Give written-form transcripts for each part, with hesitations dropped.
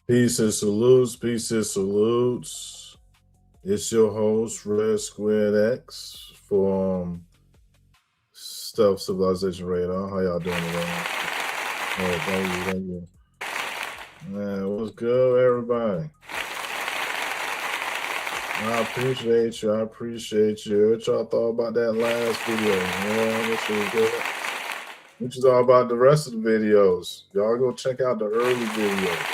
Peace and salutes, peace and salutes. It's your host, Red Squared X from Stealth Civilization Radar. How y'all doing today? Oh, thank you. Man, what's good, everybody? I appreciate you. What y'all thought about that last video? Yeah, this was good. Which is all about the rest of the videos. Y'all go check out the early videos.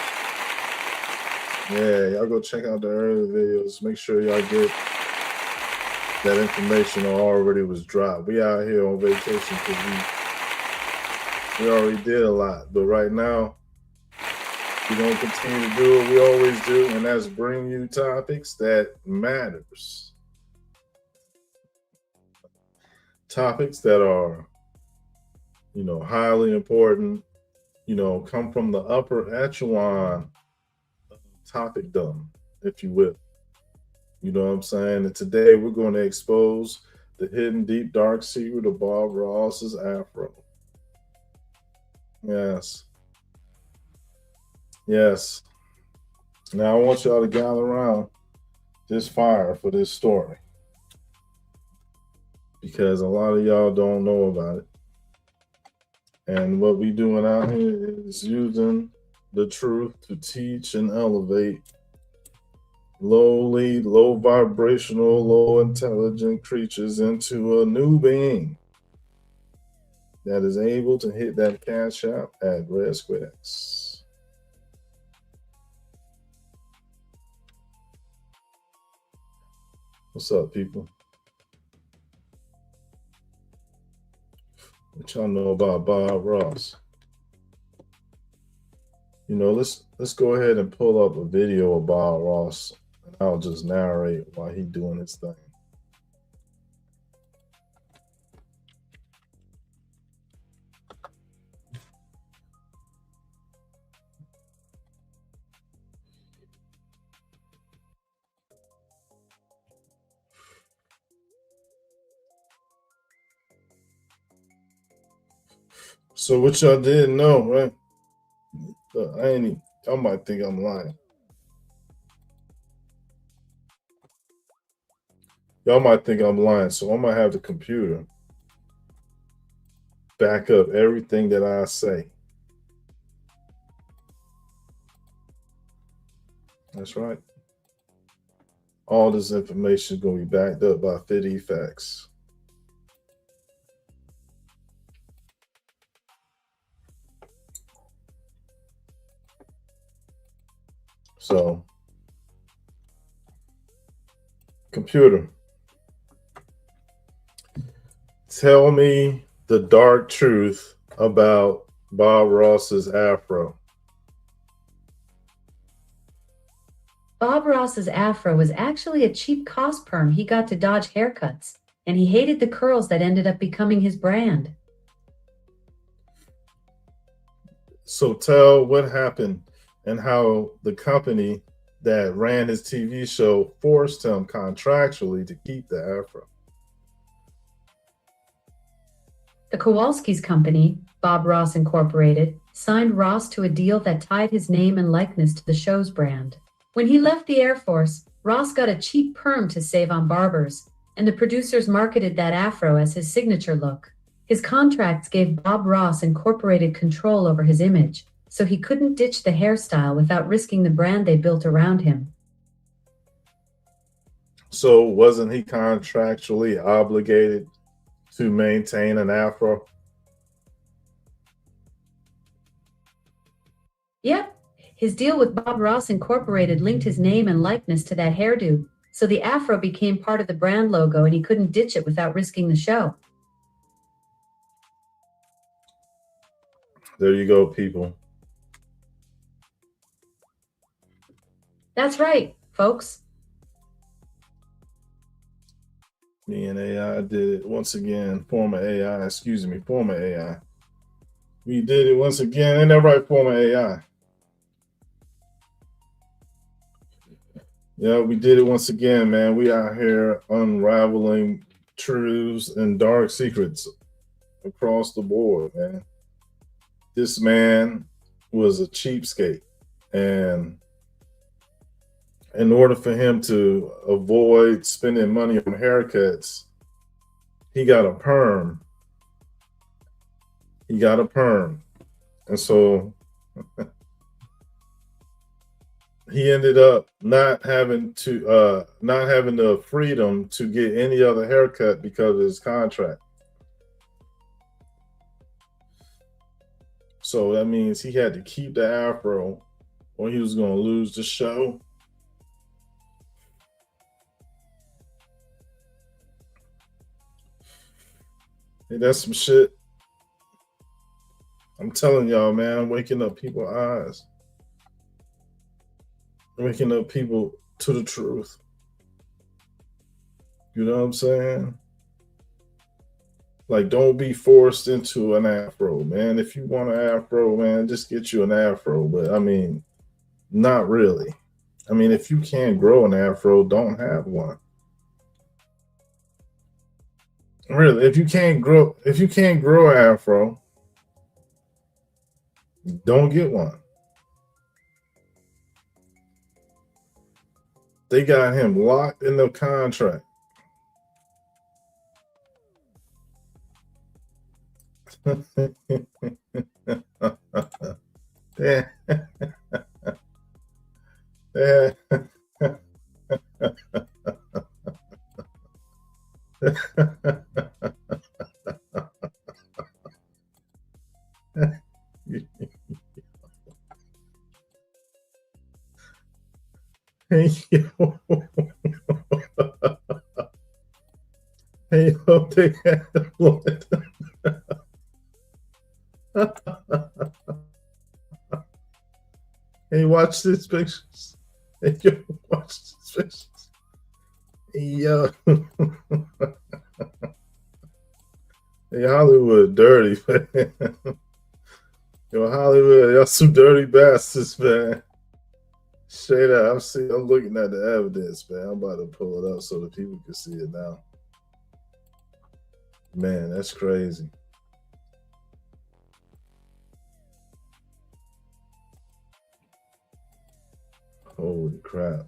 Yeah, y'all go check out the early videos. Make sure y'all get that information already was dropped. We out here on vacation because we already did a lot. But right now, we're going to continue to do what we always do, and that's bring you topics that matters. Topics that are, highly important, come from the upper echelon topicdom, if you will. You know what I'm saying? And today we're going to expose the hidden deep dark secret of Bob Ross's AFRO. Yes. Now I want y'all to gather around this fire for this story, because a lot of y'all don't know about it. And what we doing out here is using the truth to teach and elevate lowly, low vibrational, low intelligent creatures into a new being that is able to hit that cash out at Red Squid X. What's up, people? What y'all know about Bob Ross? Let's go ahead and pull up a video of Bob Ross, and I'll just narrate while he's doing his thing. So what y'all didn't know, right? Y'all might think I'm lying. Y'all might think I'm lying, so I'm gonna have the computer back up everything that I say. That's right. All this information is gonna be backed up by 50 facts. So, computer, tell me the dark truth about Bob Ross's AFRO. Bob Ross's AFRO was actually a cheap cost perm he got to dodge haircuts, and he hated the curls that ended up becoming his brand. So tell what happened and how the company that ran his TV show forced him contractually to keep the afro. The Kowalski's company, Bob Ross Incorporated, signed Ross to a deal that tied his name and likeness to the show's brand. When he left the Air Force, Ross got a cheap perm to save on barbers, and the producers marketed that afro as his signature look. His contracts gave Bob Ross Incorporated control over his image, so he couldn't ditch the hairstyle without risking the brand they built around him. So wasn't he contractually obligated to maintain an afro? Yep, his deal with Bob Ross Incorporated linked his name and likeness to that hairdo, so the afro became part of the brand logo and he couldn't ditch it without risking the show. There you go, people. That's right, folks. Me and AI did it once again. Former AI, excuse me, former AI. We did it once again. Ain't that right, former AI? Yeah, we did it once again, man. We out here unraveling truths and dark secrets across the board, man. This man was a cheapskate. And in order for him to avoid spending money on haircuts, he got a perm. He got a perm. And so he ended up not having the freedom to get any other haircut because of his contract. So that means he had to keep the afro or he was going to lose the show. Hey, that's some shit. I'm telling y'all, man, I'm waking up people's eyes. I'm waking up people to the truth. You know what I'm saying? Like, don't be forced into an afro, man. If you want an afro, man, just get you an afro. But I mean, not really. I mean, if you can't grow an afro, don't have one. Really, if you can't grow an afro, don't get one. They got him locked in the contract. Yeah. Yeah. Hey yo, hey yo, they had the blood. Hey, watch these pictures. Hey yo, watch these pictures. Hey yo, hey Hollywood, dirty man. Yo, Hollywood, y'all some dirty bastards, man. Straight up, I'm looking at the evidence, man. I'm about to pull it up so that people can see it now. Man, that's crazy. Holy crap.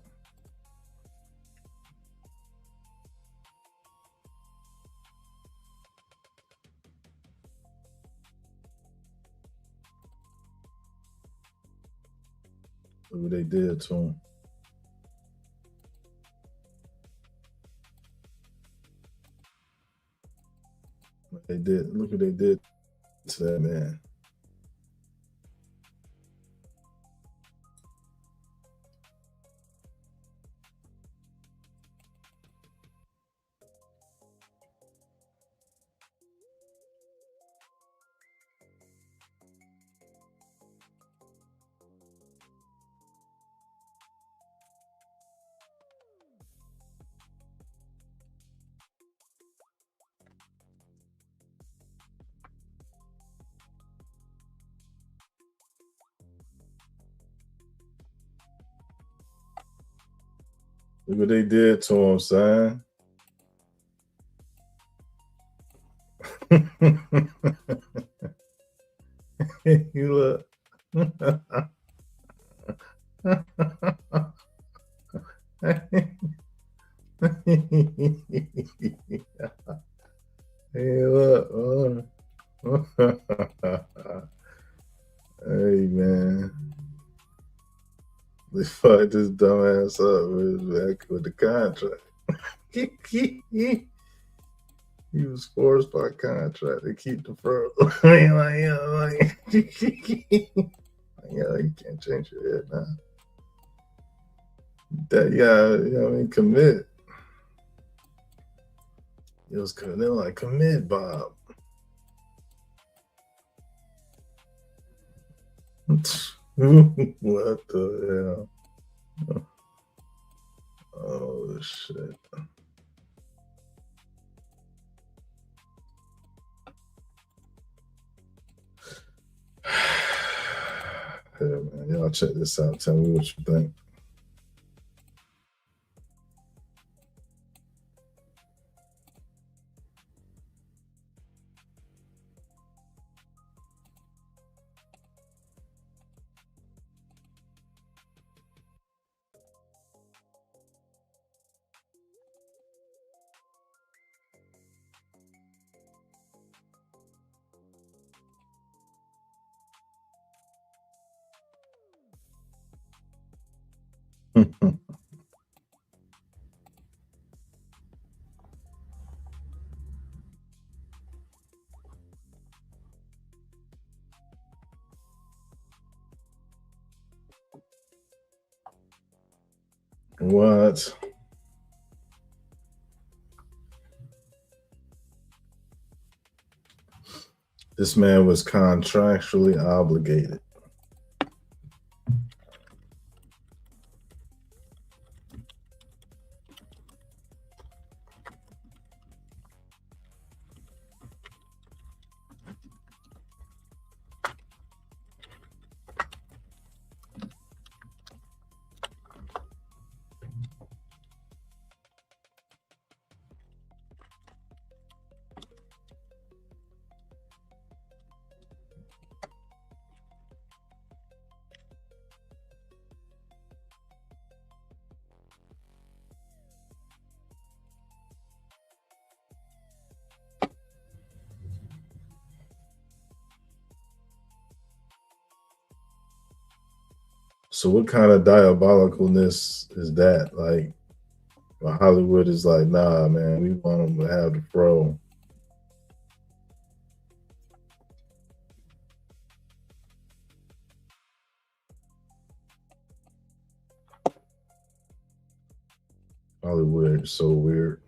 Look what they did to him. Look what they did to that man. Look what they did to him, son. You look. Hey, look. Hey, man. They fucked this dumbass up with the contract. He was forced by contract to keep the fro. You can't change your head now. That commit. It was they were like, commit, Bob. What the hell? Oh shit. Yeah, man, y'all check this out. Tell me what you think. What? This man was contractually obligated. So what kind of diabolicalness is that? Like, Hollywood is like, nah, man, we want them to have the fro. Hollywood is so weird.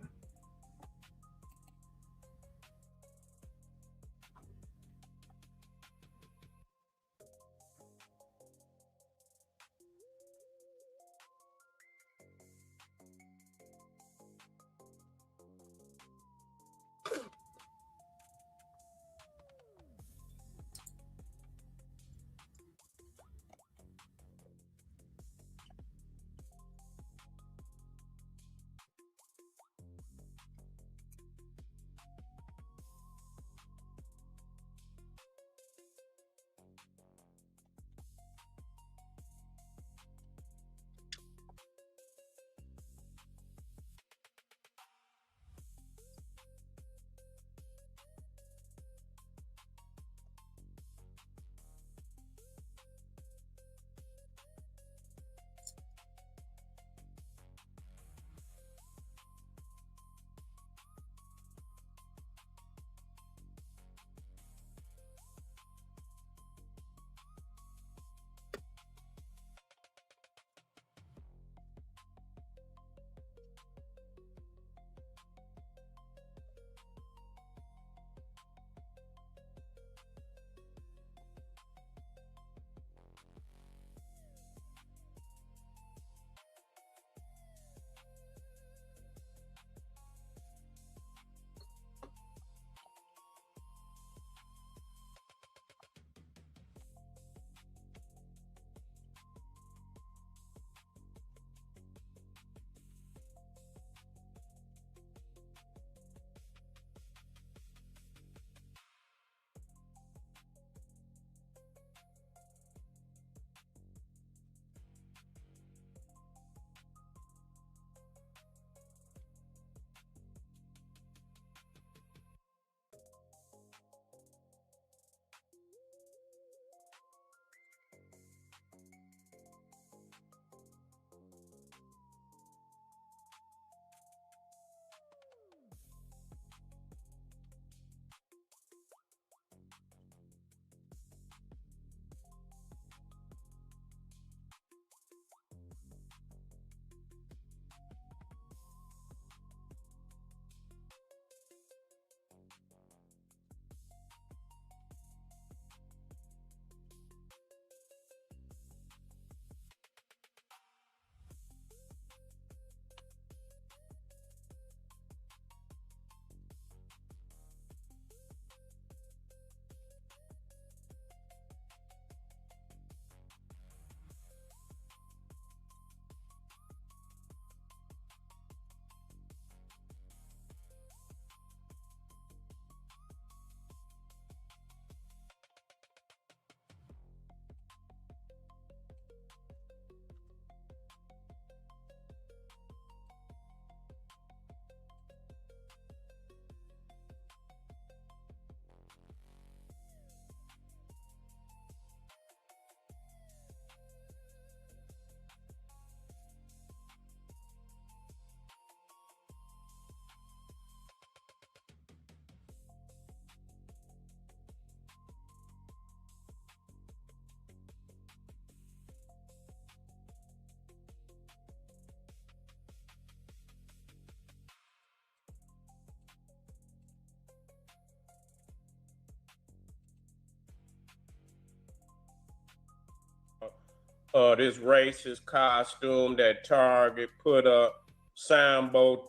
this racist costume that Target put up, Sambo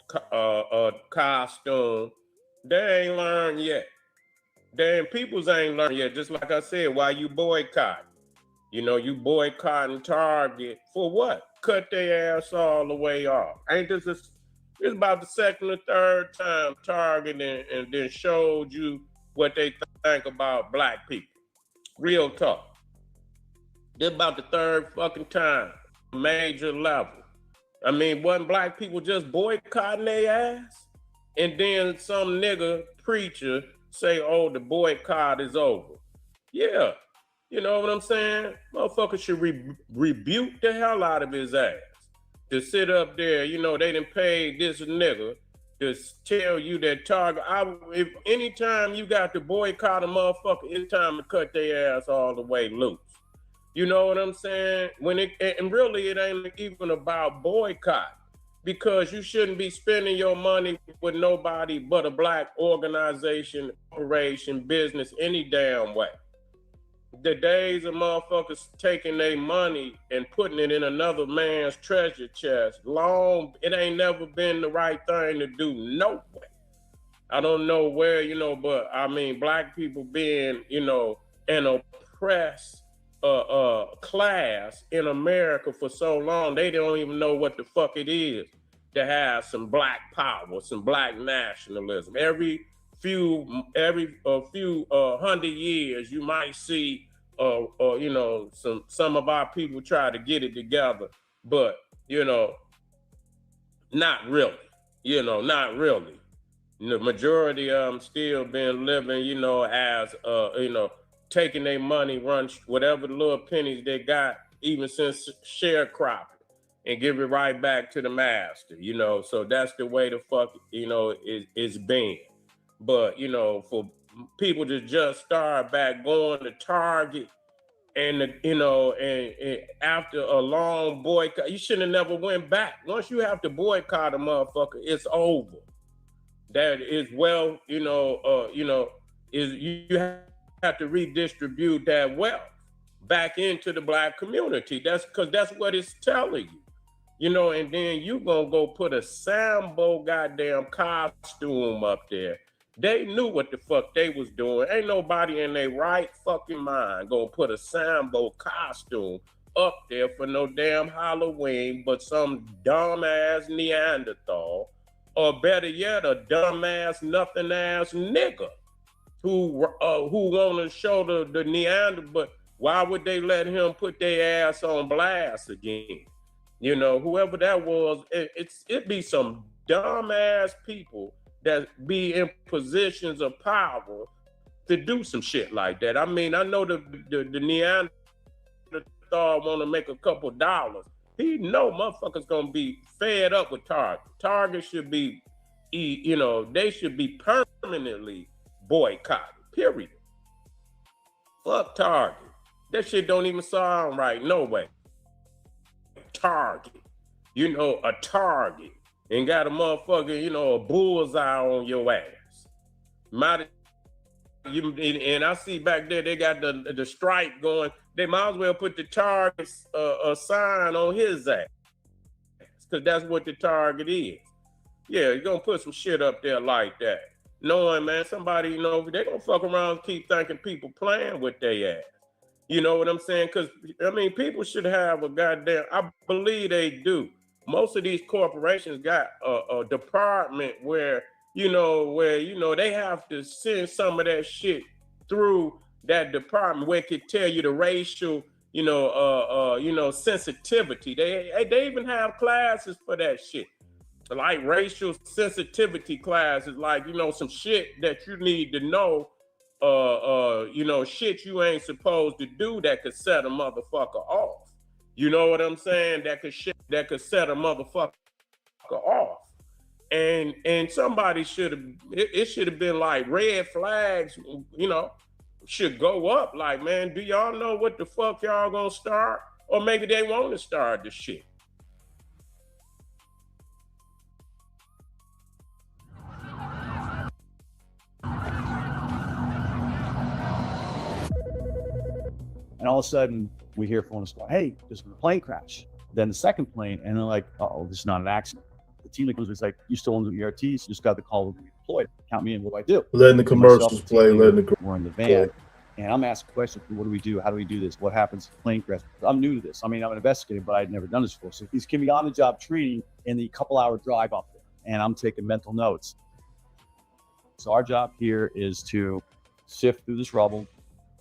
costume. They ain't learned yet. Damn, peoples ain't learned yet. Just like I said, why you boycott? You know, you boycotting Target for what? Cut their ass all the way off. Ain't this it's about the second or third time Target and then showed you what they think about black people. Real talk. This about the third fucking time, major level. I mean, wasn't black people just boycotting their ass? And then some nigga preacher say, oh, the boycott is over. Yeah, you know what I'm saying? Motherfucker should rebuke the hell out of his ass. To sit up there, you know, they done paid this nigga to tell you that Target, if anytime you got to boycott a motherfucker, it's time to cut their ass all the way loose. You know what I'm saying? And really it ain't even about boycott, because you shouldn't be spending your money with nobody but a black organization, corporation, business, any damn way. The days of motherfuckers taking their money and putting it in another man's treasure chest, it ain't never been the right thing to do, no way. I don't know where, you know, but I mean, black people being, you know, an oppressed class in America for so long, they don't even know what the fuck it is to have some black power, some black nationalism. Every few 100 years, you might see, you know, some of our people try to get it together, but you know, not really. You know, not really. The majority of them still been living, you know, as you know, taking their money, run whatever the little pennies they got, even since sharecropping, and give it right back to the master, you know. So that's the way the fuck, you know, it's been. But, you know, for people to just start back going to Target and, you know, and after a long boycott, you shouldn't have never went back. Once you have to boycott a motherfucker, it's over. That is, well, you know, is you have to redistribute that wealth back into the black community. That's because that's what it's telling you. You know, and then you gonna go put a Sambo goddamn costume up there. They knew what the fuck they was doing. Ain't nobody in their right fucking mind gonna put a Sambo costume up there for no damn Halloween, but some dumbass Neanderthal, or better yet, a dumbass nothing ass nigga who want to show the Neander. But why would they let him put their ass on blast again? You know, whoever that was, it be some dumbass people that be in positions of power to do some shit like that. I mean, I know the Neanderthal want to make a couple dollars. He know motherfuckers gonna be fed up with Target. Target should be, you know, they should be permanently boycotted, period. Fuck Target. That shit don't even sound right, no way. Target. You know, a target. And got a motherfucker, you know, a bullseye on your ass. And I see back there, they got the stripe going. They might as well put the Target sign on his ass. Because that's what the Target is. Yeah, you're going to put some shit up there like that. Knowing, man, somebody, you know, they're going to fuck around and keep thinking people playing with their ass. You know what I'm saying? Because, I mean, people should have a goddamn, I believe they do. Most of these corporations got a department where they have to send some of that shit through that department where it could tell you the racial, sensitivity. They even have classes for that shit. Like racial sensitivity classes, like, you know, some shit that you need to know, shit you ain't supposed to do that could set a motherfucker off. You know what I'm saying? That could set a motherfucker off. And somebody it should have been like red flags, you know, should go up. Like, man, do y'all know what the fuck y'all gonna start? Or maybe they want to start the shit. And all of a sudden, we hear from the squad, hey, there's been a plane crash. Then the second plane, and they're like, oh, this is not an accident. The team that goes is like, you still on the ERTs, just got the call to be deployed. Count me in, what do I do? Letting the commercials play, we're in the van. And I'm asking questions, what do we do? How do we do this? What happens if the plane crash? I'm new to this. I mean, I'm an investigator, but I'd never done this before. So he's giving me on-the-job training in the couple-hour drive up there, and I'm taking mental notes. So our job here is to sift through this rubble,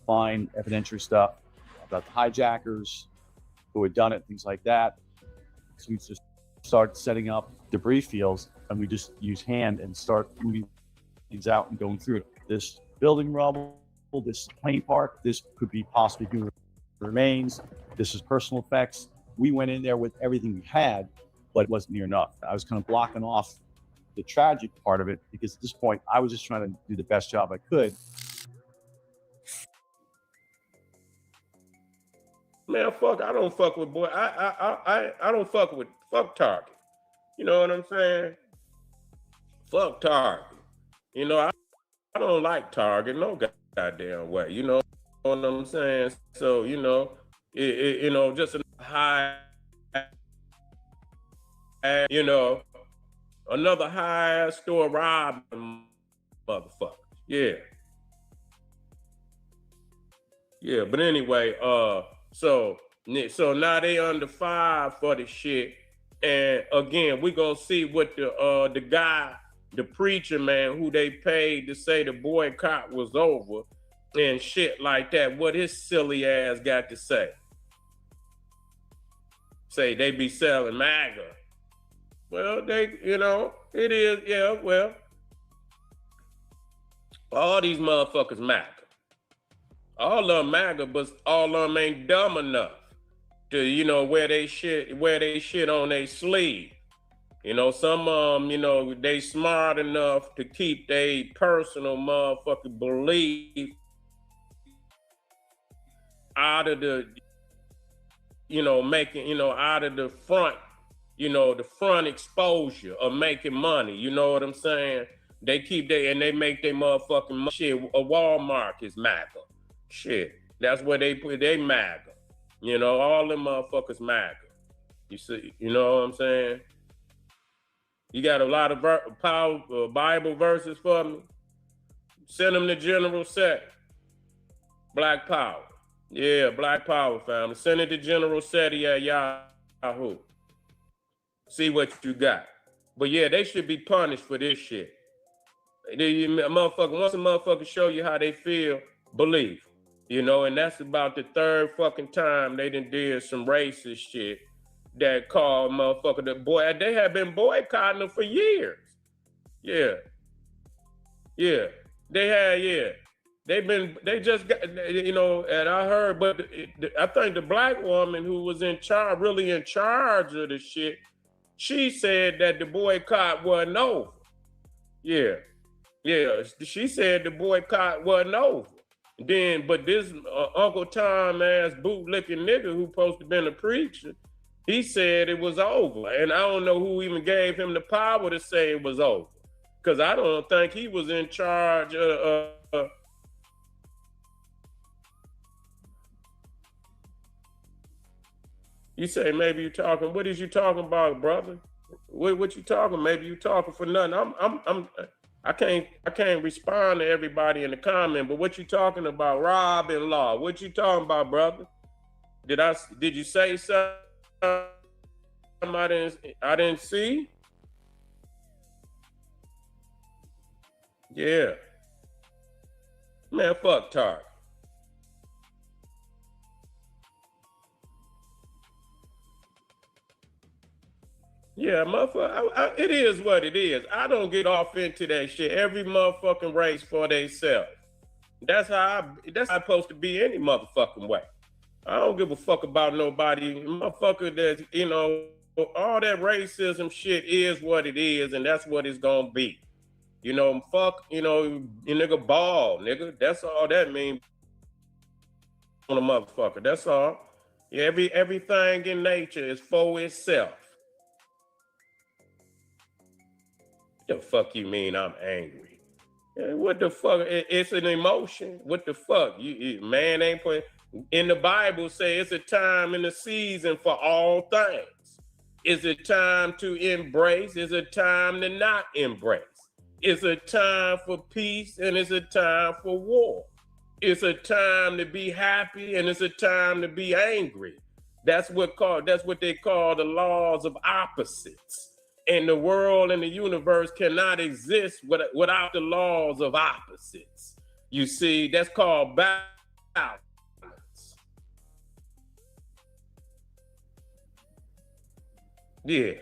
find evidentiary stuff about the hijackers, who had done it, things like that. So we just start setting up debris fields, and we just use hand and start moving things out and going through it. This building rubble, this plane park, this could be possibly human remains, this is personal effects. We went in there with everything we had, but it wasn't near enough. I was kind of blocking off the tragic part of it, because at this point I was just trying to do the best job I could. Man, fuck, I don't fuck with boy. I don't fuck with Target. You know what I'm saying? Fuck Target. You know, I don't like Target no goddamn way. You know what I'm saying? So, you know, you know, just a high, you know, another high store robbing motherfucker. Yeah. Yeah, but anyway, so now they under fire for the shit. And again, we gonna see what the guy, the preacher man who they paid to say the boycott was over and shit like that, what his silly ass got to say. Say they be selling MAGA. Well, they, you know, it is, yeah, well, all these motherfuckers MAGA. All of them MAGA, but all of them ain't dumb enough to, you know, wear they shit on their sleeve. You know, some of them, you know, they smart enough to keep their personal motherfucking belief out of the, you know, making, you know, out of the front, you know, the front exposure of making money. You know what I'm saying? They keep and they make their motherfucking shit. A Walmart is MAGA. Shit, that's where they put they MAGA. You know, all them motherfuckers MAGA. You see, you know what I'm saying? You got a lot of Bible verses for me? Send them to General Set. Black Power. Yeah, Black Power, family. Send it to General Seti at Yahoo. See what you got. But yeah, they should be punished for this shit. Once a motherfucker show you how they feel, believe. You know, and that's about the third fucking time they done did some racist shit that called motherfucker the boy. They have been boycotting them for years. Yeah. Yeah. They had, yeah. They just got, you know, and I heard, but I think the black woman who was really in charge of the shit, she said that the boycott wasn't over. Yeah. Yeah. She said the boycott wasn't over. Then, but this Uncle Tom ass bootlicking nigga who supposed to been a preacher, he said it was over. And I don't know who even gave him the power to say it was over. Because I don't think he was in charge of you say maybe you talking, what is you talking about, brother? What you talking? Maybe you talking for nothing. I can't respond to everybody in the comment, but what you talking about, Rob and Law? What you talking about, brother? Did you say something I didn't see? Yeah. Man, fuck Tark. Yeah, motherfucker, it is what it is. I don't get off into that shit. Every motherfucking race for theyself. That's how it's supposed to be any motherfucking way. I don't give a fuck about nobody. Motherfucker that, you know, all that racism shit is what it is, and that's what it's gonna be. You know, fuck, you know, you nigga ball, nigga. That's all that means on a motherfucker. That's all. Yeah, everything in nature is for itself. The fuck you mean I'm angry? What the fuck? It's an emotion. What the fuck? You man ain't putting. In the Bible say it's a time and a season for all things. It's a time to embrace, it's a time to not embrace. It's a time for peace and it's a time for war. It's a time to be happy and it's a time to be angry. That's what they call the laws of opposites. And the world and the universe cannot exist without the laws of opposites. You see, that's called balance. Yeah,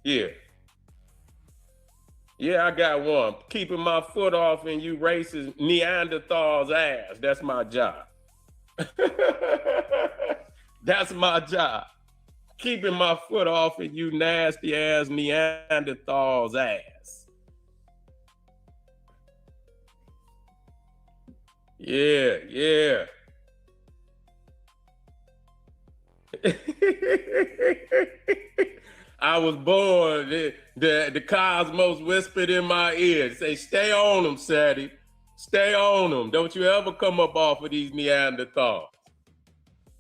yeah. Yeah, I got one. Keeping my foot off in you racist Neanderthals' ass. That's my job. That's my job. Keeping my foot off in you nasty ass Neanderthals' ass. Yeah, yeah. I was born, the cosmos whispered in my ear, say, stay on them, Sadie. Stay on them. Don't you ever come up off of these Neanderthals.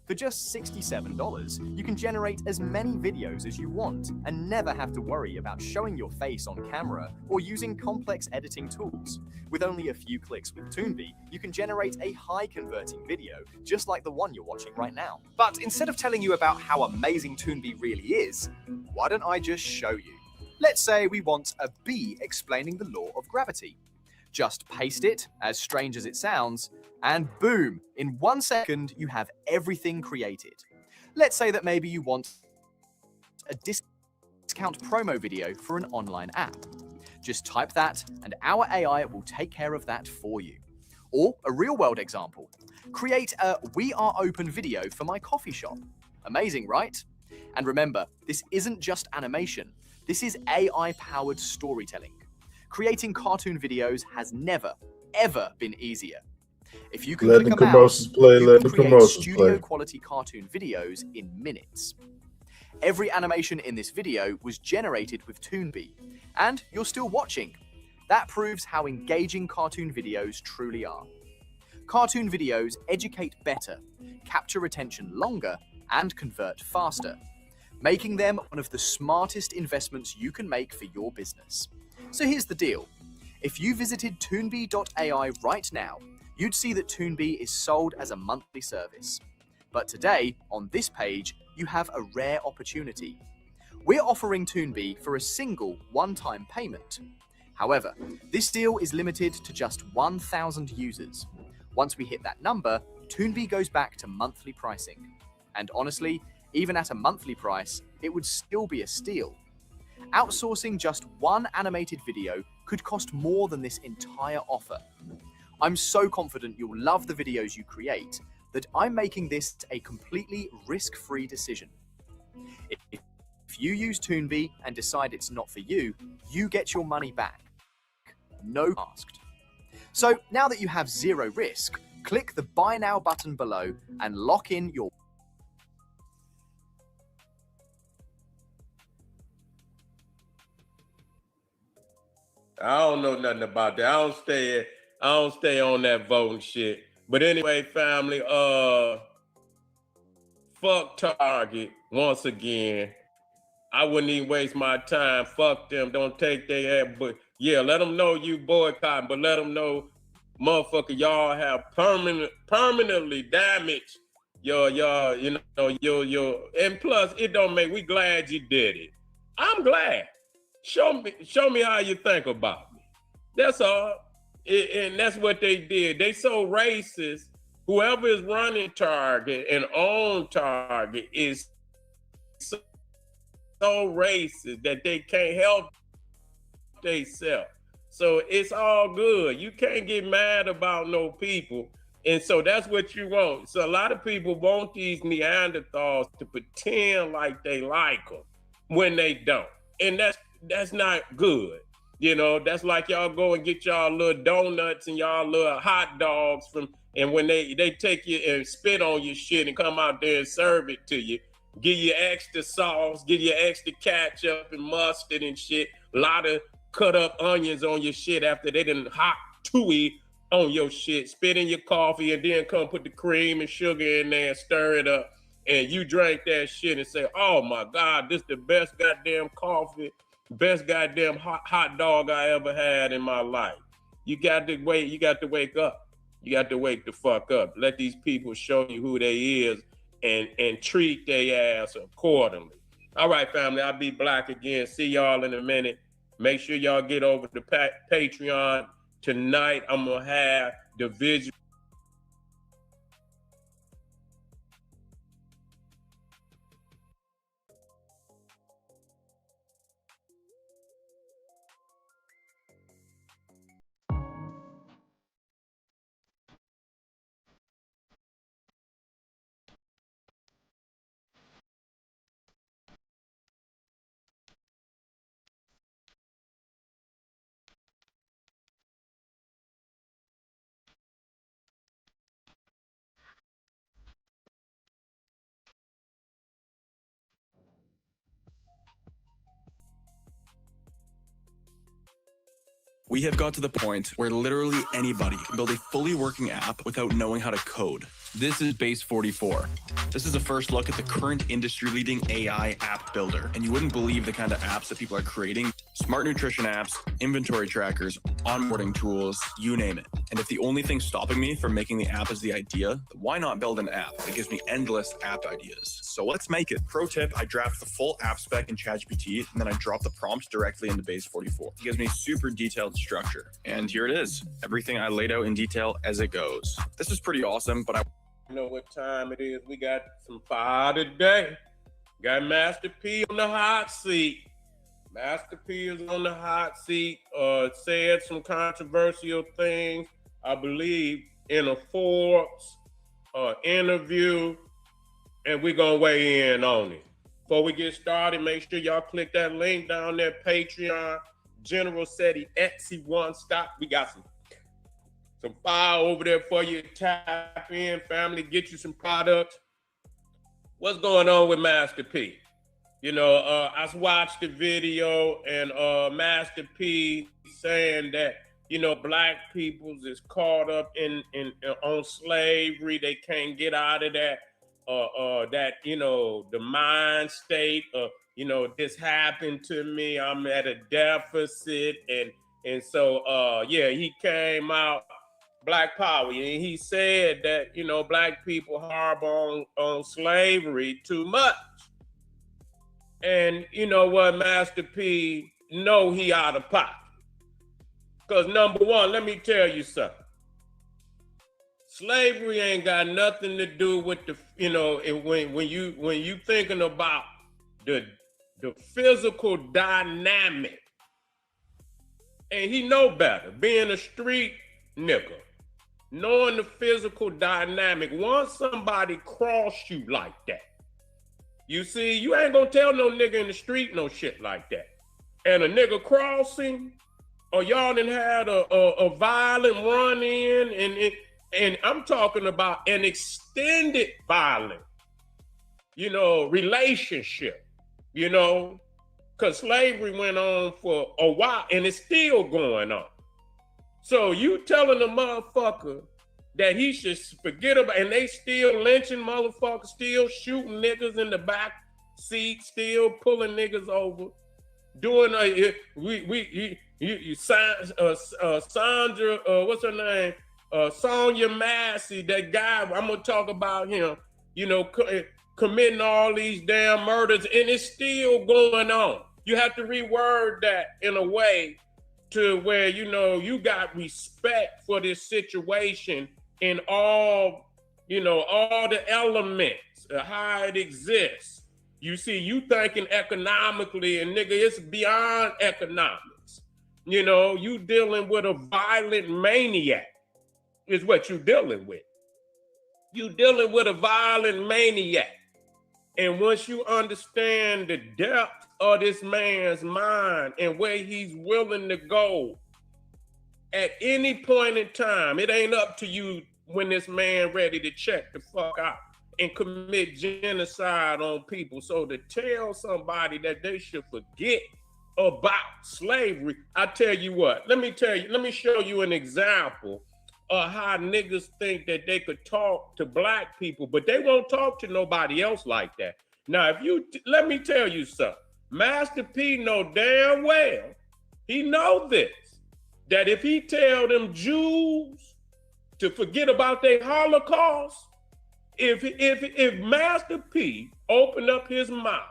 For just $67, you can generate as many videos as you want and never have to worry about showing your face on camera or using complex editing tools. With only a few clicks with Toonby, you can generate a high-converting video, just like the one you're watching right now. But instead of telling you about how amazing Toonby really is, why don't I just show you? Let's say we want a bee explaining the law of gravity. Just paste it, as strange as it sounds, and boom, in 1 second, you have everything created. Let's say that maybe you want a discount promo video for an online app. Just type that, and our AI will take care of that for you. Or a real-world example. Create a "We Are Open" video for my coffee shop. Amazing, right? And remember, this isn't just animation. This is AI-powered storytelling. Creating cartoon videos has never, ever been easier. If you can Let click the a mouse, commercials play. you Let can the create commercials play. studio-quality cartoon videos in minutes. Every animation in this video was generated with Toonby, and you're still watching. That proves how engaging cartoon videos truly are. Cartoon videos educate better, capture attention longer, and convert faster, making them one of the smartest investments you can make for your business. So here's the deal. If you visited toonby.ai right now, you'd see that Toonby is sold as a monthly service. But today, on this page, you have a rare opportunity. We're offering Toonby for a single one-time payment. However, this deal is limited to just 1,000 users. Once we hit that number, Toonby goes back to monthly pricing. And honestly, even at a monthly price, it would still be a steal. Outsourcing just one animated video could cost more than this entire offer. I'm so confident you'll love the videos you create that I'm making this a completely risk-free decision. If you use Toonby and decide it's not for you, you get your money back. No asked. So now that you have zero risk, click the Buy Now button below and lock in your I don't know nothing about that. I don't stay on that voting shit. But anyway, family, fuck Target once again. I wouldn't even waste my time. Fuck them. Don't take their ass. But yeah, let them know you boycotting, but let them know, motherfucker, y'all have permanently damaged your and plus it don't make, we glad you did it. I'm glad. Show me how you think about me. That's all. And that's what they did. They so racist. Whoever is running Target and on Target is so racist that they can't help themselves. So it's all good. You can't get mad about no people. And so that's what you want. So a lot of people want these Neanderthals to pretend like they like them when they don't. And that's not good. You know, that's like y'all go and get y'all little donuts and y'all little hot dogs and when they take you and spit on your shit and come out there and serve it to you, give you extra sauce, give you extra ketchup and mustard and shit, a lot of cut up onions on your shit after they done hot tooey on your shit, spit in your coffee, and then come put the cream and sugar in there and stir it up. And you drink that shit and say, oh my God, this the best goddamn coffee, best goddamn hot dog I ever had in my life. You got to wake up. You got to wake the fuck up. Let these people show you who they is and treat their ass accordingly. All right, family, I'll be black again. See y'all in a minute. Make sure y'all get over to Patreon. Tonight, I'm going to have the visual. We have got to the point where literally anybody can build a fully working app without knowing how to code. This is Base 44. This is a first look at the current industry-leading AI app builder, and you wouldn't believe the kind of apps that people are creating. Smart nutrition apps, inventory trackers, onboarding tools, you name it. And if the only thing stopping me from making the app is the idea, why not build an app that gives me endless app ideas? So let's make it. Pro tip, I draft the full app spec in ChatGPT, and then I drop the prompts directly into Base 44. It gives me super detailed structure. And here it is. Everything I laid out in detail as it goes. This is pretty awesome, but You know what time it is. We got some fire today. Got Master P on the hot seat. Master P is on the hot seat. Said some controversial things, I believe, in a Forbes interview, and we're going to weigh in on it. Before we get started, make sure y'all click that link down there, Patreon. General said he Etsy one stop. We got some fire over there for you. Tap in, family, get you some products. What's going on with Master P? You know, I watched the video and Master P saying that, you know, black peoples is caught up in on slavery. They can't get out of that, you know, the mind state of, you know, this happened to me. I'm at a deficit. And so, yeah, he came out, Black Power, and he said that, you know, black people harbor on slavery too much. And you know what, Master P, know he out of pocket. Because number one, let me tell you something. Slavery ain't got nothing to do with the, you know, when you thinking about the physical dynamic. And he know better, being a street nigga, knowing the physical dynamic. Once somebody cross you like that, you see, you ain't gonna tell no nigga in the street no shit like that. And a nigga crossing, or y'all done had a violent run in, and I'm talking about an extended violent, you know, relationship, you know, because slavery went on for a while and it's still going on. So you telling a motherfucker that he should forget about, and they still lynching motherfuckers, still shooting niggas in the back seat, still pulling niggas over, doing Sandra, what's her name? Sonia Massey, that guy, I'm gonna talk about him, you know, committing all these damn murders, and it's still going on. You have to reword that in a way to where, you know, you got respect for this situation in all, you know, all the elements, how it exists. You see, you thinking economically, and nigga, it's beyond economics. You know, you dealing with a violent maniac is what you dealing with. You dealing with a violent maniac. And once you understand the depth of this man's mind and where he's willing to go at any point in time, it ain't up to you when this man ready to check the fuck out and commit genocide on people. So to tell somebody that they should forget about slavery, I tell you what, let me show you an example how niggas think that they could talk to black people, but they won't talk to nobody else like that. Now, let me tell you something. Master P know damn well, he know this, that if he tell them Jews to forget about their Holocaust, if Master P open up his mouth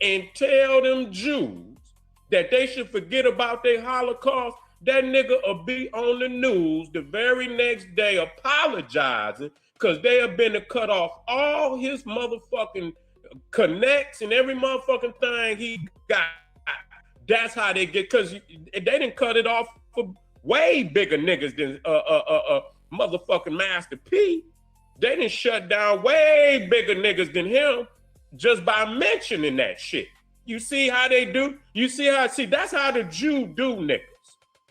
and tell them Jews that they should forget about their Holocaust, that nigga will be on the news the very next day apologizing because they have been to cut off all his motherfucking connects and every motherfucking thing he got. That's how they get, because they didn't cut it off for way bigger niggas than motherfucking Master P. They didn't shut down way bigger niggas than him just by mentioning that shit. You see how they do? That's how the Jew do niggas.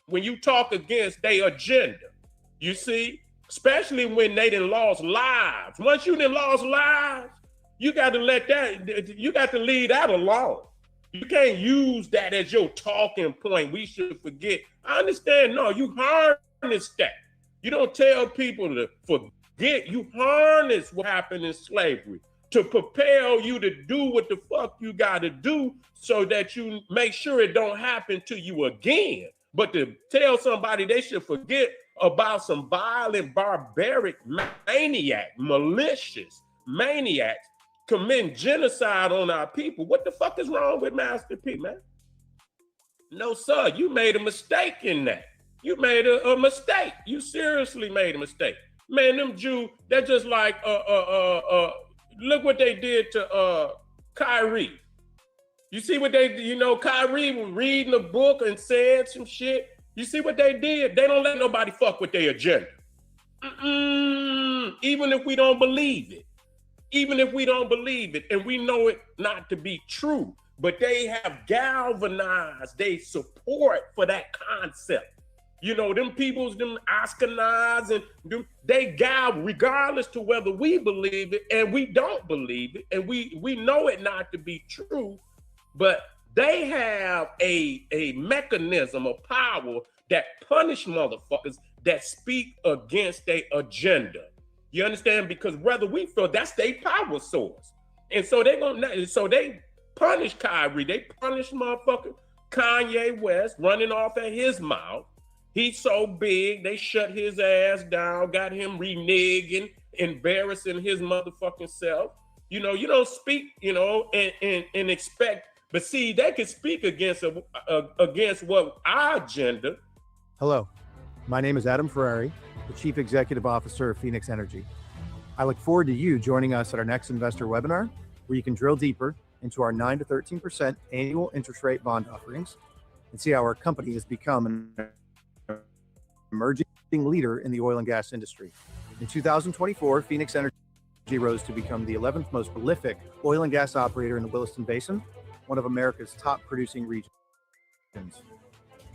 When you talk against their agenda, you see, especially when they done lost lives. Once you done lost lives, you got to leave that alone. You can't use that as your talking point. We should forget. I understand, no, you harness that. You don't tell people to forget. You harness what happened in slavery to propel you to do what the fuck you got to do so that you make sure it don't happen to you again. But to tell somebody they should forget about some violent, barbaric maniac, malicious maniacs committing genocide on our people, what the fuck is wrong with Master P, man? No, sir, you made a mistake in that. You made a mistake. You seriously made a mistake. Man, them Jews, they're just like, look what they did to Kyrie. You see what Kyrie was reading a book and said some shit. You see what they did? They don't let nobody fuck with their agenda. Even if we don't believe it. Even if we don't believe it and we know it not to be true, but they have galvanized their support for that concept. You know, them peoples, them Ashkenaz, and they regardless to whether we believe it and we don't believe it, and we know it not to be true, but they have a mechanism of power that punish motherfuckers that speak against their agenda. You understand? Because whether we feel that's their power source. And so they punish Kyrie. They punish motherfucker Kanye West running off at his mouth. He's so big, they shut his ass down, got him reneging, embarrassing his motherfucking self. You know, you don't speak, and expect, but see, they can speak against what our agenda. Hello, my name is Adam Ferrari, the Chief Executive Officer of Phoenix Energy. I look forward to you joining us at our next investor webinar, where you can drill deeper into our 9 to 13% annual interest rate bond offerings and see how our company has become an emerging leader in the oil and gas industry. In 2024, Phoenix Energy rose to become the 11th most prolific oil and gas operator in the Williston Basin, one of America's top producing regions.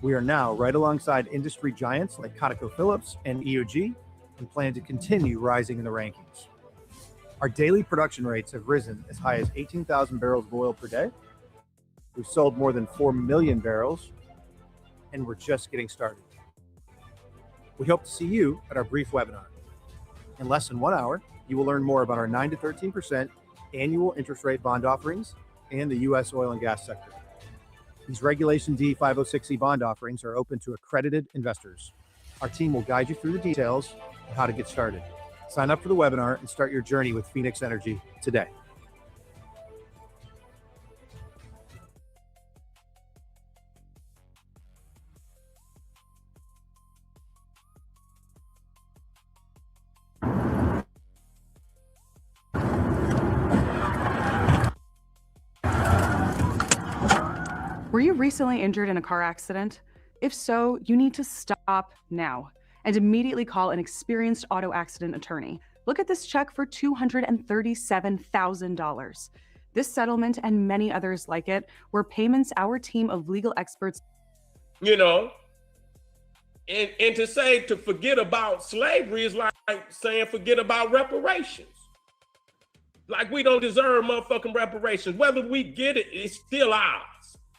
We are now right alongside industry giants like ConocoPhillips and EOG and plan to continue rising in the rankings. Our daily production rates have risen as high as 18,000 barrels of oil per day. We've sold more than 4 million barrels, and we're just getting started. We hope to see you at our brief webinar. In less than 1 hour, you will learn more about our 9 to 13% annual interest rate bond offerings and the U.S. oil and gas sector. These Regulation D 506E bond offerings are open to accredited investors. Our team will guide you through the details of how to get started. Sign up for the webinar and start your journey with Phoenix Energy today. Were you recently injured in a car accident? If so, you need to stop now and immediately call an experienced auto accident attorney. Look at this check for $237,000. This settlement and many others like it were payments our team of legal experts. And to say to forget about slavery is like saying forget about reparations. Like we don't deserve motherfucking reparations. Whether we get it, it's still ours.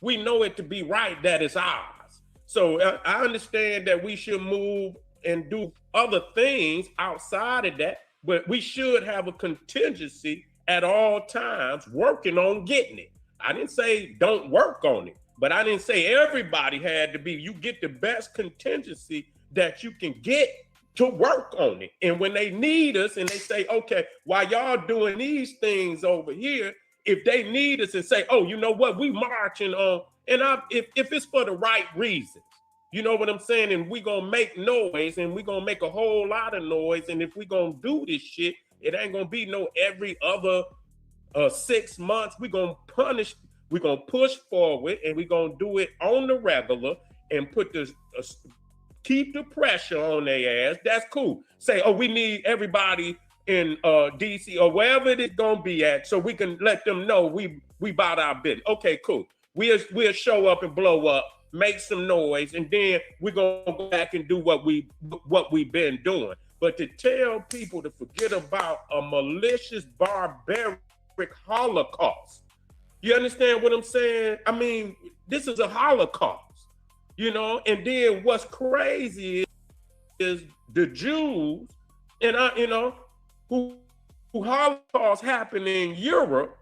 We know it to be right that it's ours. So I understand that we should move and do other things outside of that, but we should have a contingency at all times working on getting it. I didn't say don't work on it, but I didn't say everybody had to be. You get the best contingency that you can get to work on it. And when they need us and they say, okay, while y'all doing these things over here, if they need us and say, oh, you know what, we marching on, and if it's for the right reasons, you know what I'm saying? And we gonna make noise, and we gonna make a whole lot of noise. And if we gonna do this shit, it ain't gonna be no every other 6 months. We gonna push forward, and we gonna do it on the regular and put this keep the pressure on their ass. That's cool. Say, oh, we need everybody in DC or wherever it is gonna be at, so we can let them know we about our business. Okay, cool. We'll show up and blow up, make some noise, and then we're gonna go back and do what we've been doing. But to tell people to forget about a malicious, barbaric Holocaust, you understand what I'm saying? I mean, this is a Holocaust, you know. And then what's crazy is the Jews, and who Holocaust happened in Europe,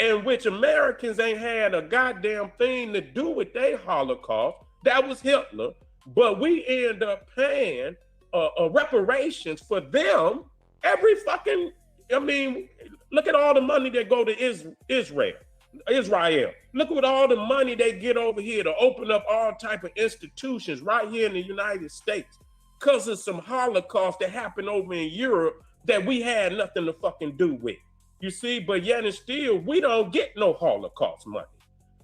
in which Americans ain't had a goddamn thing to do with their Holocaust. That was Hitler, but we end up paying reparations for them every fucking. I mean, look at all the money that go to Israel. Look at all the money they get over here to open up all type of institutions right here in the United States, because of some Holocaust that happened over in Europe that we had nothing to fucking do with. You see, but yet and still, we don't get no Holocaust money.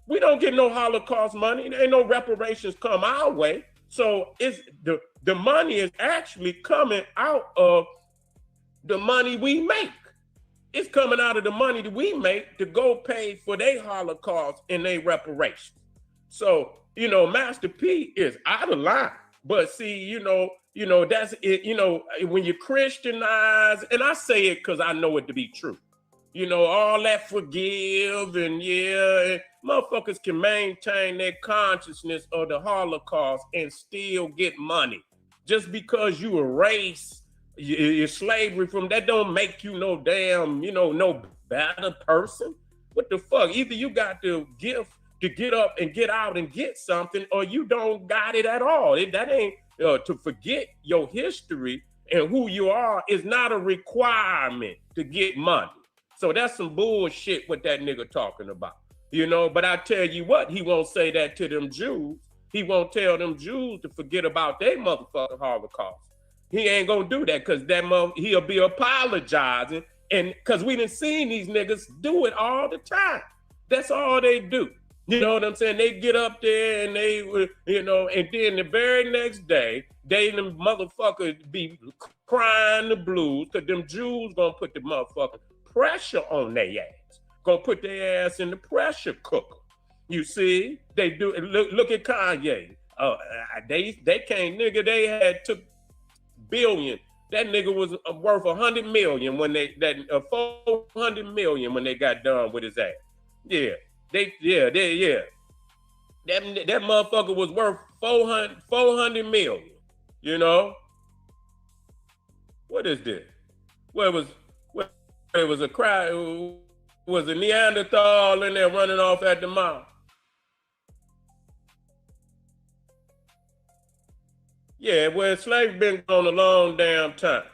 We don't get no Holocaust money. There ain't no reparations come our way. So it's the money is actually coming out of the money we make. It's coming out of the money that we make to go pay for their Holocaust and their reparations. So, Master P is out of line. But see, that's it. When you Christianize, and I say it because I know it to be true. All that forgive and motherfuckers can maintain their consciousness of the Holocaust and still get money. Just because you erase your slavery from that don't make you no damn, no better person. What the fuck? Either you got the gift to get up and get out and get something, or you don't got it at all. That ain't to forget your history and who you are is not a requirement to get money. So that's some bullshit what that nigga talking about, but I tell you what, he won't say that to them Jews. He won't tell them Jews to forget about their motherfucking Holocaust. He ain't gonna do that because he'll be apologizing, and because we done seen these niggas do it all the time. That's all they do. You know what I'm saying? They get up there and they, and then the very next day, they them motherfuckers be crying the blues because them Jews gonna put the motherfucking pressure on their ass. Gonna put their ass in the pressure cooker. You see? They do. Look at Kanye. They can't, nigga, they had took billion. That nigga was worth 100 million when 400 million when they got done with his ass. That motherfucker was worth 400 million. What is this? Where it was a crowd, was a Neanderthal in there running off at the mouth. Yeah, well, slavery been going on a long damn time.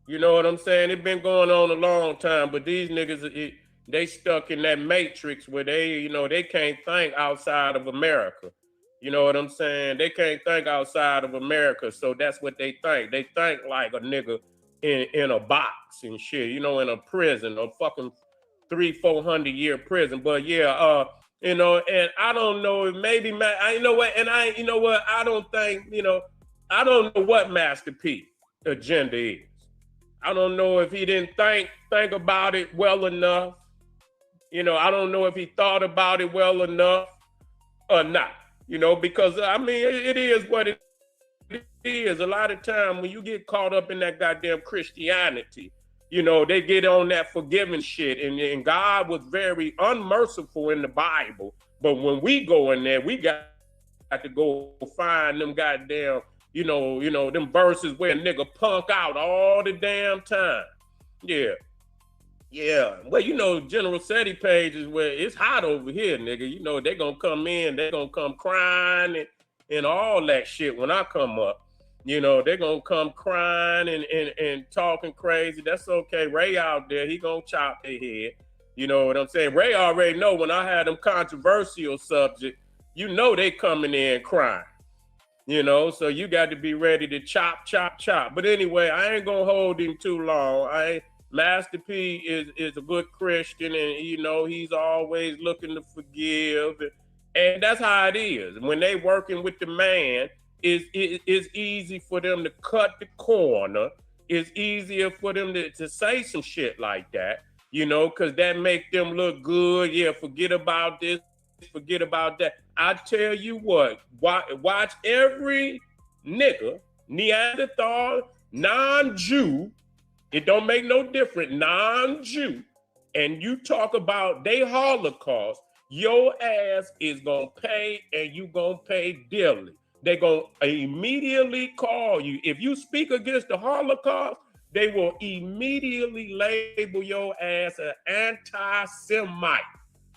You know what I'm saying? It's been going on a long time, but these niggas, they stuck in that matrix where they, they can't think outside of America. You know what I'm saying? They can't think outside of America, so that's what they think. They think like a nigga in a box and shit, in a prison, a fucking 300-400 year prison. But and I don't know if maybe, I don't think, I don't know what Master P agenda is. I don't know if he didn't think about it well enough. I don't know if he thought about it well enough or not, because I mean, it is what it is. A lot of time when you get caught up in that goddamn Christianity, they get on that forgiving shit. And God was very unmerciful in the Bible. But when we go in there, we got to go find them goddamn them verses where a nigga punk out all the damn time. Yeah. Yeah. Well, General SETI pages where it's hot over here, nigga. They gonna come in, they gonna come crying and all that shit when I come up. They're gonna come crying and talking crazy. That's okay. Ray out there, he gonna chop their head. You know what I'm saying? Ray already know when I had them controversial subjects, they coming in crying. So you got to be ready to chop. But anyway, I ain't gonna hold him too long. Master P is a good Christian, and he's always looking to forgive, and that's how it is. When they working with the man, it's easy for them to cut the corner. It's easier for them to say some shit like that, because that make them look good. Yeah, forget about this, forget about that. I tell you what, watch every nigga, Neanderthal, non-Jew, it don't make no difference, non-Jew, and you talk about they Holocaust, your ass is gonna pay, and you gonna pay dearly. They're gonna immediately call you. If you speak against the Holocaust, they will immediately label your ass an anti-Semite.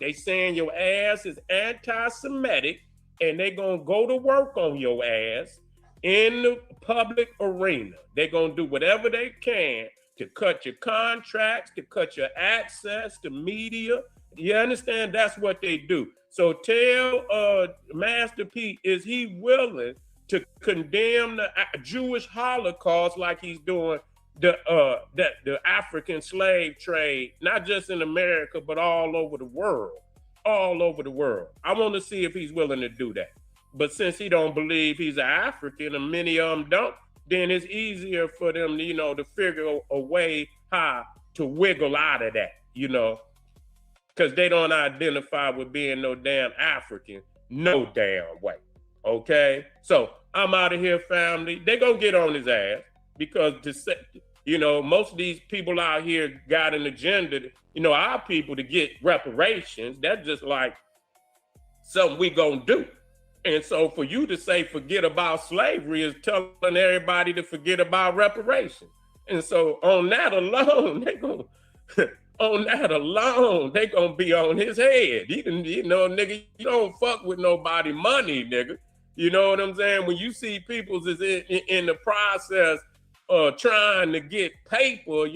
They saying your ass is anti-Semitic, and they gonna go to work on your ass in the public arena. They gonna do whatever they can to cut your contracts, to cut your access to media. You understand? That's what they do. So tell Master P, is he willing to condemn the Jewish Holocaust like he's doing the African slave trade, not just in America, but all over the world, all over the world. I want to see if he's willing to do that. But since he don't believe he's an African, and many of them don't, then it's easier for them, to figure a way how to wiggle out of that, because they don't identify with being no damn African, no damn way. Okay, so I'm out of here, family. They gonna get on his ass. Because most of these people out here got an agenda, our people to get reparations. That's just like something we gonna do. And so for you to say forget about slavery is telling everybody to forget about reparations. And so on that alone, they gonna be on his head. Nigga, you don't fuck with nobody money, nigga. You know what I'm saying? When you see people is in the process trying to get paper,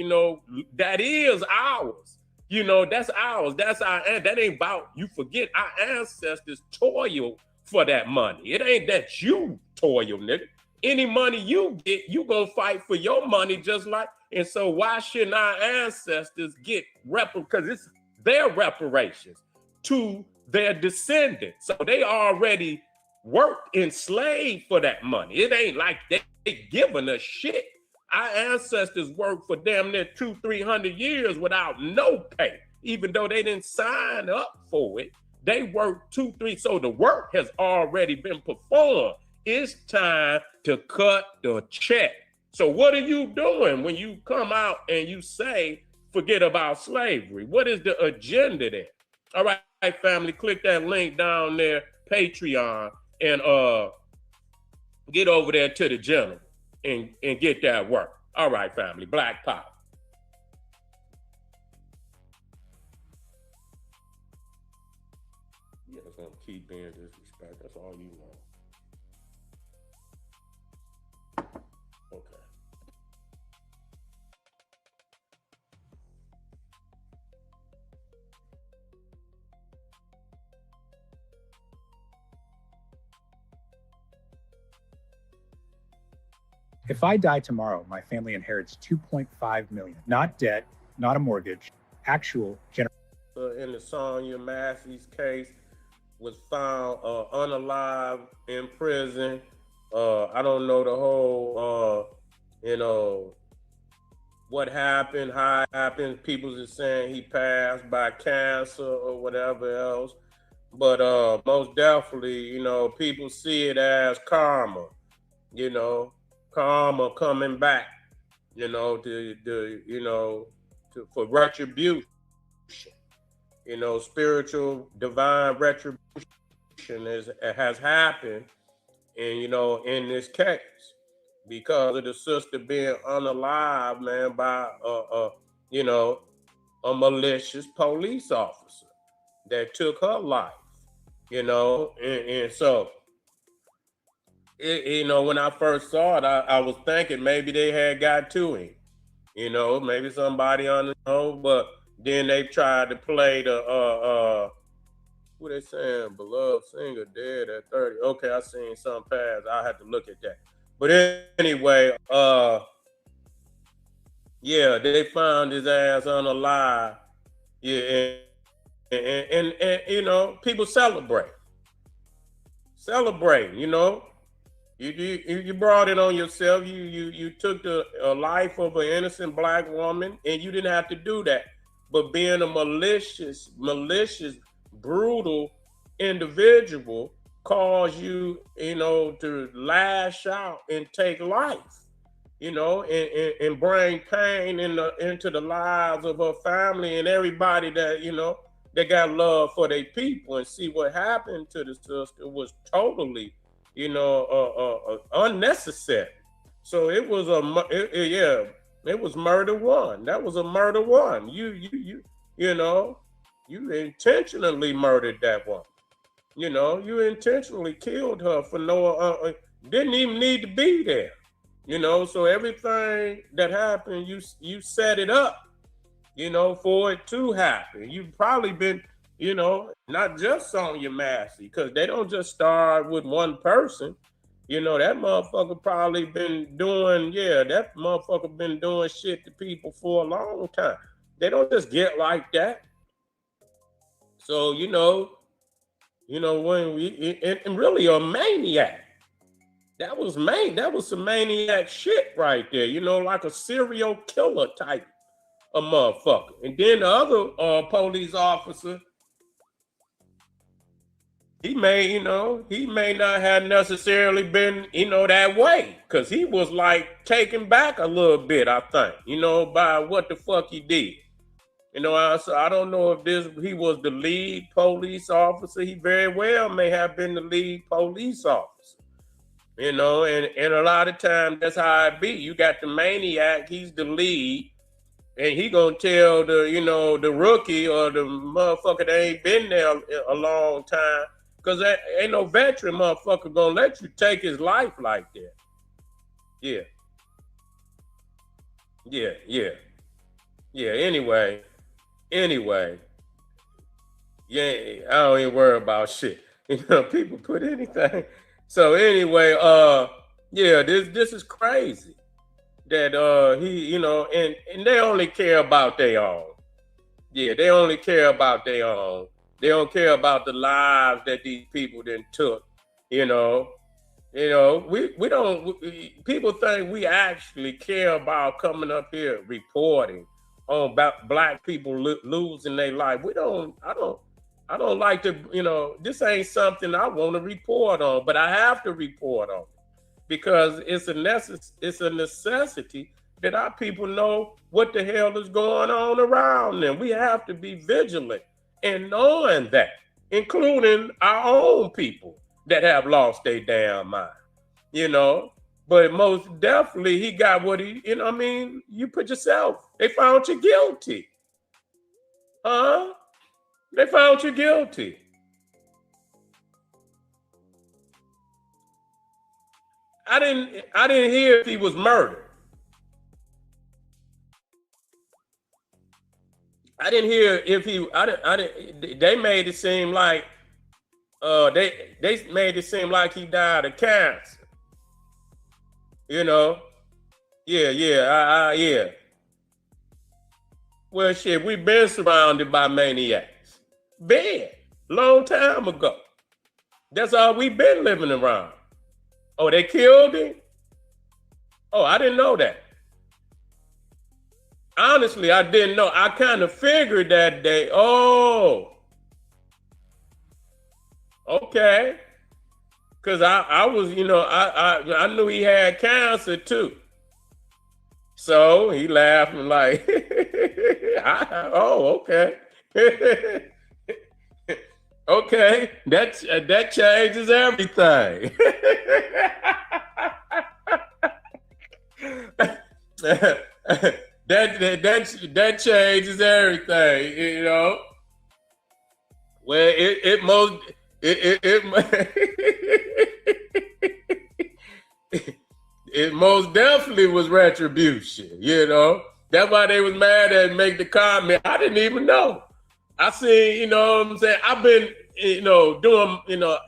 that is ours. That's ours. That's that ain't about, you forget our ancestors toil for that money. It ain't that you toil, nigga. Any money you get, you gonna fight for your money just like, and so why shouldn't our ancestors get because it's their reparations to their descendants. So they already worked enslaved for that money. It ain't like they giving us shit. Our ancestors worked for damn near 200-300 years without no pay, even though they didn't sign up for it. They worked 2-3, so the work has already been performed. It's time to cut the check. So what are you doing when you come out and you say, forget about slavery? What is the agenda there? All right, family, click that link down there, Patreon, and get over there to the general and get that work. All right, family, Black Power. Yeah, it's gonna keep being disrespect. That's all you want. Okay. If I die tomorrow, my family inherits $2.5 million. Not debt, not a mortgage, actual In the Sonya Massey's case, was found unalive in prison. I don't know the whole, what happened, how it happened. People are saying he passed by cancer or whatever else. But most definitely, people see it as karma, karma coming back, for retribution, spiritual divine retribution has happened, you know, in this case, because of the sister being unalive, man, by you know, a malicious police officer that took her life, you know, and so you know, when I first saw it, I was thinking maybe they had got to him, you know, maybe somebody on the know, but then they tried to play the who they saying, beloved singer dead at 30. Okay, I seen some pass. I had to look at that. But anyway, yeah, they found his ass unalive. Yeah, and you know, people celebrate, you know. You brought it on yourself. You took the life of an innocent black woman, and you didn't have to do that. But being a malicious, brutal individual caused you, you know, to lash out and take life, you know, and bring pain into the lives of her family and everybody that, you know, that got love for their people. And see what happened to the sister was totally, you know, unnecessary. So it was it was murder one. That was a murder one. You know, you intentionally murdered that one. You know, you intentionally killed her for no didn't even need to be there. You know, so everything that happened, you set it up, you know, for it to happen. You've probably been, you know, not just Sonya Massey, because they don't just start with one person. You know, that motherfucker probably been doing, that motherfucker been doing shit to people for a long time. They don't just get like that. So, you know, when and really a maniac. That was some maniac shit right there, you know, like a serial killer type of motherfucker. And then the other police officer, he may not have necessarily been, you know, that way, because he was like taken back a little bit, I think, you know, by what the fuck he did. You know, I don't know if he was the lead police officer. He very well may have been the lead police officer. You know, and a lot of times that's how it be. You got the maniac, he's the lead, and he gonna tell the, you know, the rookie or the motherfucker that ain't been there a long time, because ain't no veteran motherfucker gonna let you take his life like that. Yeah. Anyway, yeah, I don't even worry about shit. You know, people put anything. So anyway, this is crazy that he, you know, and they only care about their own. Yeah, they only care about their own. They don't care about the lives that these people then took. You know, we don't. People think we actually care about coming up here reporting on black people losing their life. We don't. I don't like to. You know, this ain't something I want to report on, but I have to report on because it's a necessity that our people know what the hell is going on around them. We have to be vigilant in knowing that, including our own people that have lost their damn mind, you know. But most definitely he got what he, you know what I mean? You put yourself, they found you guilty. Huh? They found you guilty. I didn't hear if he was murdered. I didn't hear if he. I didn't. They made it seem like, they made it seem like he died of cancer. You know. Yeah. Well, shit, we've been surrounded by maniacs. Been long time ago. That's all we've been living around. Oh, they killed him? Oh, I didn't know that. Honestly, I didn't know. I kind of figured that day. Oh, okay. Because I was, you know, I knew he had cancer too. So he laughing like, oh, okay. Okay, that changes everything. that changes everything, you know. Well, it most it most definitely was retribution, you know. That's why they was mad at make the comment. I didn't even know. I seen, you know what I'm saying? I've been, you know, doing, you know,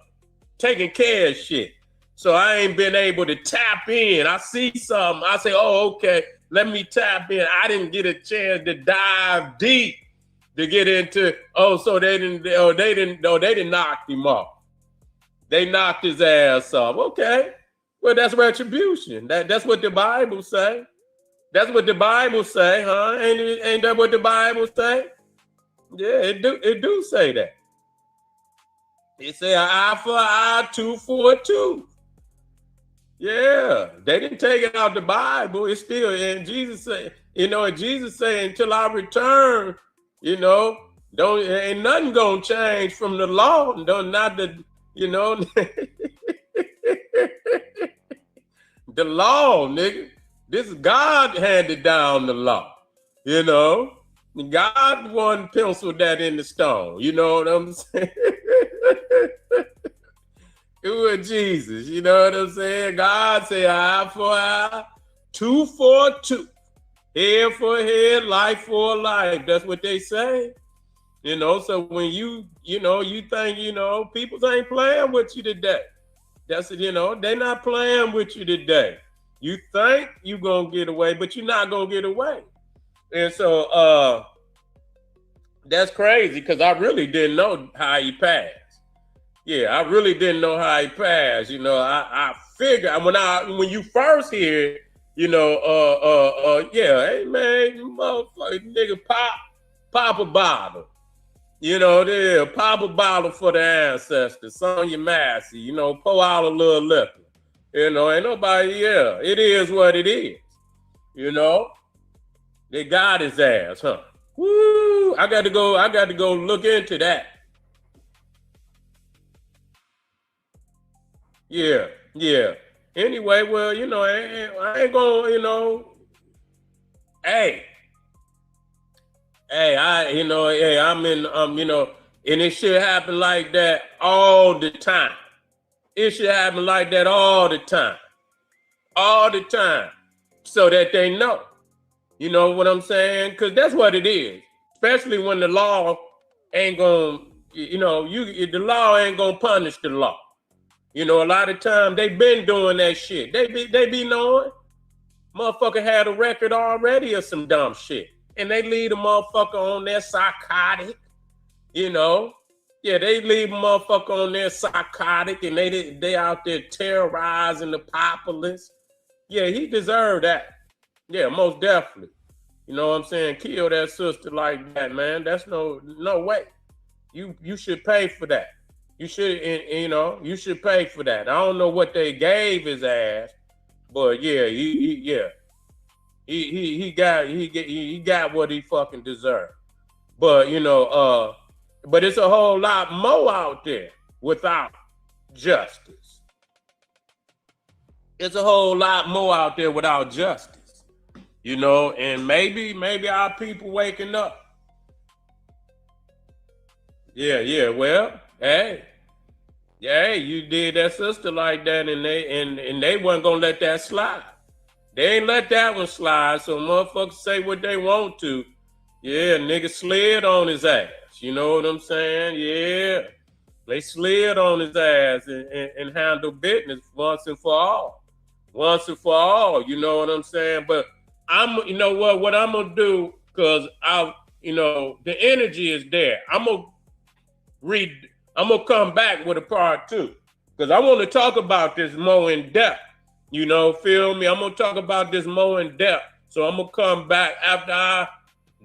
taking care of shit. So I ain't been able to tap in. I see something. I say, oh, okay, let me tap in. I didn't get a chance to dive deep to get into, so they didn't knock him off. They knocked his ass off. Okay. Well, that's retribution. That's what the Bible say. That's what the Bible say, huh? Ain't that what the Bible say? Yeah, it do say that. It say an eye for an eye, tooth for a tooth. Yeah, they didn't take it out the Bible. It's still, and Jesus say, you know, and Jesus say, until I return, you know, ain't nothing gonna change from the law. Not the, you know, the law, nigga. This is God handed down the law, you know. God one penciled that in the stone. You know what I'm saying? It was Jesus. You know what I'm saying? God said eye for eye, tooth for tooth, head for head, life for life. That's what they say. You know, so when you think, you know, people ain't playing with you today. That's it, you know, they not playing with you today. You think you gonna get away, but you're not gonna get away. And so that's crazy because I really didn't know how he passed. Yeah, I really didn't know how he passed. You know, I figured when you first hear it, you know, yeah, hey man, you motherfucker, nigga, pop a bottle. You know, there, pop a bottle for the ancestors, Sonya Massey, you know, pour out a little liquor. You know, ain't nobody, yeah, it is what it is. You know, they got his ass, huh? Woo! I got to go look into that. Yeah. Anyway, well, you know, I ain't gonna, you know, hey, I'm in, you know, and it should happen like that all the time. It should happen like that all the time. All the time. So that they know. You know what I'm saying? Because that's what it is. Especially when the law ain't gonna, you know, the law ain't gonna punish the law. You know, a lot of times they been doing that shit. They be knowing. Motherfucker had a record already of some dumb shit. And they leave the motherfucker on there psychotic. You know. Yeah, they leave a motherfucker on there psychotic and they out there terrorizing the populace. Yeah, he deserved that. Yeah, most definitely. You know what I'm saying? Kill that sister like that, man. That's no way. You should pay for that. You should, you know, you should pay for that. I don't know what they gave his ass, but yeah, he got what he fucking deserved. But you know, but it's a whole lot more out there without justice. It's a whole lot more out there without justice. You know, and maybe our people waking up. Yeah, well, hey, you did that sister like that, and they wasn't gonna let that slide. They ain't let that one slide, so motherfuckers say what they want to. Yeah, nigga slid on his ass. You know what I'm saying? Yeah, they slid on his ass and handled business once and for all. Once and for all, you know what I'm saying? But you know what I'm gonna do, because you know, the energy is there. I'm gonna come back with a part 2, because I want to talk about this more in depth. You know, feel me? I'm gonna talk about this more in depth. So I'm gonna come back after I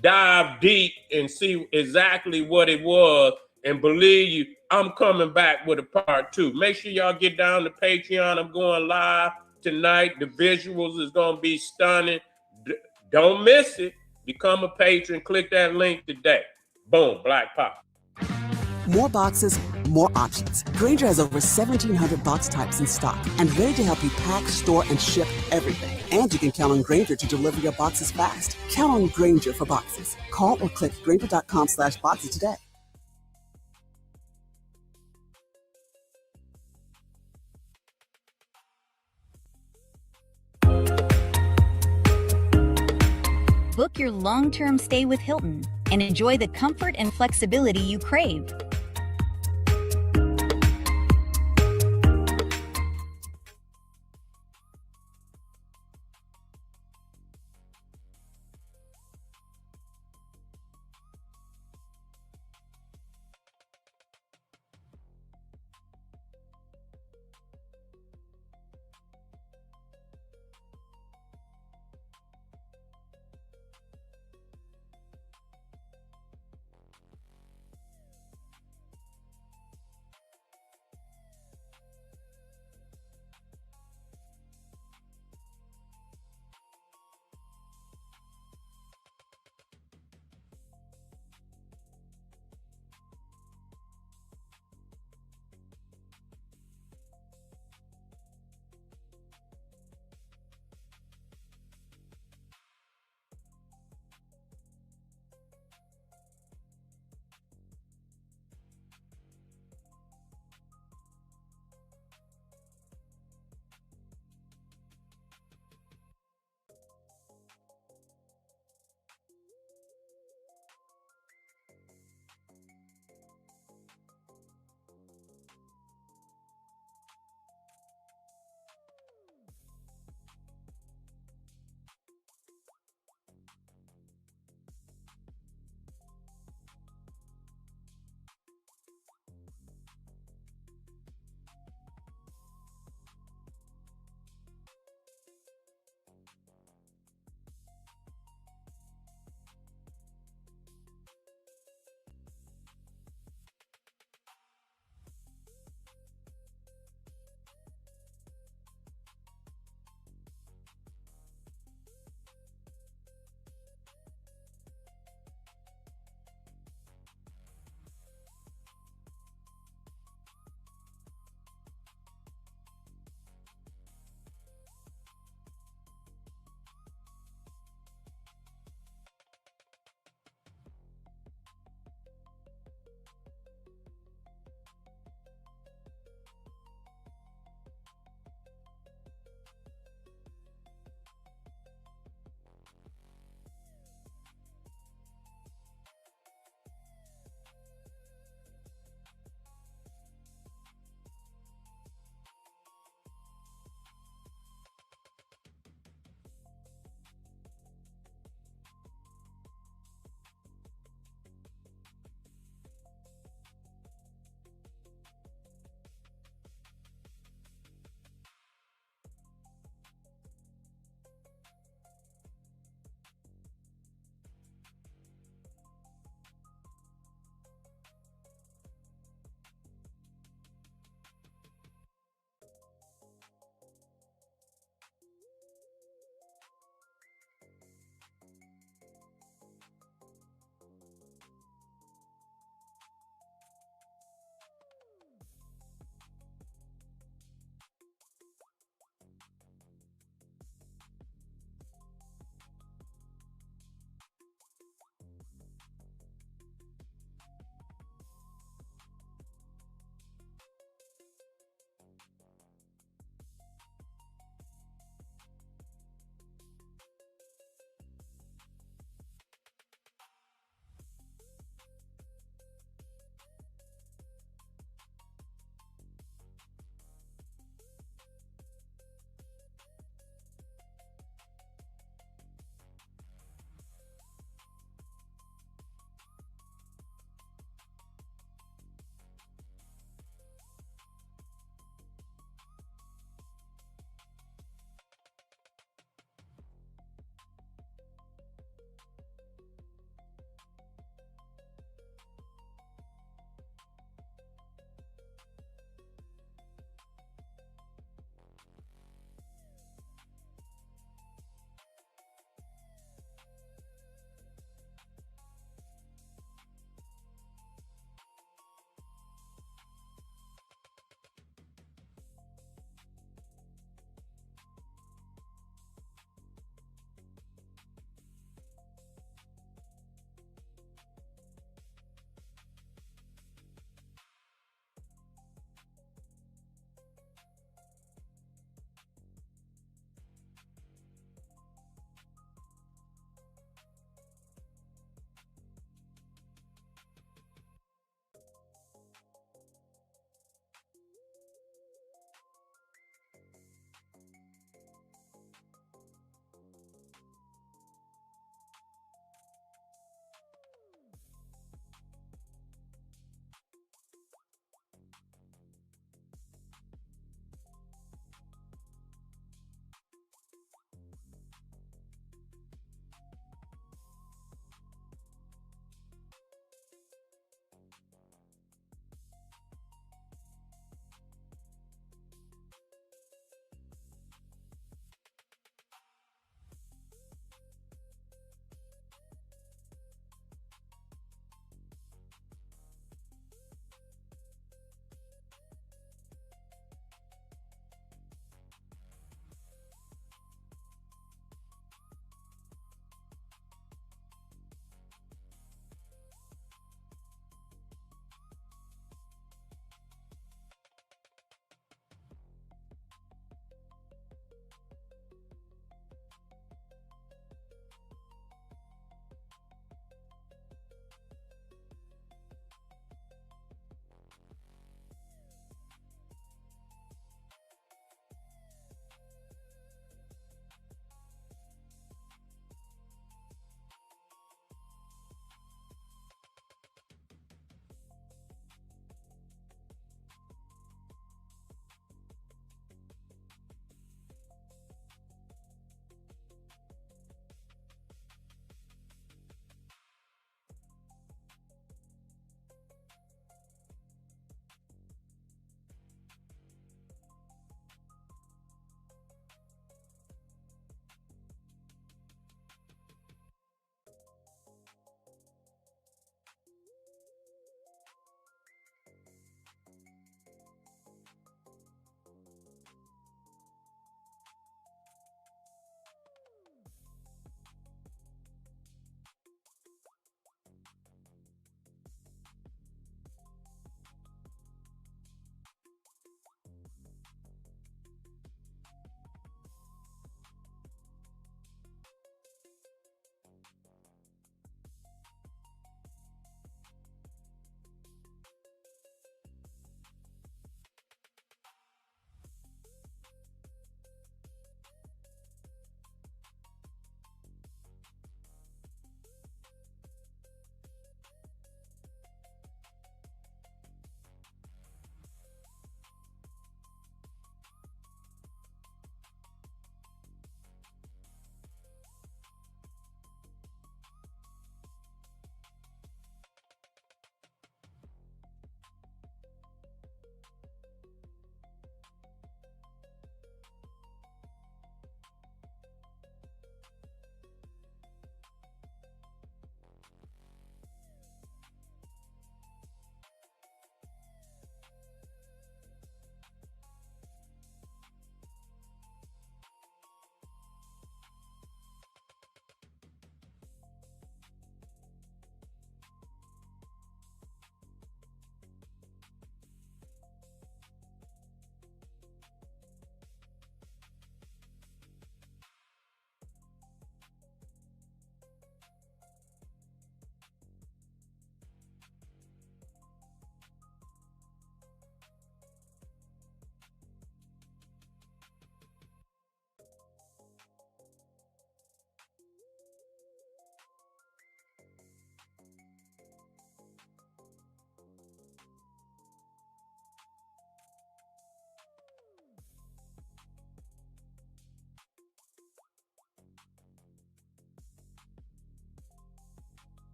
dive deep and see exactly what it was. And believe you, I'm coming back with a part 2. Make sure y'all get down to Patreon. I'm going live tonight. The visuals is gonna be stunning. Don't miss it. Become a patron. Click that link today. Boom, Black Pop. More boxes, more options. Grainger has over 1,700 box types in stock and ready to help you pack, store, and ship everything. And you can count on Grainger to deliver your boxes fast. Count on Grainger for boxes. Call or click Grainger.com/boxes today. Book your long-term stay with Hilton and enjoy the comfort and flexibility you crave.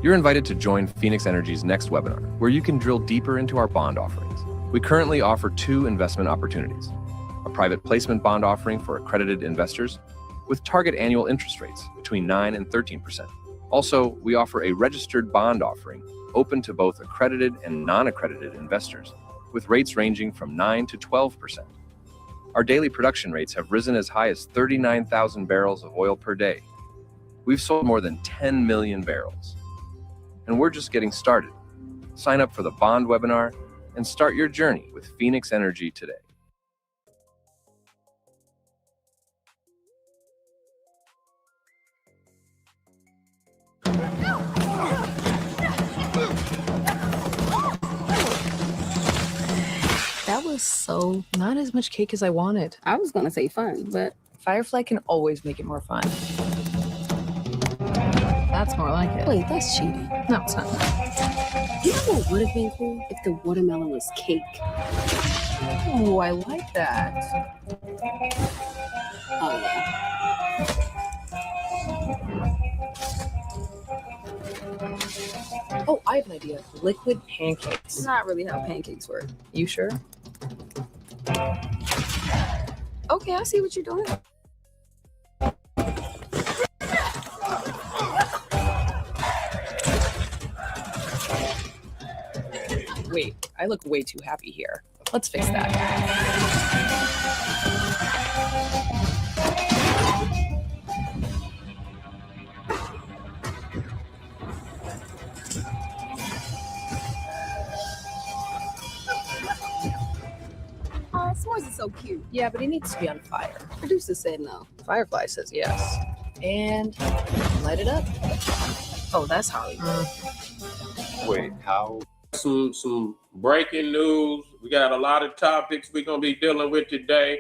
You're invited to join Phoenix Energy's next webinar, where you can drill deeper into our bond offerings. We currently offer 2 investment opportunities: a private placement bond offering for accredited investors with target annual interest rates between 9 and 13%. Also, we offer a registered bond offering open to both accredited and non-accredited investors with rates ranging from 9 to 12%. Our daily production rates have risen as high as 39,000 barrels of oil per day. We've sold more than 10 million barrels. And we're just getting started. Sign up for the bond webinar and start your journey with Phoenix Energy today. That was so not as much cake as I wanted. I was gonna say fun, but Firefly can always make it more fun. That's more like it. Wait, that's cheating. No, it's not. You know what would have been cool if the watermelon was cake? Oh, I like that. Oh, yeah. Oh, I have an idea. Liquid pancakes. Not really how pancakes work. You sure? Okay, I see what you're doing. Wait, I look way too happy here. Let's fix that. Oh, s'mores is so cute. Yeah, but it needs to be on fire. Producer said no. Firefly says yes. And light it up. Oh, that's Hollywood. Wait, how? Some breaking news. We got a lot of topics we're gonna be dealing with today.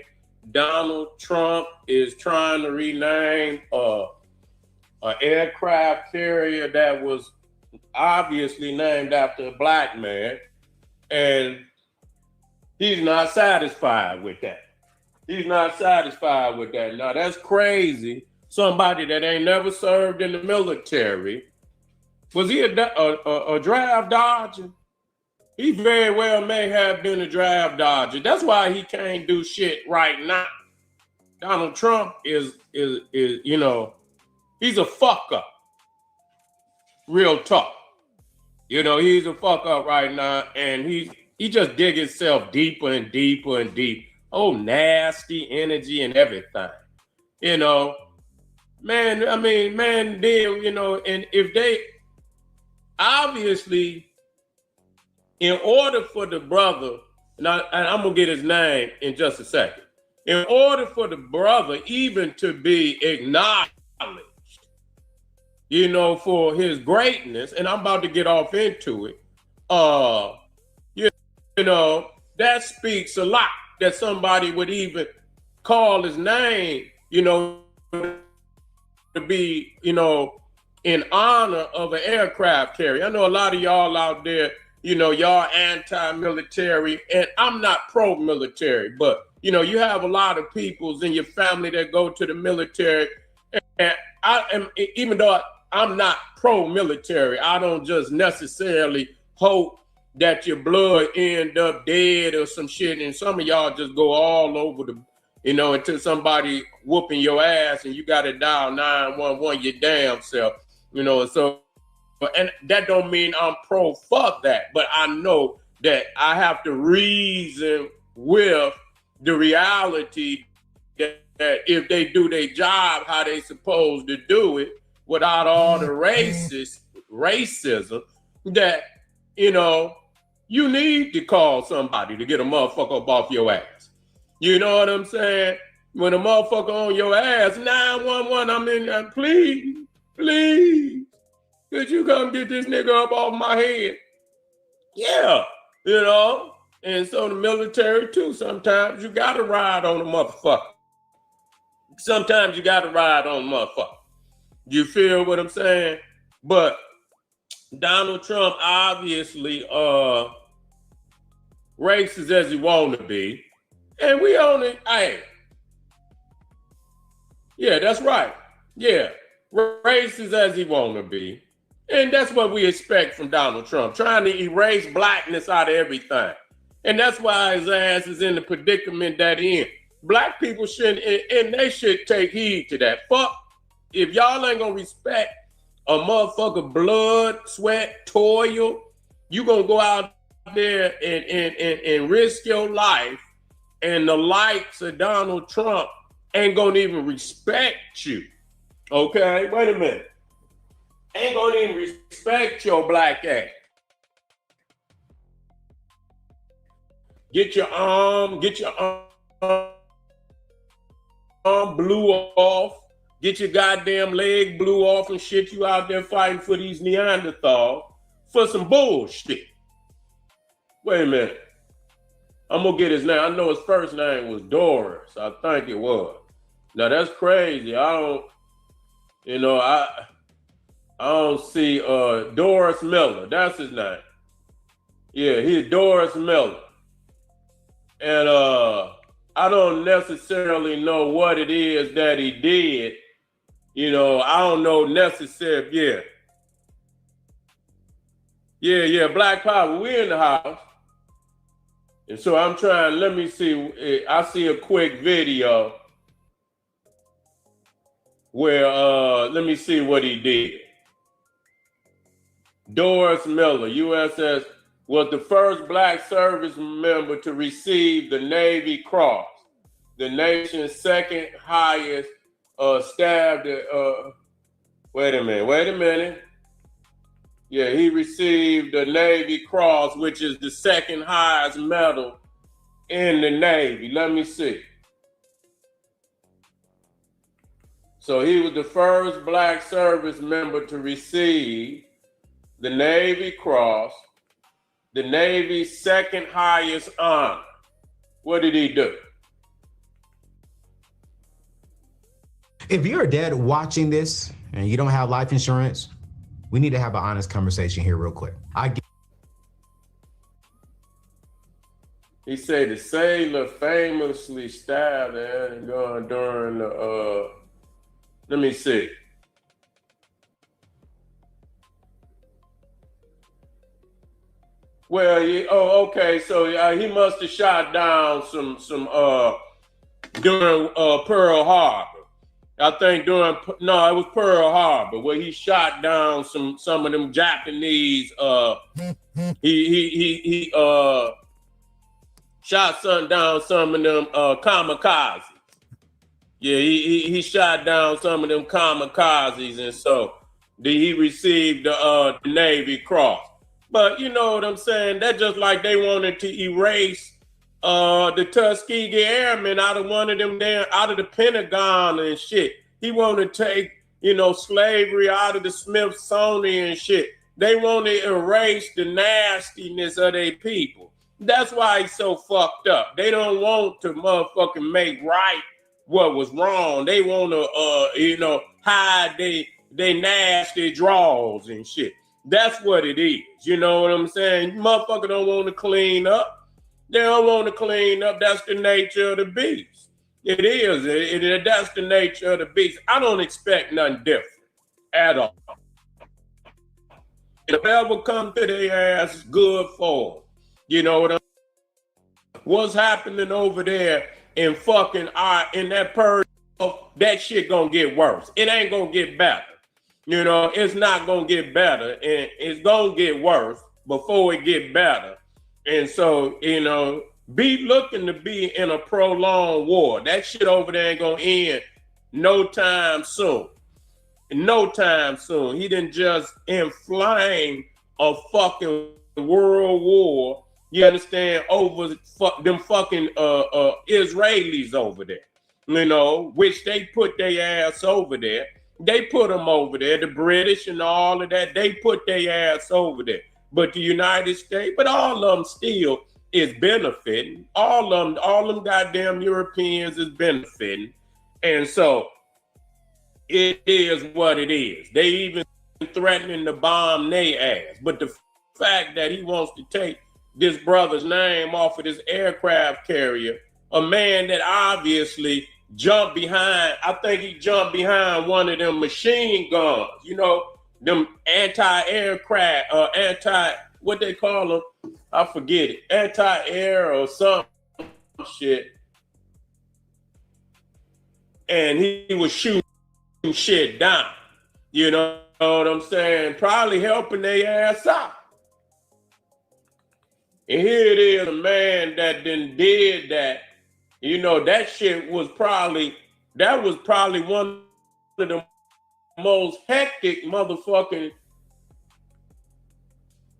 Donald Trump is trying to rename an aircraft carrier that was obviously named after a black man, and he's not satisfied with that. He's not satisfied with that. Now that's crazy. Somebody that ain't never served in the military. Was he a draft dodger? He very well may have been a draft dodger. That's why he can't do shit right now. Donald Trump is you know, he's a fuck up. Real talk. You know, he's a fuck up right now, and he just dig himself deeper and deeper and deep. Oh, nasty energy and everything. You know, man, I mean, man, then, you know, and if they obviously, in order for the brother, and I'm gonna get his name in just a second. In order for the brother even to be acknowledged, you know, for his greatness, and I'm about to get off into it, you know, that speaks a lot that somebody would even call his name, you know, to be, you know, in honor of an aircraft carrier. I know a lot of y'all out there, you know, y'all anti-military, and I'm not pro-military, but, you know, you have a lot of peoples in your family that go to the military, and I am, even though I'm not pro-military, I don't just necessarily hope that your blood end up dead or some shit, and some of y'all just go all over the, you know, until somebody whooping your ass and you got to dial 911 your damn self, you know. So, and that don't mean I'm pro fuck that, but I know that I have to reason with the reality that if they do their job how they supposed to do it without all the racism, that, you know, you need to call somebody to get a motherfucker up off your ass. You know what I'm saying? When a motherfucker on your ass, 911, I'm in, please, could you come get this nigga up off my head? Yeah, you know? And so the military too, sometimes you gotta ride on a motherfucker. Sometimes you gotta ride on a motherfucker. You feel what I'm saying? But Donald Trump obviously racist as he want to be. And we only, hey, yeah, that's right. Yeah, racist as he want to be. And that's what we expect from Donald Trump, trying to erase blackness out of everything. And that's why his ass is in the predicament that he in. Black people shouldn't, and they should take heed to that. Fuck, if y'all ain't gonna respect a motherfucker blood, sweat, toil, you gonna go out there and risk your life, and the likes of Donald Trump ain't gonna even respect you. Okay, wait a minute. Ain't gonna even respect your black ass. Get your arm blew off, get your goddamn leg blew off and shit, you out there fighting for these Neanderthals for some bullshit. Wait a minute. I'm gonna get his name. I know his first name was Doris. I think it was. Now that's crazy. I don't see Doris Miller. That's his name. Yeah, he's Doris Miller. And I don't necessarily know what it is that he did. You know, I don't know necessarily. Yeah, Black Power. We in the house. And so I'm trying, let me see. I see a quick video where, let me see what he did. Doris Miller, USS, was the first Black service member to receive the Navy Cross, the nation's second highest staff. Wait a minute. Yeah, he received the Navy Cross, which is the second highest medal in the Navy. Let me see. So he was the first Black service member to receive the Navy Cross, the Navy's second highest honor. What did he do? If you're a dad watching this and you don't have life insurance, we need to have an honest conversation here real quick. He said the sailor famously stabbed and during the, let me see. Well, okay. So he must have shot down some during Pearl Harbor. I think it was Pearl Harbor where he shot down some of them Japanese. He shot down some of them kamikazes. Yeah, he shot down some of them kamikazes, and so he received the Navy Cross. But you know what I'm saying? That's just like they wanted to erase the Tuskegee Airmen out of out of the Pentagon and shit. He wanted to take, slavery out of the Smithsonian and shit. They want to erase the nastiness of their people. That's why he's so fucked up. They don't want to motherfucking make right what was wrong. They want to, hide they nasty draws and shit. That's what it is. You know what I'm saying? Motherfucker don't want to clean up. They don't want to clean up. That's the nature of the beast. It is. That's the nature of the beast. I don't expect nothing different at all. If ever come to their ass, it's good for them. You know what I'm saying? What's happening over there in fucking in that purge, that shit gonna get worse. It ain't gonna get better. It's not gonna get better, and it's gonna get worse before it get better. And so, be looking to be in a prolonged war. That shit over there ain't gonna end no time soon. No time soon. He didn't just inflame a fucking world war, you understand, over them fucking Israelis over there, which they put their ass over there. They put them over there, the British and all of that, they put their ass over there. But the United States, but all of them still is benefiting. All them goddamn Europeans is benefiting. And so it is what it is. They even threatening to bomb their ass. But the fact that he wants to take this brother's name off of this aircraft carrier, a man that obviously jumped behind, I think he jumped behind one of them machine guns, them anti-aircraft, what they call them, I forget it, anti-air or some shit. And he was shooting shit down. You know what I'm saying? Probably helping their ass out. And here it is, a man that then did that. You know, that shit was probably one of the most hectic motherfucking.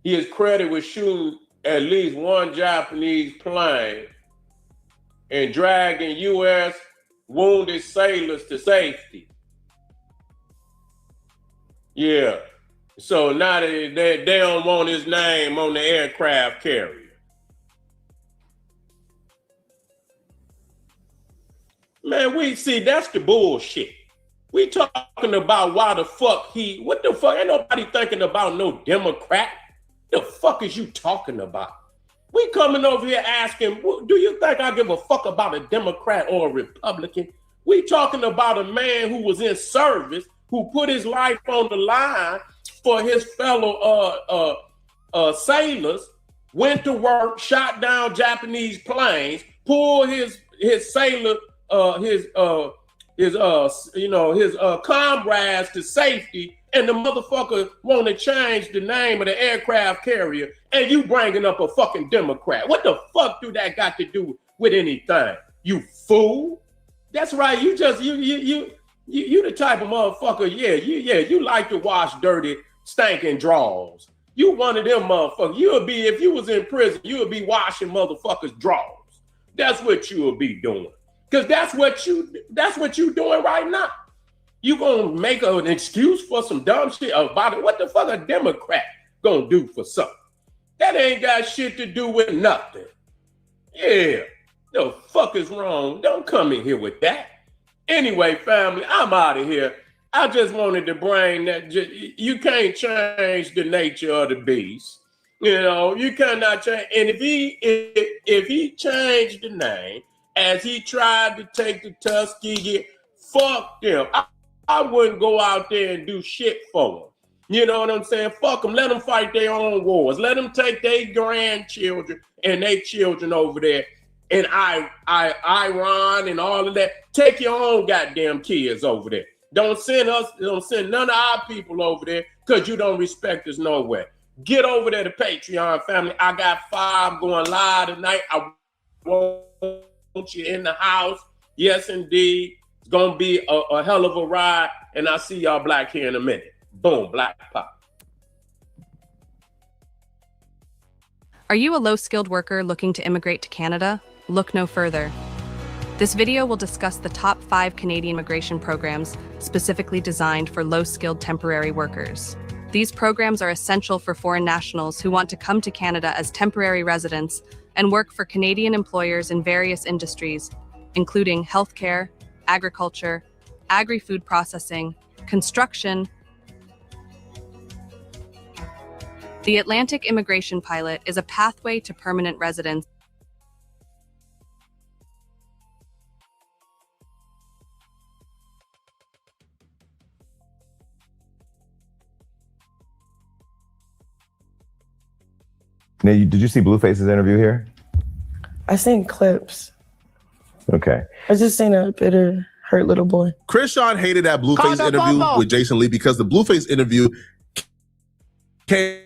He is credited with shooting at least one Japanese plane and dragging U.S. wounded sailors to safety. Yeah. So now they don't want his name on the aircraft carrier. Man, we see that's the bullshit. We talking about why the fuck what the fuck? Ain't nobody thinking about no Democrat. The fuck is you talking about? We coming over here asking, do you think I give a fuck about a Democrat or a Republican? We talking about a man who was in service, who put his life on the line for his fellow sailors, went to work, shot down Japanese planes, pulled his sailor, his comrades to safety, and the motherfucker want to change the name of the aircraft carrier, and you bringing up a fucking Democrat. What the fuck do that got to do with anything? You fool. That's right. You the type of motherfucker. You like to wash dirty, stinking drawers. You one of them motherfuckers. You'll be, if you was in prison, you would be washing motherfuckers' drawers. That's what you will be doing. Because that's what you doing right now. You gonna make an excuse for some dumb shit about it. What the fuck a Democrat gonna do for something? That ain't got shit to do with nothing. Yeah, the fuck is wrong? Don't come in here with that. Anyway, family, I'm out of here. I just wanted to bring that. You can't change the nature of the beast. You know, you cannot change. And if he changed the name as he tried to take the Tuskegee, fuck them. I wouldn't go out there and do shit for them. You know what I'm saying? Fuck them. Let them fight their own wars. Let them take their grandchildren and their children over there in Iran and all of that. Take your own goddamn kids over there. Don't send none of our people over there because you don't respect us nowhere. Get over there to Patreon, family. I got 5 going live tonight. I want you in the house. Yes, indeed. It's going to be a hell of a ride. And I'll see y'all black here in a minute. Boom, black pop. Are you a low-skilled worker looking to immigrate to Canada? Look no further. This video will discuss the top 5 Canadian immigration programs specifically designed for low-skilled temporary workers. These programs are essential for foreign nationals who want to come to Canada as temporary residents and work for Canadian employers in various industries, including healthcare, agriculture, agri-food processing, construction. The Atlantic Immigration Pilot is a pathway to permanent residence. Now, did you see Blueface's interview here? I seen clips. Okay. I just seen a bitter, hurt little boy. Krishan hated that Blueface interview with Jason Lee because the Blueface interview came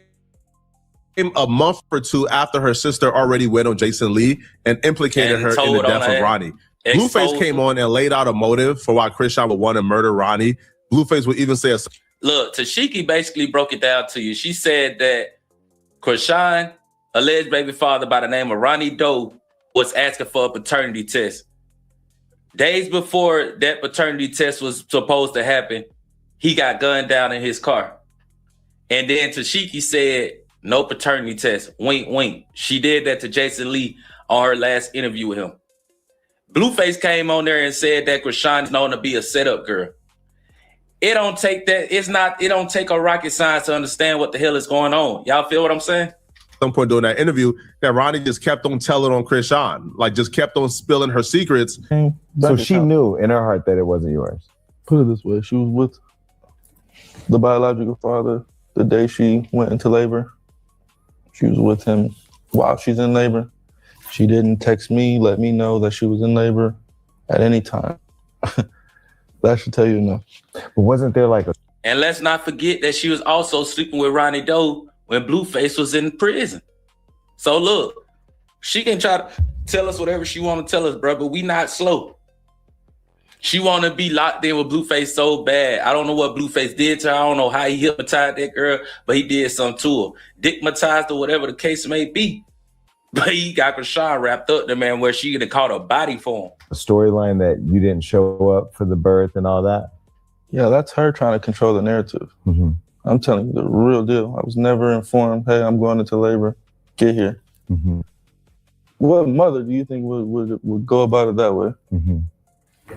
a month or 2 after her sister already went on Jason Lee and implicated her in the death of Ronnie. Blueface came on and laid out a motive for why Krishan would want to murder Ronnie. Blueface would even say, look, Tashiki basically broke it down to you. She said that Krishan, alleged baby father by the name of Ronnie Doe, was asking for a paternity test. Days before that paternity test was supposed to happen, he got gunned down in his car. And then Tashiki said, no paternity test, wink, wink. She did that to Jason Lee on her last interview with him. Blueface came on there and said that Krishan is known to be a setup girl. It don't take a rocket science to understand what the hell is going on. Y'all feel what I'm saying? At some point during that interview, that Ronnie just kept on telling on Krishan, like just kept on spilling her secrets. So she knew in her heart that it wasn't yours. Put it this way, she was with the biological father, the day she went into labor. She was with him while she's in labor. She didn't text me, let me know that she was in labor at any time. That should tell you enough. But wasn't there like a... And let's not forget that she was also sleeping with Ronnie Doe when Blueface was in prison. So look, she can try to tell us whatever she want to tell us, bro, but we not slow. She want to be locked in with Blueface so bad. I don't know what Blueface did to her. I don't know how he hypnotized that girl, but he did something to her. Dickmatized or whatever the case may be. But he got Krishan wrapped up there, man, where she could have caught a body for him. a storyline that you didn't show up for the birth and all that? Yeah, that's her trying to control the narrative. Mm-hmm. I'm telling you the real deal. I was never informed, hey, I'm going into labor. Get here. Mm-hmm. What mother do you think would go about it that way? Mm-hmm.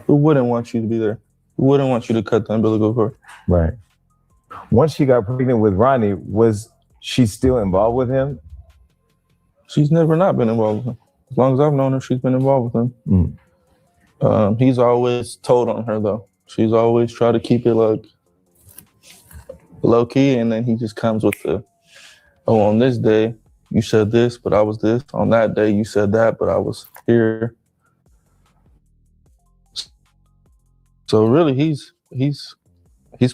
Who wouldn't want you to be there? Who wouldn't want you to cut the umbilical cord? Right. Once she got pregnant with Ronnie, was she still involved with him? She's never not been involved with him. As long as I've known her, she's been involved with him. Mm. He's always told on her, though. She's always tried to keep it like low key, and then he just comes with the, oh, on this day you said this, but I was this. On that day you said that, but I was here. So really, he's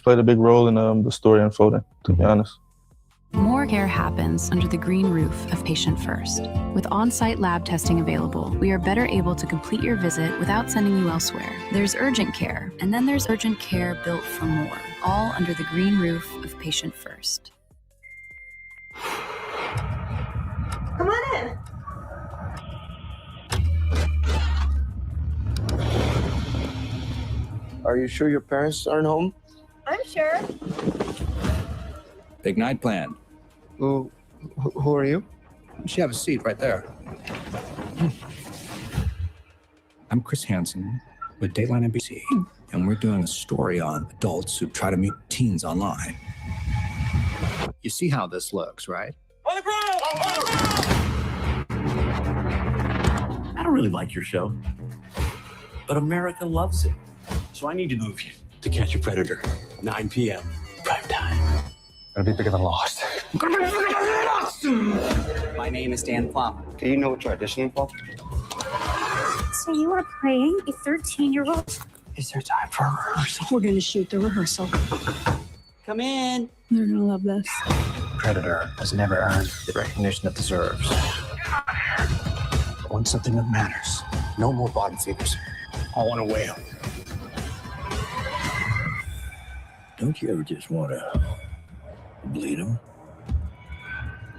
played a big role in the story unfolding, to be honest. More care happens under the green roof of Patient First. With on-site lab testing available, we are better able to complete your visit without sending you elsewhere. There's urgent care, and then there's urgent care built for more, all under the green roof of Patient First. Come on in. Are you sure your parents aren't home? I'm sure. Big night planned. Who are you? You should have a seat right there. I'm Chris Hansen with Dateline NBC, and we're doing a story on adults who try to meet teens online. You see how this looks, right? I don't really like your show, but America loves it. So I need to move you to Catch a Predator, 9 p.m. prime time. Gonna be bigger than Lost. My name is Dan Plum. Do you know what you're auditioning for? So you are playing a 13-year-old? Is there time for a rehearsal? We're going to shoot the rehearsal. Come in. They're going to love this. Predator has never earned the recognition it deserves. I want something that matters. No more bottom feeders. I want a whale. Don't you ever just want to bleed them?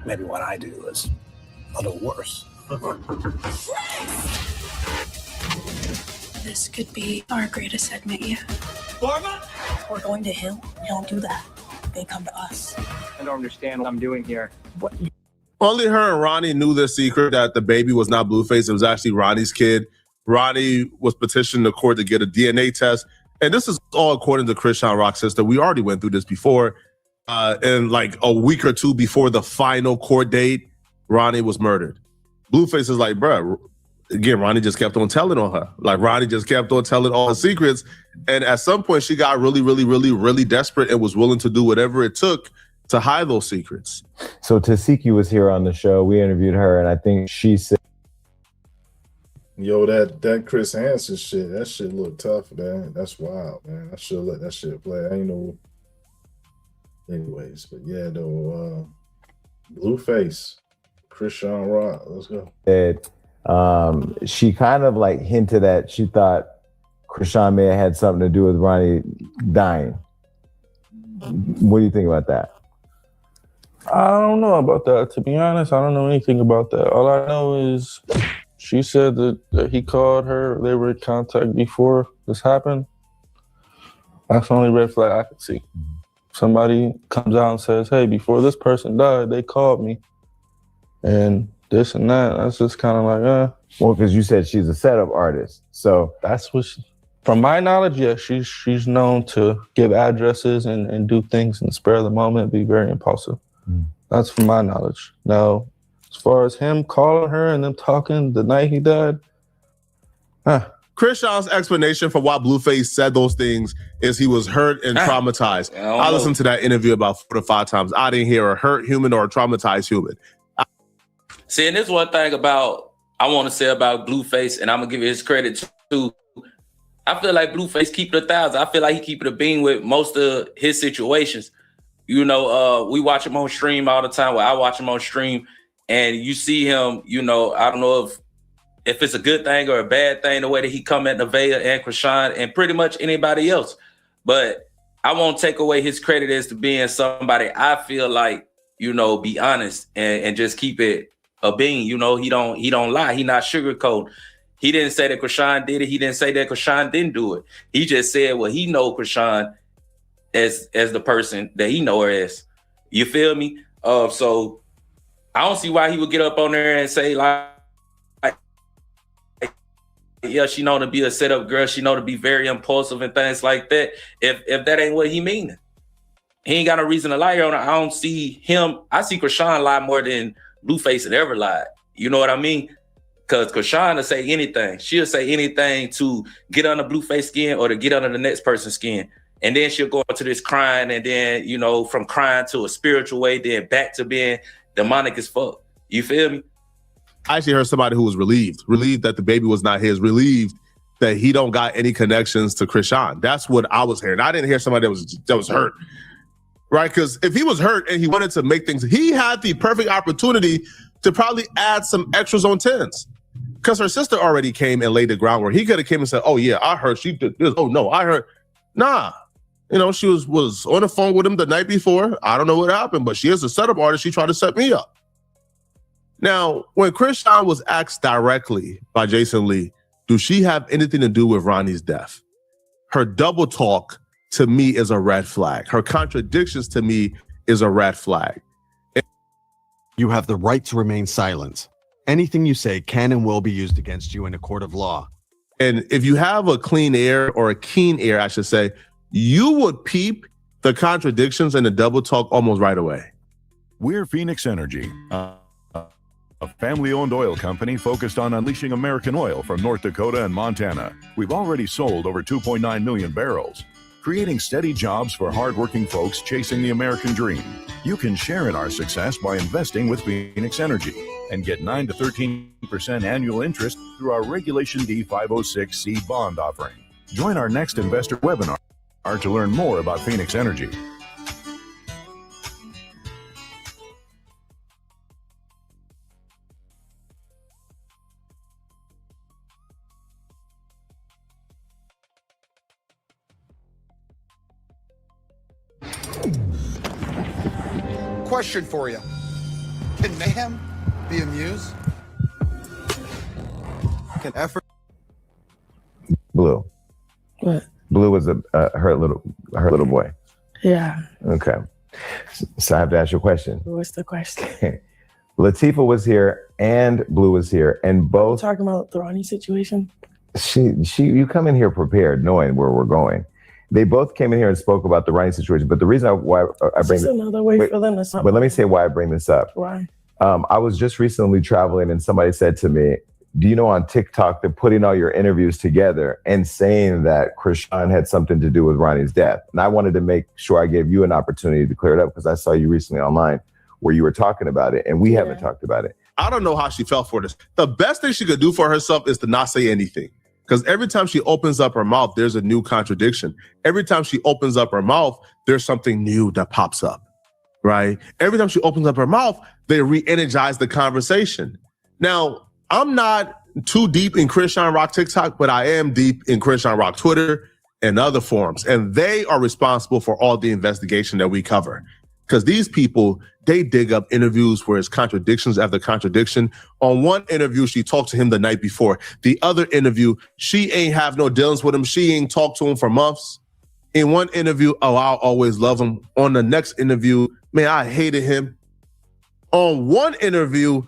Maybe what I do is a little worse. This could be our greatest segment yet. Barma? We're going to him. We don't do that. They come to us. I don't understand what I'm doing here. What? Only her and Ronnie knew the secret that the baby was not Blueface. It was actually Ronnie's kid. Ronnie was petitioning the court to get a DNA test. And this is all according to Krishan Rock's sister. We already went through this before. And like a week or two before the final court date, Ronnie was murdered. Blueface is like, bruh, again, Ronnie just kept on telling on her. Like Ronnie just kept on telling all the secrets. And at some point she got really, really, really, really desperate and was willing to do whatever it took to hide those secrets. So Tasiki was here on the show. We interviewed her, and I think she said, Yo, that Chris Hansen shit, that shit look tough, man. That's wild, man. I should let that shit play. I ain't know. Anyways, but yeah, though, Blueface, Krishan Rock, let's go. that she kind of like hinted that she thought Krishan may have had something to do with Ronnie dying. What do you think about that? I don't know about that. To be honest, I don't know anything about that. All I know is she said that he called her. They were in contact before this happened. That's the only red flag I could see. Somebody comes out and says, hey, before this person died, they called me. And this and that, that's just kind of like, Well, because you said she's a setup artist. So that's what from my knowledge, yeah, she's known to give addresses and do things in the spur of the moment, be very impulsive. That's from my knowledge. Now, as far as him calling her and them talking the night he died, Krishan's explanation for why Blueface said those things is he was hurt and traumatized. I listened to that interview about 4 to 5 times. I didn't hear a hurt human or a traumatized human. See, and this one thing I want to say about Blueface, and I'm gonna give you his credit too. I feel like Blueface keep it 1,000. I feel like he keep it a bean with most of his situations. You know, we watch him on stream all the time. Well, I watch him on stream, and you see him. You know, I don't know if it's a good thing or a bad thing, the way that he come at Nevaeh and Chrisean and pretty much anybody else. But I won't take away his credit as to being somebody I feel like, you know, be honest and just keep it a bean. You know, he don't lie. He not sugarcoat. He didn't say that Chrisean did it. He didn't say that Chrisean didn't do it. He just said what he know Chrisean as the person that he know her as. You feel me? So I don't see why he would get up on there and say like, yeah, she know to be a setup girl. She know to be very impulsive and things like that. If that ain't what he mean, he ain't got no reason to lie on her. I don't see him. I see Chrisean lie more than Blueface had ever lied. You know what I mean? Because Chrisean will say anything. She'll say anything to get under Blueface skin or to get under the next person's skin. And then she'll go into this crying, and then, you know, from crying to a spiritual way, then back to being demonic as fuck. You feel me? I actually heard somebody who was relieved that the baby was not his, relieved that he don't got any connections to Chrisean. That's what I was hearing. I didn't hear somebody that was hurt, right? Because if he was hurt and he wanted to make things, he had the perfect opportunity to probably add some extras on 10s. Because her sister already came and laid the groundwork. He could have came and said, "Oh yeah, I heard she did this. Oh no, I heard." Nah, you know, she was on the phone with him the night before. I don't know what happened, but she is a setup artist. She tried to set me up. Now, when Chrisean was asked directly by Jason Lee, do she have anything to do with Ronnie's death? Her double talk to me is a red flag. Her contradictions to me is a red flag. You have the right to remain silent. Anything you say can and will be used against you in a court of law. And if you have a clean ear, or a keen ear, I should say, you would peep the contradictions and the double talk almost right away. We're Phoenix Energy, a family-owned oil company focused on unleashing American oil from North Dakota and Montana. We've already sold over 2.9 million barrels, creating steady jobs for hardworking folks chasing the American dream. You can share in our success by investing with Phoenix Energy and get 9 to 13% annual interest through our Regulation D 506C bond offering. Join our next investor webinar to learn more about Phoenix Energy. Question for you. Can mayhem be a muse? Can effort? Blue. What? Blue was her little boy. Yeah. Okay. So I have to ask you a question. What's the question? Latifah was here and Blue was here, and both Talking about the Ronnie situation. you come in here prepared, knowing where we're going. They both came in here and spoke about the Ronnie situation. But the reason why I bring This is another way for them to stop. But let me say why I bring this up. Why? I was just recently traveling, and somebody said to me, "Do you know on TikTok they're putting all your interviews together and saying that Chrisean had something to do with Ronnie's death?" And I wanted to make sure I gave you an opportunity to clear it up, because I saw you recently online where you were talking about it, and we haven't talked about it. I don't know how she felt for this. The best thing she could do for herself is to not say anything. Because every time she opens up her mouth, there's a new contradiction. Every time she opens up her mouth, there's something new that pops up, right? Every time she opens up her mouth, they re-energize the conversation. Now, I'm not too deep in Chrisean Rock TikTok, but I am deep in Chrisean Rock Twitter and other forums. And they are responsible for all the investigation that we cover. Because these people, they dig up interviews where it's contradictions after contradiction. On one interview, she talked to him the night before. The other interview, she ain't have no dealings with him. She ain't talked to him for months. In one interview, oh, I'll always love him. On the next interview, man, I hated him. On one interview,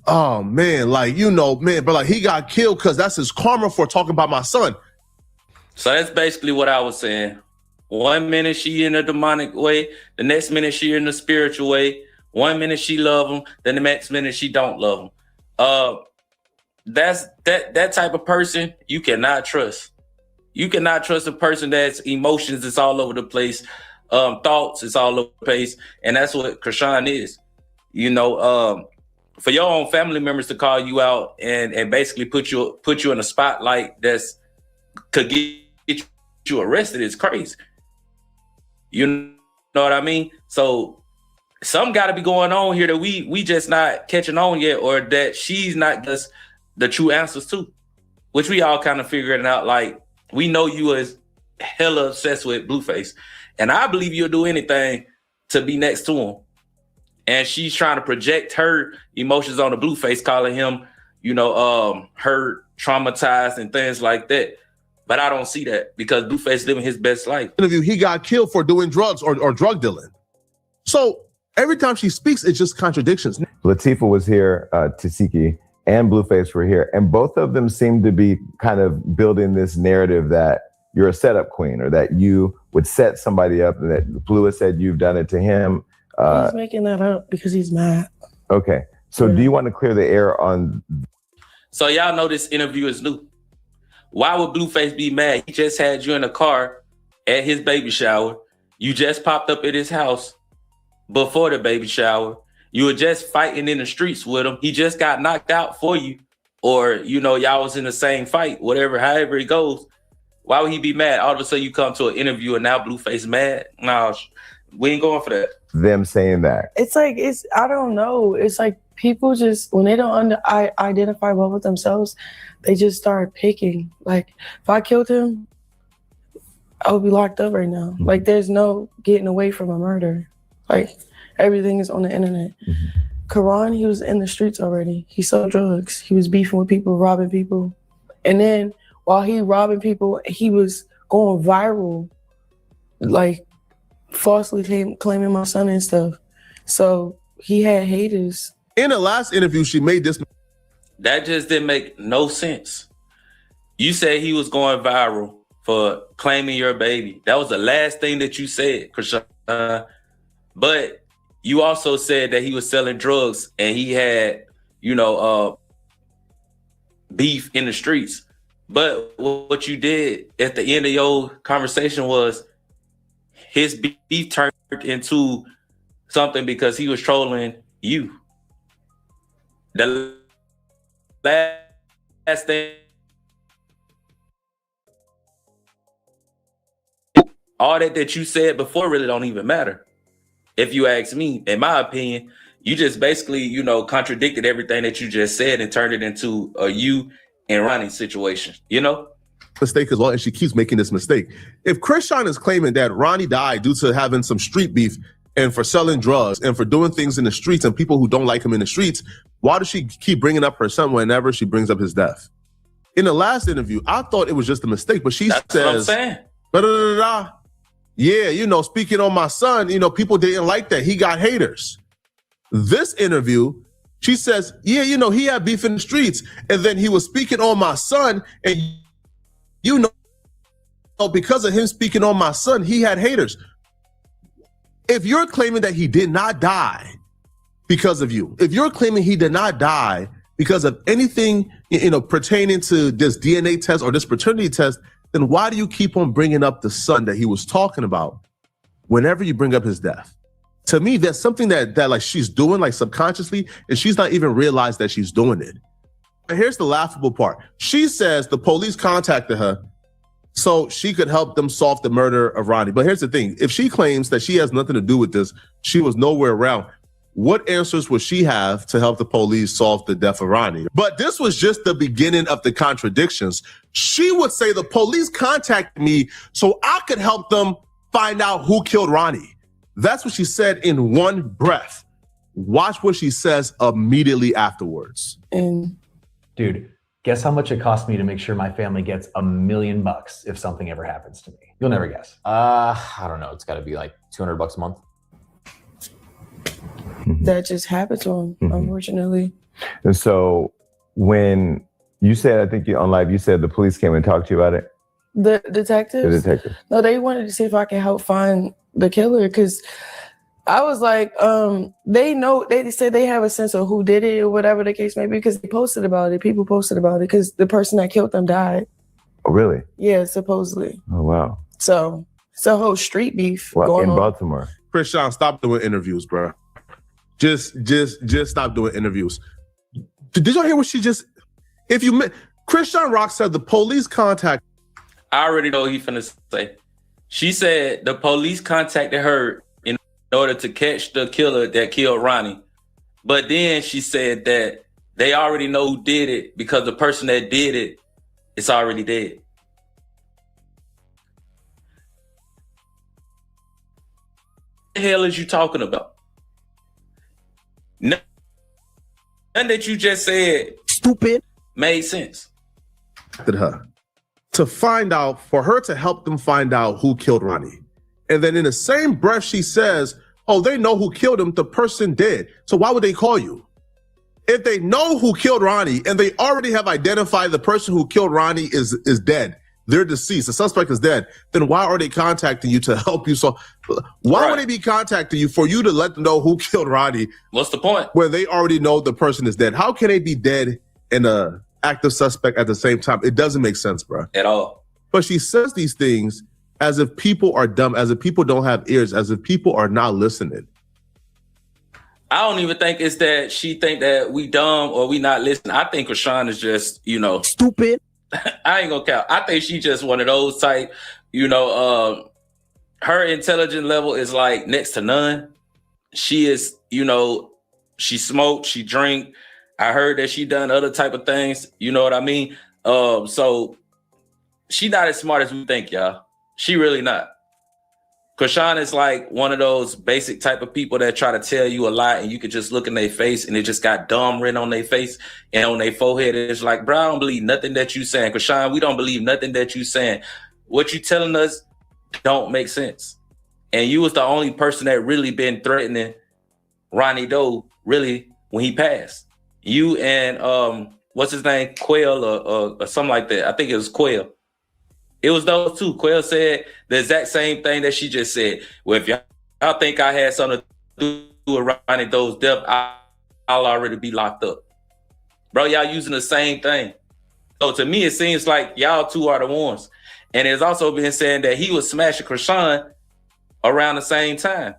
oh man, like, you know, man, but like he got killed because that's his karma for talking about my son. So that's basically what I was saying. 1 minute she in a demonic way, the next minute she in a spiritual way. 1 minute she love him, then the next minute she don't love him. that type of person you cannot trust. You cannot trust a person that's emotions is all over the place, thoughts is all over the place, and that's what Krishan is. You know, for your own family members to call you out and basically put you in a spotlight that's could get you arrested is crazy. You know what I mean? So something got to be going on here that we just not catching on yet, or that she's not just the true answers to, which we all kind of figuring out. Like, we know you is hella obsessed with Blueface, and I believe you'll do anything to be next to him. And she's trying to project her emotions on the Blueface, calling him, you know, hurt, traumatized, and things like that. But I don't see that, because Blueface living his best life. Interview, he got killed for doing drugs or drug dealing. So every time she speaks, it's just contradictions. Latifah was here, Tasiki and Blueface were here, and both of them seem to be kind of building this narrative that you're a setup queen, or that you would set somebody up, and that Blue has said you've done it to him. He's making that up because he's mad. Okay, so do you want to clear the air on? So y'all know this interview is new. Why would Blueface be mad? He just had you in a car at his baby shower. You just popped up at his house before the baby shower. You were just fighting in the streets with him. He just got knocked out for you. Or, you know, y'all was in the same fight, whatever, however it goes. Why would he be mad? All of a sudden you come to an interview and now Blueface mad? No, we ain't going for that. Them saying that. It's like, I don't know. It's like people just, when they don't identify well with themselves, they just start picking. Like, if I killed him, I would be locked up right now. Like, there's no getting away from a murder. Like, everything is on the internet. Karan, he was in the streets already. He sold drugs. He was beefing with people, robbing people. And then while he robbing people, he was going viral, like falsely claiming my son and stuff. So he had haters. In the last interview, she made this. That just didn't make no sense. You said he was going viral for claiming your baby. That was the last thing that you said, Krishan. But you also said that he was selling drugs and he had, you know, beef in the streets. But what you did at the end of your conversation was his beef turned into something because he was trolling you. The last thing, all that you said before really don't even matter. If you ask me, in my opinion, you just basically, you know, contradicted everything that you just said and turned it into a you and Ronnie situation, you know? Mistake as well, and she keeps making this mistake. If Krishan is claiming that Ronnie died due to having some street beef and for selling drugs and for doing things in the streets and people who don't like him in the streets, why does she keep bringing up her son whenever she brings up his death? In the last interview, I thought it was just a mistake, but she That's says, what I'm saying. Da-da-da-da-da. Yeah, you know, speaking on my son, you know, people didn't like that. He got haters. This interview, she says, yeah, you know, he had beef in the streets. And then he was speaking on my son. And, you know, because of him speaking on my son, he had haters. If you're claiming that he did not die because of you, if you're claiming he did not die because of anything, you know, pertaining to this DNA test or this paternity test, then why do you keep on bringing up the son that he was talking about whenever you bring up his death? To me, that's something that like she's doing like subconsciously, and she's not even realized that she's doing it. But here's the laughable part. She says the police contacted her so she could help them solve the murder of Ronnie. But here's the thing. If she claims that she has nothing to do with this, she was nowhere around, what answers would she have to help the police solve the death of Ronnie? But this was just the beginning of the contradictions. She would say the police contacted me so I could help them find out who killed Ronnie. That's what she said in one breath. Watch what she says immediately afterwards. Dude, guess how much it cost me to make sure my family gets $1 million if something ever happens to me? You'll never guess. I don't know. It's got to be like $200 a month. That just happened to him, unfortunately. And so when you said, I think you on live, you said the police came and talked to you about it? The detectives? The detective. No, they wanted to see if I could help find the killer because I was like, they know, they said they have a sense of who did it or whatever the case may be because they posted about it. People posted about it because the person that killed them died. Oh, really? Yeah, supposedly. Oh, wow. So it's a whole street beef Well, going in on. Baltimore. Krishan, stop doing interviews, bro. Just stop doing interviews. Did y'all hear what she just? If you met Krishan Rock said the police contact. I already know what he finna say. She said the police contacted her in order to catch the killer that killed Ronnie. But then she said that they already know who did it because the person that did it is already dead. What the hell is you talking about? Nothing that you just said, stupid, made sense. Her to find out, for her to help them find out who killed Ronnie. And then in the same breath, she says, oh, they know who killed him, the person dead. So why would they call you? If they know who killed Ronnie and they already have identified the person who killed Ronnie is dead, they're deceased, the suspect is dead, then why are they contacting you to help you? So why would they be contacting you for you to let them know who killed Ronnie? What's the point? Where they already know the person is dead. How can they be dead and a active suspect at the same time? It doesn't make sense, bro. At all. But she says these things as if people are dumb, as if people don't have ears, as if people are not listening. I don't even think it's that she think that we dumb or we not listening. I think Rashawn is just, stupid. I ain't gonna count. I think she just one of those type, her intelligence level is like next to none. She is, she smoked, she drink. I heard that she done other type of things. You know what I mean? So she not as smart as we think, y'all. She really not. Krishan is like one of those basic type of people that try to tell you a lie and you could just look in their face and it just got dumb written on their face and on their forehead. It's like, bro, I don't believe nothing that you saying. Krishan, we don't believe nothing that you saying. What you telling us don't make sense. And you was the only person that really been threatening Ronnie Doe really when he passed. You and what's his name? Quail or something like that. I think it was Quail. It was those two. Quail said the exact same thing that she just said. Well, if y'all think I had something to do with Ronnie Doe's death, I'll already be locked up. Bro, y'all using the same thing. So to me, it seems like y'all two are the ones. And it's also been saying that he was smashing Krishan around the same time.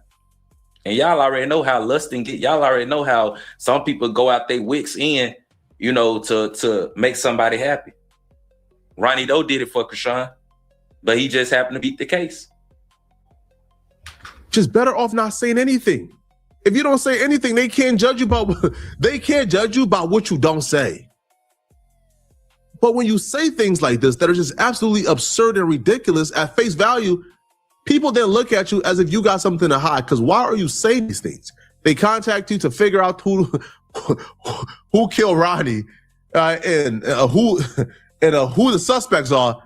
And y'all already know how lusting get. Y'all already know how some people go out their wicks in, to make somebody happy. Ronnie Doe did it for Krishan, but he just happened to beat the case. Just better off not saying anything. If you don't say anything, they can't judge you about what you don't say. But when you say things like this that are just absolutely absurd and ridiculous at face value, people then look at you as if you got something to hide. Because why are you saying these things? They contact you to figure out who killed Ronnie and who the suspects are,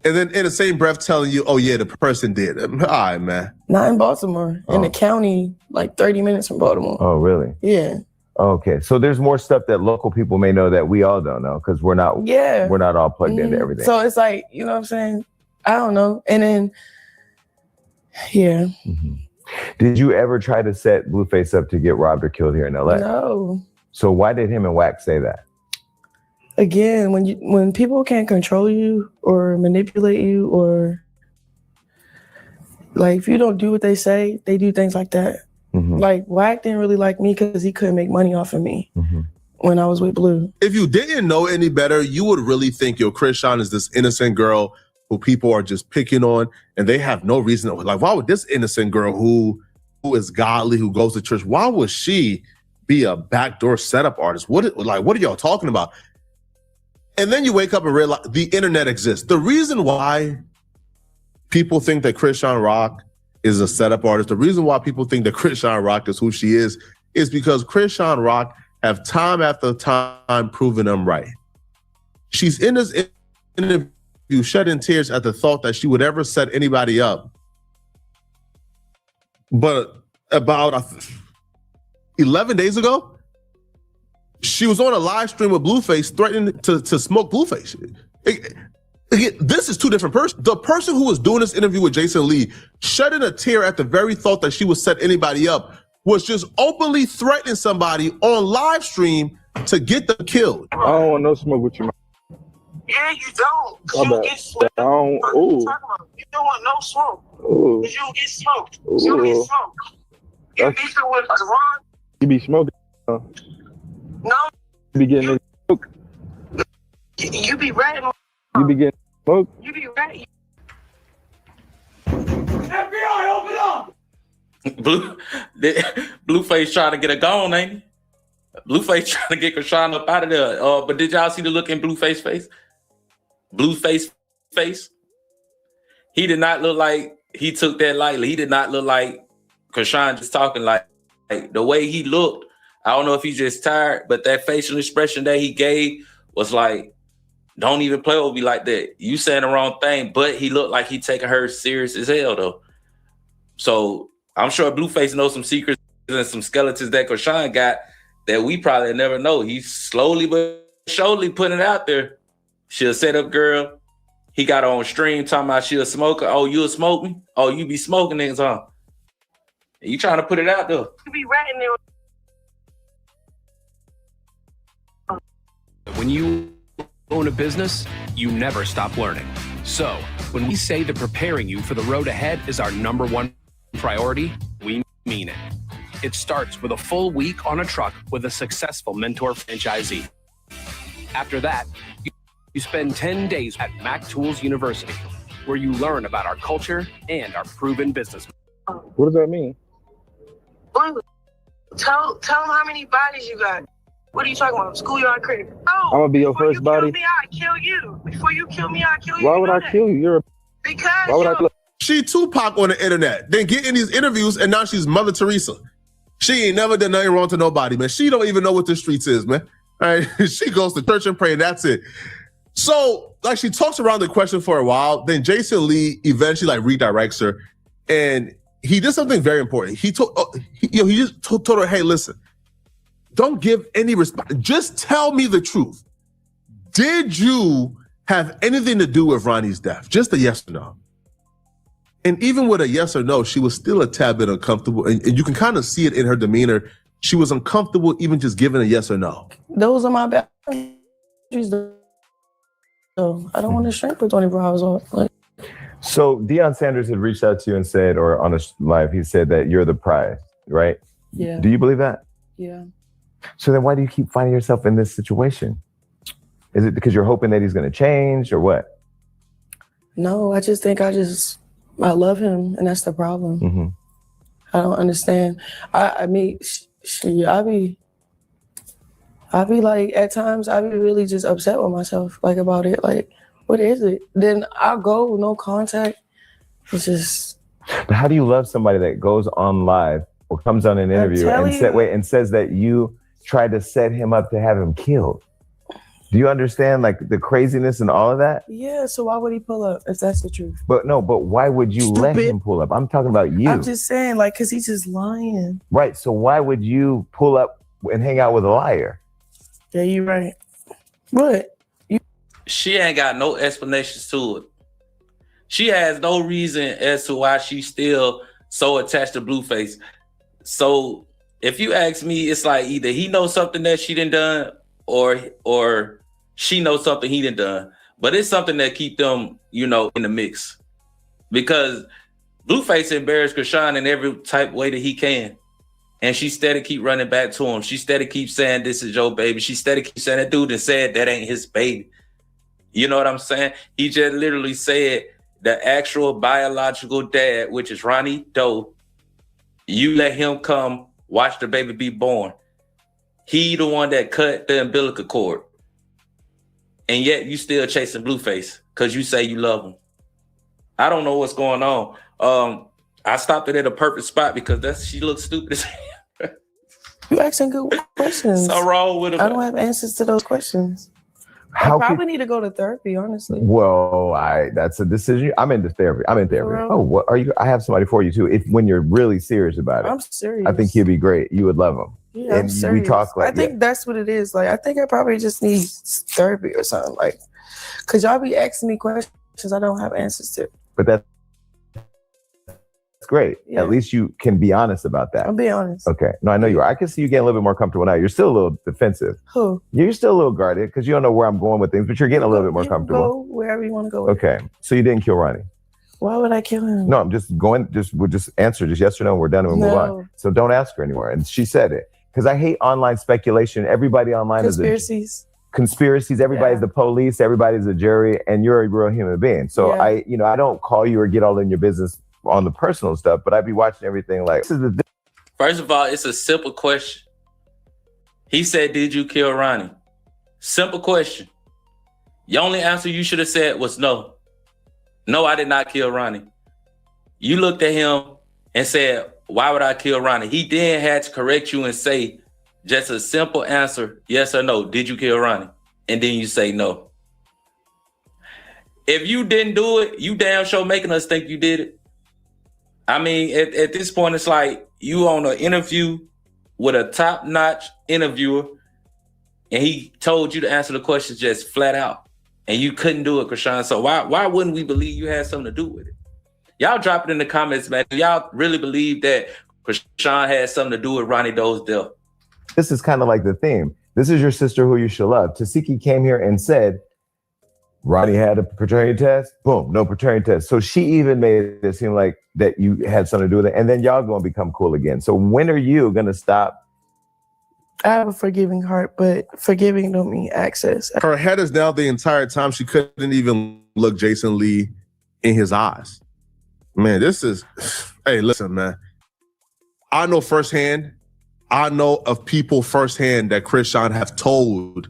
and then in the same breath telling you, oh yeah, the person did. All right, man. Not in Baltimore, in the county, like 30 minutes from Baltimore. Oh, really? Yeah. Okay, so there's more stuff that local people may know that we all don't know because we're not all plugged into everything. So it's like, you know what I'm saying? I don't know. And then, yeah. Mm-hmm. Did you ever try to set Blueface up to get robbed or killed here in LA? No. So why did him and Wack say that? Again, when people can't control you or manipulate you, or like if you don't do what they say, they do things like that. Mm-hmm. Like Wack didn't really like me because he couldn't make money off of me when I was with Blue. If you didn't know any better, you would really think, Krishan is this innocent girl who people are just picking on, and they have no reason. Like, why would this innocent girl who is godly, who goes to church, why would she be a backdoor setup artist? What are y'all talking about? And then you wake up and realize the internet exists. The reason why people think that Krishan Rock is a setup artist, the reason why people think that Krishan Rock is who she is because Krishan Rock have time after time proven them right. She's in this interview shedding tears at the thought that she would ever set anybody up. But about 11 days ago, she was on a live stream with Blueface threatening to smoke Blueface. Again, this is two different persons. The person who was doing this interview with Jason Lee, shedding a tear at the very thought that she would set anybody up, was just openly threatening somebody on live stream to get them killed. I don't want no smoke with you, man. Yeah, you don't. My You bad. get smoked. I don't. Ooh. You don't want no smoke. Ooh. Cause you don't get smoked. You don't get Ooh. smoked. You That's- beefing with Ron? You be smoking. No. You be getting smoke. You be ratting. You be getting smoke. You be ratting. FBI, open up! Blueface trying to get a gone, ain't he? Blueface trying to get Krishan up out of there. But did y'all see the look in Blueface face? Blueface face? He did not look like he took that lightly. He did not look like Krishan just talking like the way he looked. I don't know if he's just tired, but that facial expression that he gave was like, don't even play with me like that. You saying the wrong thing, but he looked like he taking her serious as hell though. So I'm sure Blueface knows some secrets and some skeletons that Krishan got that we probably never know. He's slowly but surely putting it out there. She a set up girl. He got her on stream talking about she a smoker. Oh, you a smoke me? Oh, you be smoking niggas, huh? You trying to put it out there. You be ratting there. When you own a business, you never stop learning. So, when we say that preparing you for the road ahead is our #1 priority, we mean it. It starts with a full week on a truck with a successful mentor franchisee. After that, you spend 10 days at Mac Tools University, where you learn about our culture and our proven business. What does that mean? Blue, tell them how many bodies you got. What are you talking about? Schoolyard critic. No. I'm gonna be your before first you body. Kill me, I kill you. Before you kill me, I kill you. Why You would know I that. kill you? You're a Because Why would I kill? She Tupac on the internet, then get in these interviews, and now she's Mother Teresa. She ain't never done nothing wrong to nobody, man. She don't even know what the streets is, man. All right, she goes to church and pray, and that's it. So, like, she talks around the question for a while. Then Jason Lee eventually redirects her, and he did something very important. He just told her, "Hey, listen, don't give any response. Just tell me the truth. Did you have anything to do with Ronnie's death? Just a yes or no." And even with a yes or no, she was still a tad bit uncomfortable. And you can kind of see it in her demeanor. She was uncomfortable even just giving a yes or no. Those are my boundaries. So I don't want to shrink for 24 hours. Like, So Deion Sanders had reached out to you and said, or on a live, he said that you're the prize, right? yeah, Do you believe that? yeah. So then why do you keep finding yourself in this situation? Is it because you're hoping that he's going to change or what? No, I just think I love him, and that's the problem. Mm-hmm. I don't understand. I mean, I be like, at times I be really just upset with myself, like, about it. Like, what is it? Then I'll go, no contact. It's just. But how do you love somebody that goes on live or comes on an interview and says that you tried to set him up to have him killed? Do you understand like the craziness and all of that? Yeah, so why would he pull up if that's the truth? But why would you let him pull up? I'm talking about you. I'm just saying, like, because he's just lying. Right, so why would you pull up and hang out with a liar? Yeah, you're right. What? She ain't got no explanations to it. She has no reason as to why she's still so attached to Blueface. So if you ask me, it's like either he knows something that she done done or she knows something he done. But it's something that keep them, in the mix. Because Blueface embarrassed Krishan in every type way that he can. And she steady keep running back to him. She steady keep saying, this is your baby. She steady keep saying, that dude and said that ain't his baby. You know what I'm saying? He just literally said the actual biological dad, which is Ronnie Doe, you let him come watch the baby be born. He the one that cut the umbilical cord. And yet you still chasing Blueface because you say you love him. I don't know what's going on. I stopped it at a perfect spot because she looks stupid as hell. You asking good questions. So wrong with him. I don't have answers to those questions. I probably need to go to therapy, honestly. Well, that's a decision. I'm into therapy. Oh, what are you? I have somebody for you too. When you're really serious about it. I'm serious. I think he'd be great. You would love him. Yeah, I'm and we serious. talk like I think that's what it is. Like, I think I probably just need therapy or something. Like, cause y'all be asking me questions I don't have answers to. but that's great. Yeah. At least you can be honest about that. I'm being honest. Okay. No, I know you are. I can see you getting a little bit more comfortable now. You're still a little defensive. Who? You're still a little guarded because you don't know where I'm going with things, but you're getting a little bit more You can comfortable. go wherever you want to go. With Okay. So you didn't kill Ronnie. Why would I kill him? No, I'm just going, we'll just answer just yes or no, and we're done and we'll move No. on. So don't ask her anymore. And she said it. Because I hate online speculation. Everybody online Conspiracies. Conspiracies. Everybody's the police, everybody's a jury, and you're a real human being. So I don't call you or get all in your business on the personal stuff, but I'd be watching everything like, this is the First of all, it's a simple question. He said, did you kill Ronnie? Simple question. The only answer you should have said was no. No, I did not kill Ronnie. You looked at him and said, why would I kill Ronnie? He then had to correct you and say just a simple answer, yes or no. Did you kill Ronnie? And then you say no. If you didn't do it, you damn sure making us think you did it. I mean, at this point, it's like you on an interview with a top-notch interviewer and he told you to answer the questions just flat out. And you couldn't do it, Krishan. So why wouldn't we believe you had something to do with it? Y'all drop it in the comments, man. Y'all really believe that Krishan had something to do with Ronnie Doe's death? This is kind of like the theme. This is your sister who you should love. Tasiki came here and said, Ronnie had a paternity test. Boom, no paternity test. So she even made it seem like that you had something to do with it. And then y'all going to become cool again. So when are you going to stop? I have a forgiving heart, but forgiving don't mean access. Her head is down the entire time. She couldn't even look Jason Lee in his eyes. Man, this is, hey, listen, man. I know firsthand, I know of people firsthand that Krishan have told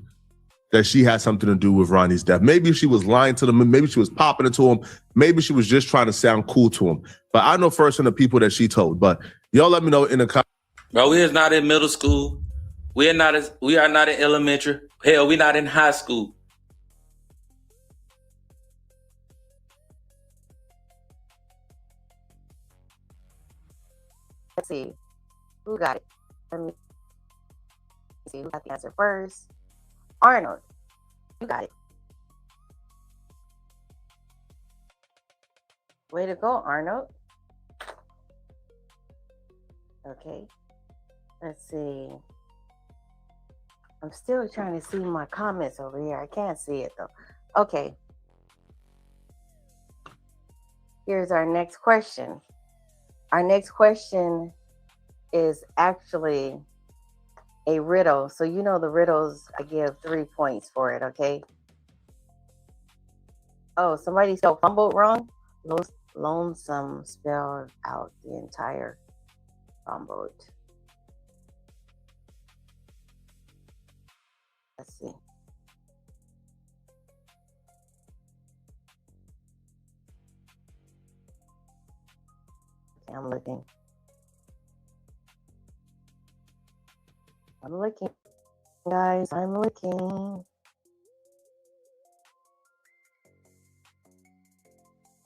that she had something to do with Ronnie's death. Maybe she was lying to them. Maybe she was popping it to him. Maybe she was just trying to sound cool to him. But I know firsthand the people that she told. But y'all let me know in the comments. Bro, we is not in middle school. We are not in elementary. Hell, we're not in high school. Let's see. Who got it? Let me see who got the answer first. Arnold, you got it. Way to go, Arnold. Okay. Let's see. I'm still trying to see my comments over here. I can't see it though. Okay. Here's our next question. Our next question is actually a riddle. So you know the riddles, I give 3 points for it, okay? Oh, somebody spelled fumbled wrong? Lonesome spelled out the entire fumbled. Let's see. Okay, I'm looking. I'm looking, guys. I'm looking.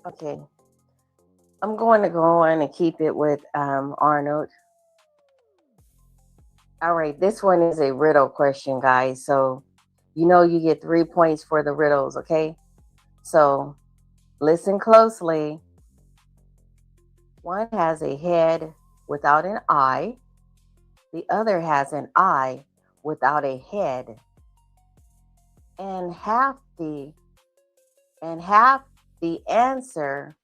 Okay. I'm going to go on and keep it with Arnold. All right, this one is a riddle question, guys. So, you know, you get 3 points for the riddles, okay? So, listen closely. One has a head without an eye. The other has an eye without a head. And half the answer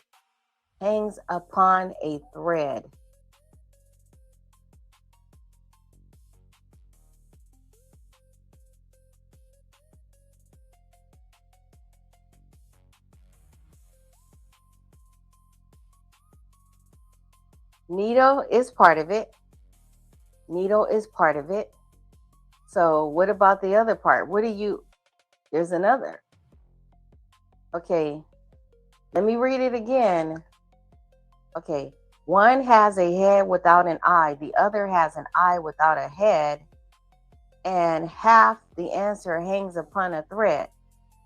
hangs upon a thread. Needle is part of it. Needle is part of it. So what about the other part? There's another. Okay, let me read it again. Okay, one has a head without an eye. The other has an eye without a head. And half the answer hangs upon a thread.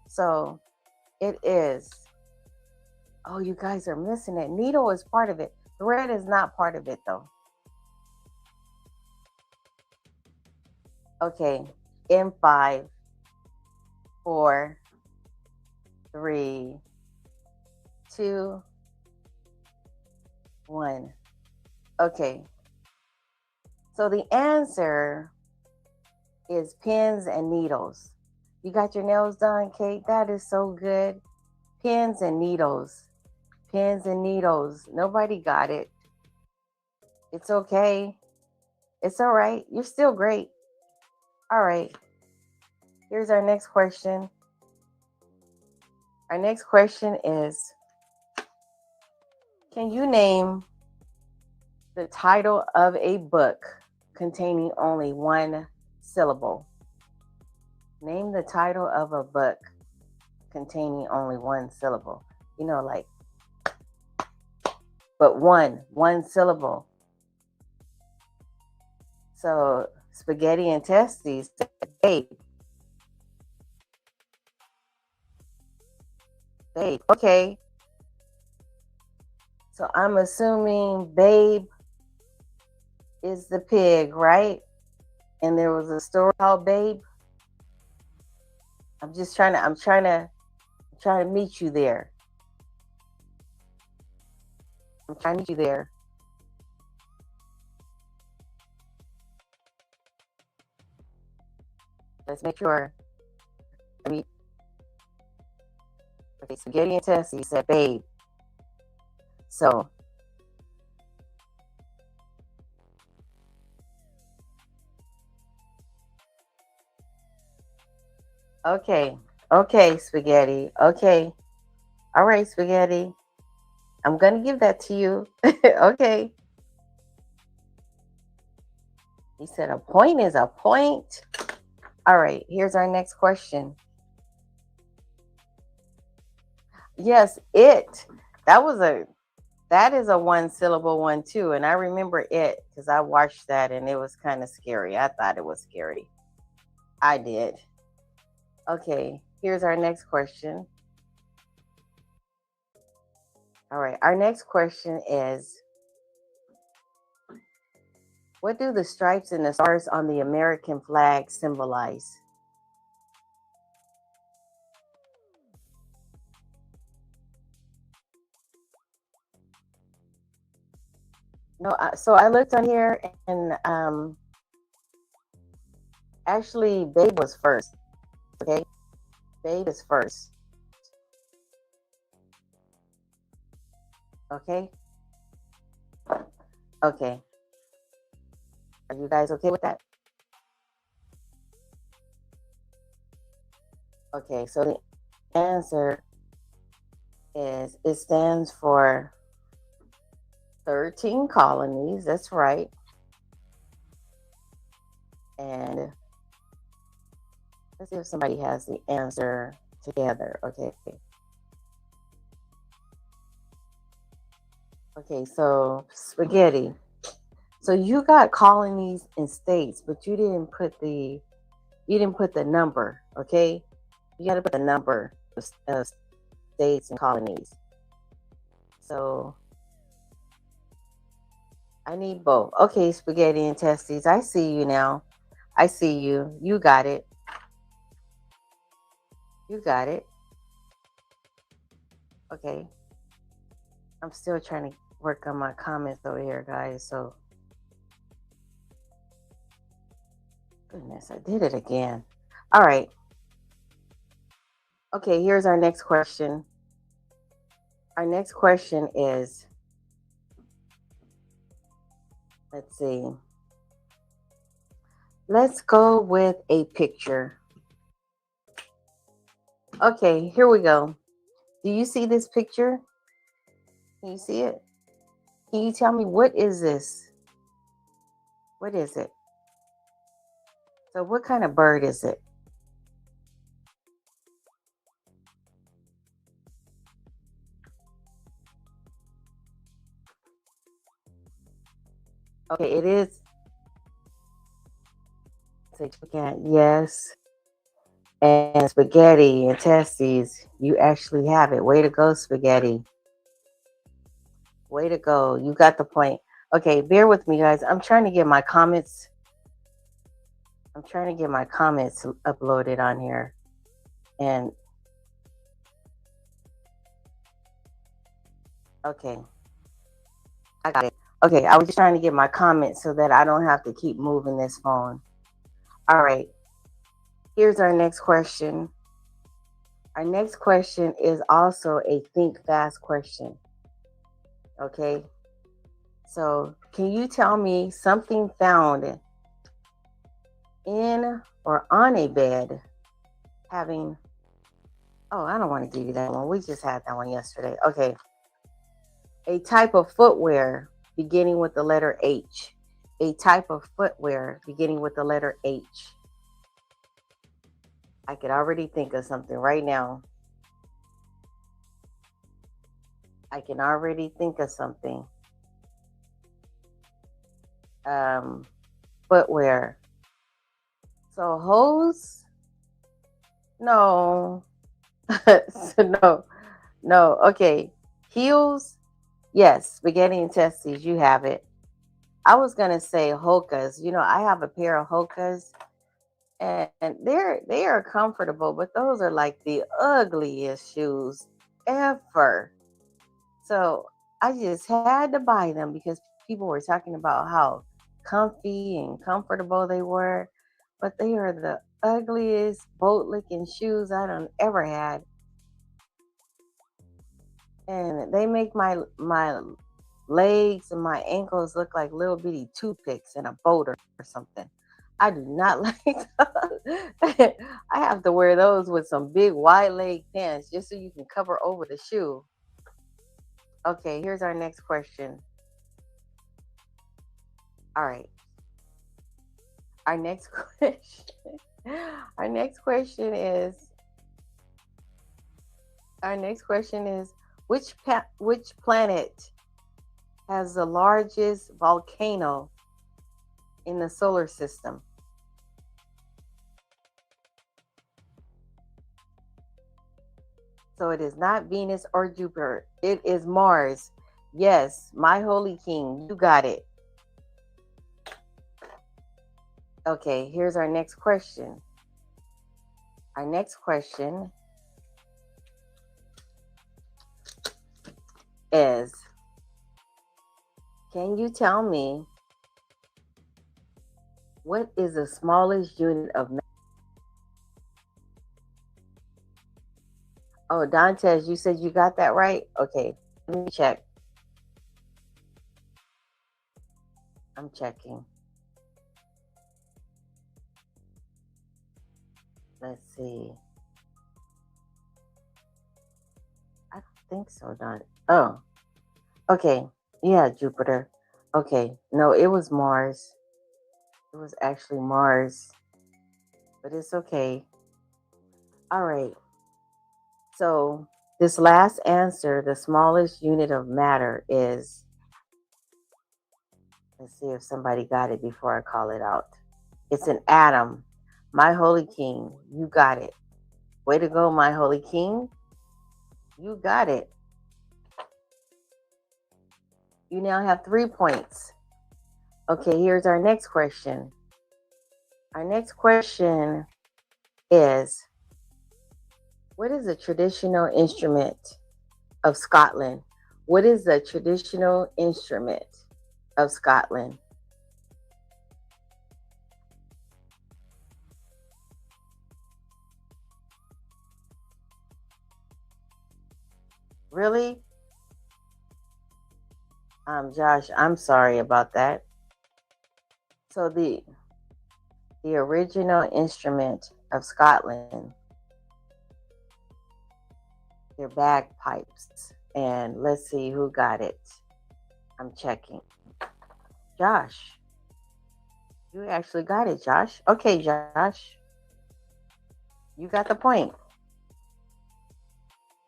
So it is, oh, you guys are missing it. Needle is part of it. Thread is not part of it though. Okay, in 5, 4, 3, 2, 1. Okay. So the answer is pins and needles. You got your nails done, Kate? That is so good. Pins and needles. Pins and needles. Nobody got it. It's okay. It's all right. You're still great. All right. Here's our next question. Our next question is, can you name the title of a book containing only one syllable? Name the title of a book containing only one syllable. You know, like, but one syllable. So, Spaghetti and Testes, babe. Babe, okay. So I'm assuming Babe is the pig, right? And there was a story called Babe. I'm trying to meet you there. I'm trying to meet you there. Let's make sure. Okay, Spaghetti and Tessie said Babe. So okay, Spaghetti. Okay. All right, Spaghetti. I'm gonna give that to you. Okay. He said a point is a point. All right, here's our next question. Yes, it. That is a one syllable one too. And I remember it because I watched that and it was kind of scary. I thought it was scary. I did. Okay, here's our next question. All right, our next question is, what do the stripes and the stars on the American flag symbolize? No, so I looked on here and actually Babe was first. Okay, Babe is first. Okay. Okay. Are you guys okay with that? Okay, so the answer is, it stands for 13 colonies. That's right. And let's see if somebody has the answer together. Okay. Okay, so Spaghetti. So you got colonies and states, but you didn't put the number, okay? You got to put the number of states and colonies. So I need both. Okay, Spaghetti and Testes. I see you now. I see you. You got it. You got it. Okay. I'm still trying to work on my comments over here, guys. So, goodness, I did it again. All right. Okay, here's our next question. Our next question is, let's see. Let's go with a picture. Okay, here we go. Do you see this picture? Can you see it? Can you tell me, what is this? What is it? So what kind of bird is it? Okay, it is. Yes. And Spaghetti and Testes, you actually have it. Way to go, Spaghetti. Way to go. You got the point. Okay, bear with me, guys. I'm trying to get my comments I'm trying to get my comments uploaded on here. And okay, I got it. Okay, I was just trying to get my comments so that I don't have to keep moving this phone. All right, here's our next question. Our next question is also a think fast question. Okay, so can you tell me something found in or on a bed having, oh, I don't want to give you that one. We just had that one yesterday. Okay. A type of footwear beginning with the letter H. A type of footwear beginning with the letter H. I could already think of something right now. I can already think of something. Footwear. So hose? No. No. Okay. Heels? Yes. Spaghetti and testes. You have it. I was gonna say Hokas. You know, I have a pair of Hokas, and they are comfortable, but those are like the ugliest shoes ever. So I just had to buy them because people were talking about how comfy and comfortable they were, but they are the ugliest boat licking shoes I done ever had. And they make my legs and my ankles look like little bitty toothpicks in a boat or something. I do not like those. I have to wear those with some big wide leg pants just so you can cover over the shoe. Okay, here's our next question. All right. Our next question. Our next question is which planet has the largest volcano in the solar system? So it is not Venus or Jupiter. It is Mars. Yes, my holy king, you got it. Okay, here's our next question. Our next question is, can you tell me what is the smallest unit of mass? Oh, Dantes, you said you got that right? Okay, let me check. I'm checking. Let's see. I don't think so, Don. Oh, okay. Yeah, Jupiter. Okay. No, it was Mars. It was actually Mars. But it's okay. All right. So this last answer, the smallest unit of matter is, let's see if somebody got it before I call it out. It's an atom. My holy king, you got it. Way to go, my holy king. You got it. You now have 3 points. Okay, here's our next question. Our next question is, what is the traditional instrument of Scotland? What is the traditional instrument of Scotland? Really? Josh, I'm sorry about that. So the original instrument of Scotland, they're bagpipes. And let's see who got it. I'm checking. Josh. You actually got it, Josh. Okay, Josh. You got the point.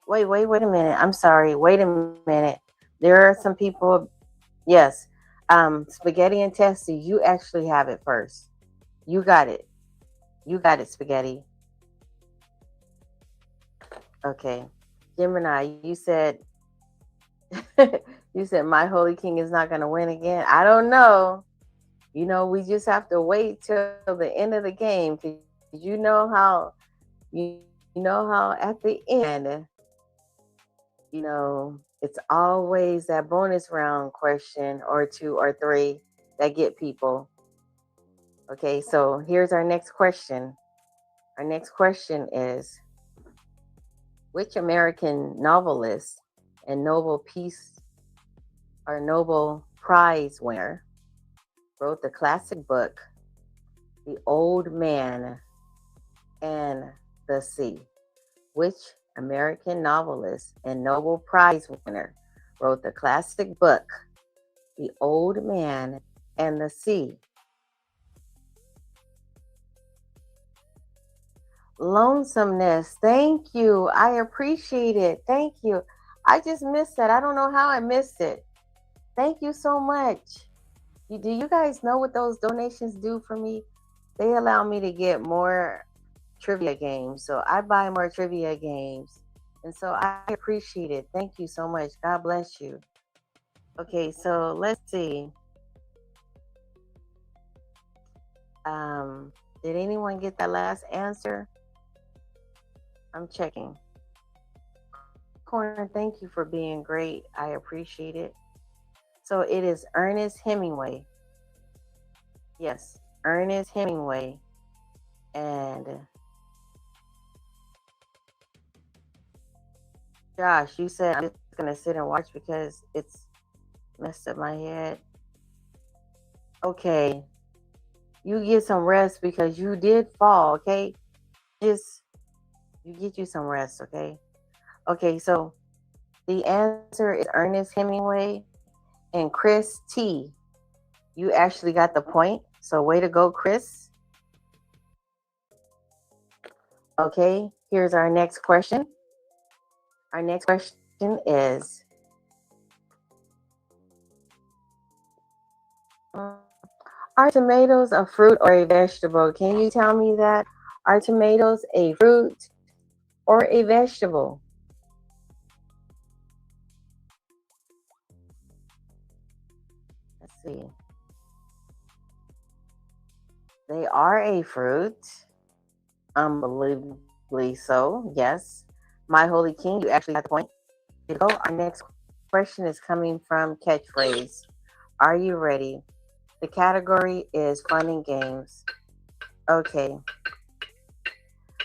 Wait a minute. I'm sorry. Wait a minute. There are some people. Yes. Spaghetti and Tessie, you actually have it first. You got it. You got it, Spaghetti. Okay. Gemini, you said you said my holy king is not going to win again. I don't know. We just have to wait till the end of the game. 'Cause you know how at the end, it's always that bonus round question or two or three that get people. Okay, so here's our next question. Our next question is, which American novelist and Nobel Prize winner wrote the classic book, The Old Man and the Sea? Which American novelist and Nobel Prize winner wrote the classic book, The Old Man and the Sea? Lonesomeness. Thank you. I appreciate it. Thank you. I just missed that. I don't know how I missed it. Thank you so much. Do you guys know what those donations do for me? They allow me to get more trivia games. So I buy more trivia games. And so I appreciate it. Thank you so much. God bless you. Okay, so let's see. Did anyone get that last answer? I'm checking. Corner, thank you for being great. I appreciate it. So it is Ernest Hemingway. Yes, Ernest Hemingway. And Josh, you said I'm just going to sit and watch because it's messed up my head. Okay. You get some rest because you did fall, okay? You get you some rest, okay? Okay, so the answer is Ernest Hemingway. And Chris T, you actually got the point. So way to go, Chris. Okay, here's our next question. Our next question is, are tomatoes a fruit or a vegetable? Can you tell me that? Are tomatoes a fruit or a vegetable? Let's see. They are a fruit. Unbelievably so, yes. My Holy King, you actually got the point. Here we go. Our next question is coming from Catchphrase. Are you ready? The category is fun and games. Okay.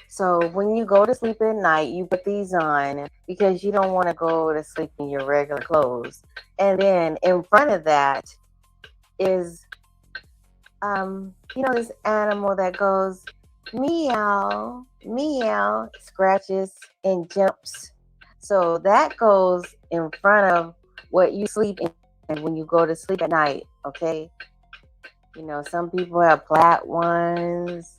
So when you go to sleep at night, you put these on because you don't want to go to sleep in your regular clothes. And then in front of that is, this animal that goes meow, meow, scratches and jumps. So that goes in front of what you sleep in when you go to sleep at night, okay? Some people have flat ones.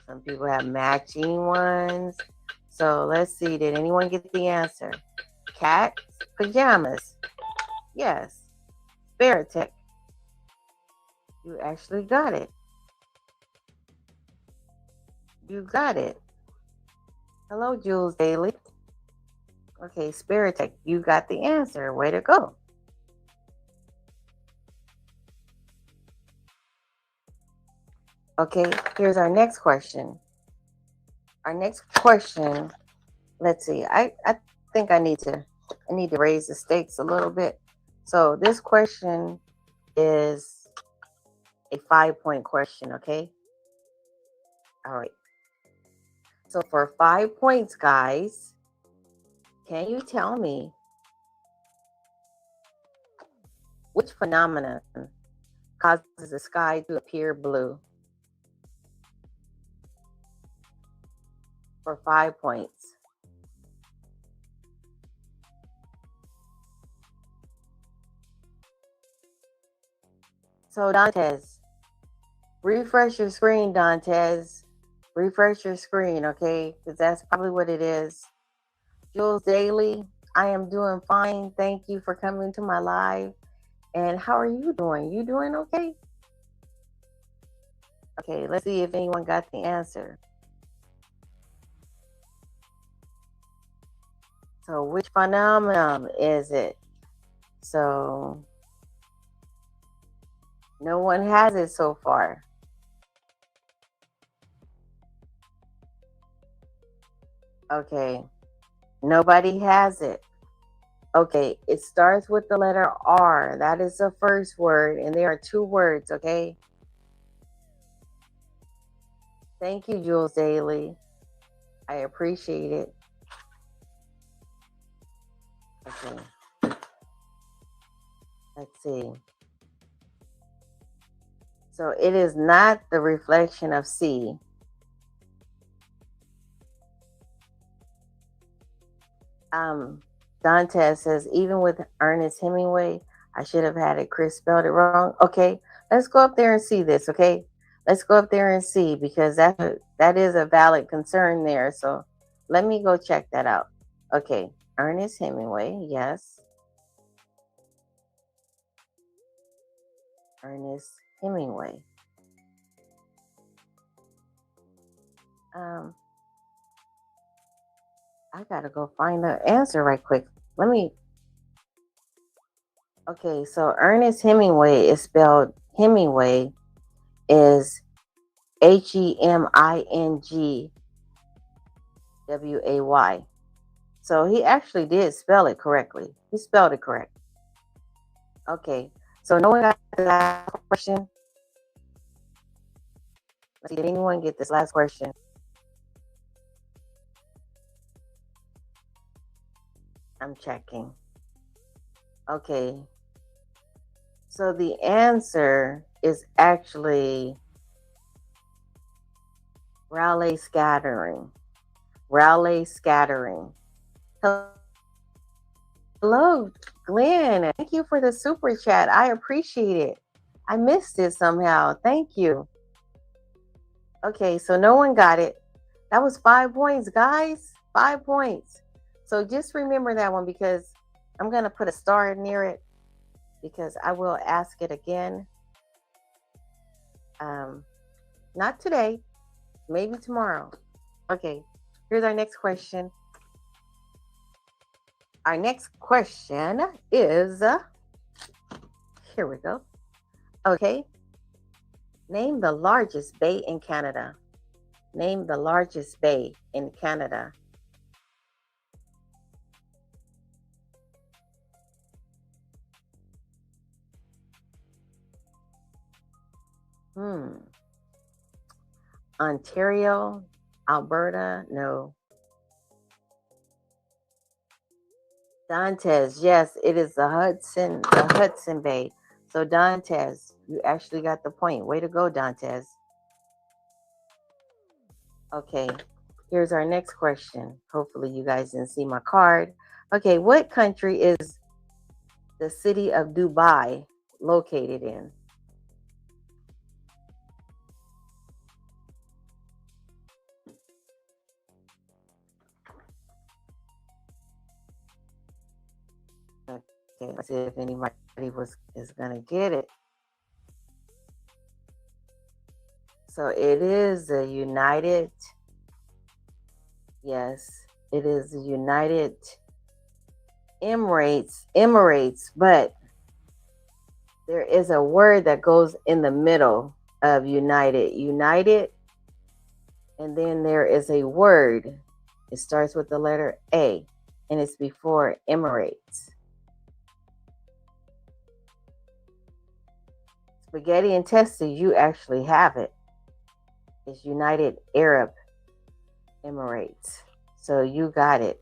Some people have matching ones. So let's see, did anyone get the answer? Cat's pajamas. Yes. Veritech. You actually got it. You got it. Hello, Jules Daly. Okay, Spiritech, you got the answer. Way to go. Okay, here's our next question. Our next question, let's see. I think I need to raise the stakes a little bit. So this question is a 5-point question, okay? All right. So for 5 points, guys, can you tell me which phenomenon causes the sky to appear blue? For 5 points. So Dantes, refresh your screen, Dantes. Refresh your screen, okay? Because that's probably what it is. Jules Daly, I am doing fine. Thank you for coming to my live. And how are you doing? You doing okay? Okay, let's see if anyone got the answer. So which phenomenon is it? So No one has it so far. Okay. Nobody has it. Okay. It starts with the letter R. That is the first word. And there are two words. Okay. Thank you, Jules Daly. I appreciate it. Okay. Let's see. So it is not the reflection of C. Dantes says, even with Ernest Hemingway, I should have had it. Chris spelled it wrong. Okay, let's go up there and see this. Okay, let's go up there and see, because that is a valid concern there. So let me go check that out. Okay, Ernest Hemingway, yes. Ernest Hemingway. I gotta go find the answer right quick. Let me. Okay, so Ernest Hemingway is spelled, Hemingway is Hemingway. So he actually did spell it correctly. He spelled it correct. Okay, so no one got the last question. Let's see, did anyone get this last question? I'm checking. Okay. So the answer is actually Raleigh scattering. Raleigh scattering. Hello, Glenn. Thank you for the super chat. I appreciate it. I missed it somehow. Thank you. Okay, so no one got it. That was 5 points, guys. 5 points. So just remember that one, because I'm going to put a star near it, because I will ask it again. Not today, maybe tomorrow. Okay, here's our next question. Our next question is, here we go. Okay, name the largest bay in Canada. Name the largest bay in Canada. Ontario, Alberta, no. Dantes, yes, it is the Hudson Bay. So Dantes, you actually got the point. Way to go, Dantes. Okay, here's our next question. Hopefully you guys didn't see my card. Okay, what country is the city of Dubai located in? Okay, let's see if anybody is gonna get it. So it is the United. Yes, it is the United Emirates, but there is a word that goes in the middle of United, and then there is a word. It starts with the letter A, and it's before Emirates. Spaghetti and Testa, you actually have it. It's United Arab Emirates. So you got it.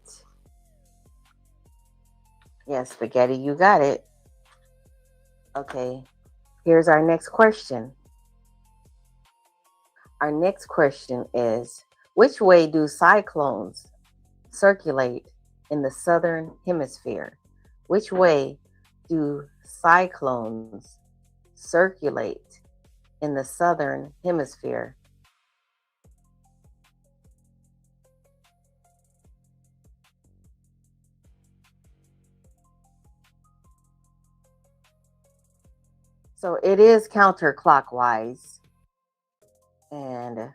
Yes, Spaghetti, you got it. Okay, here's our next question. Our next question is, which way do cyclones circulate in the southern hemisphere? Which way do cyclones circulate in the southern hemisphere? So it is counterclockwise, and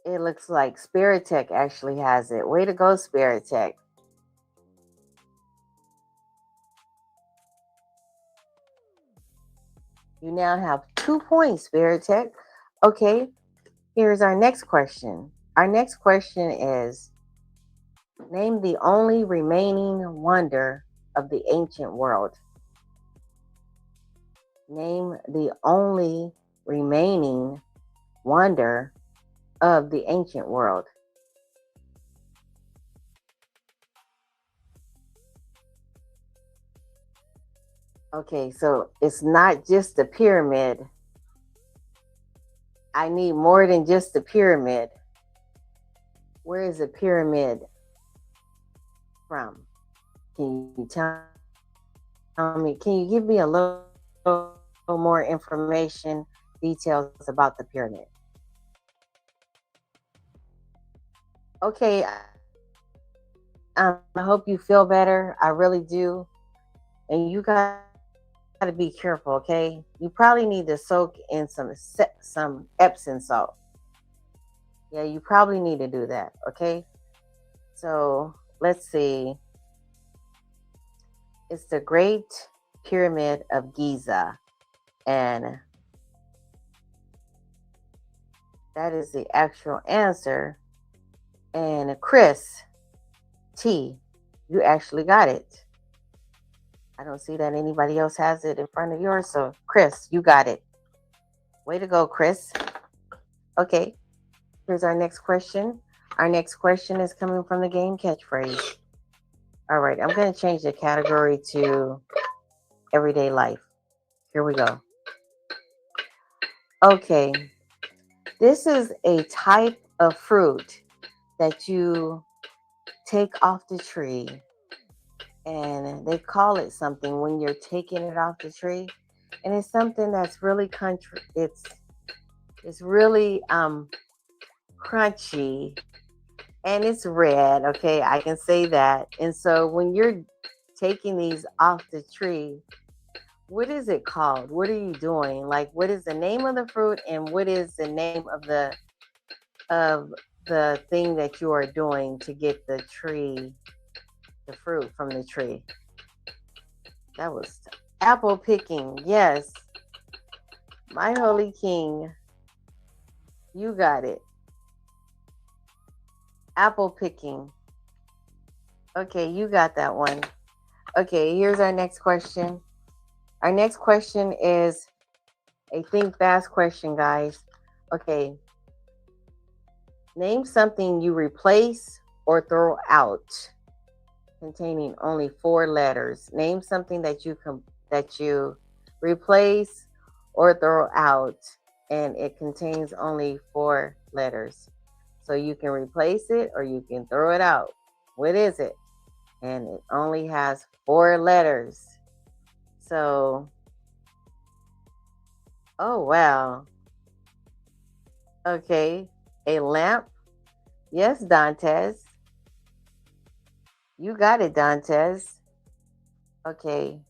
it looks like Spirit Tech actually has it. Way to go, Spirit Tech. You now have 2 points, Spirit Tech. Okay, here's our next question. Our next question is, name the only remaining wonder of the ancient world. Name the only remaining wonder of the ancient world. Okay, so it's not just the pyramid. I need more than just the pyramid. Where is the pyramid from? Can you tell me? Can you give me a little more information, details about the pyramid? Okay, I hope you feel better. I really do. And you got to be careful, okay? You probably need to soak in some Epsom salt. Yeah, you probably need to do that, okay? So let's see. It's the Great Pyramid of Giza. And that is the actual answer. And Chris T, you actually got it. I don't see that anybody else has it in front of yours. So Chris, you got it. Way to go, Chris. Okay, here's our next question. Our next question is coming from the game catchphrase. All right, I'm going to change the category to everyday life. Here we go. Okay, this is a type of fruit that you take off the tree, and they call it something when you're taking it off the tree, and it's something that's really it's really crunchy, and it's red. Okay, I can say that. And so when you're taking these off the tree, what is it called? What are you doing? Like, what is the name of the fruit, and what is the name of the thing that you are doing to get the fruit from the tree? That was apple picking. Yes, my holy king, you got it. Apple picking. Okay, you got that one. Okay, here's our next question. Our next question is a think fast question, guys. Okay. Name something you replace or throw out containing only 4 letters. Name something that you replace or throw out, and it contains only 4 letters. So you can replace it or you can throw it out. What is it? And it only has 4 letters. So, oh wow. Okay, a lamp. Yes, Dantes. You got it, Dantes. Okay,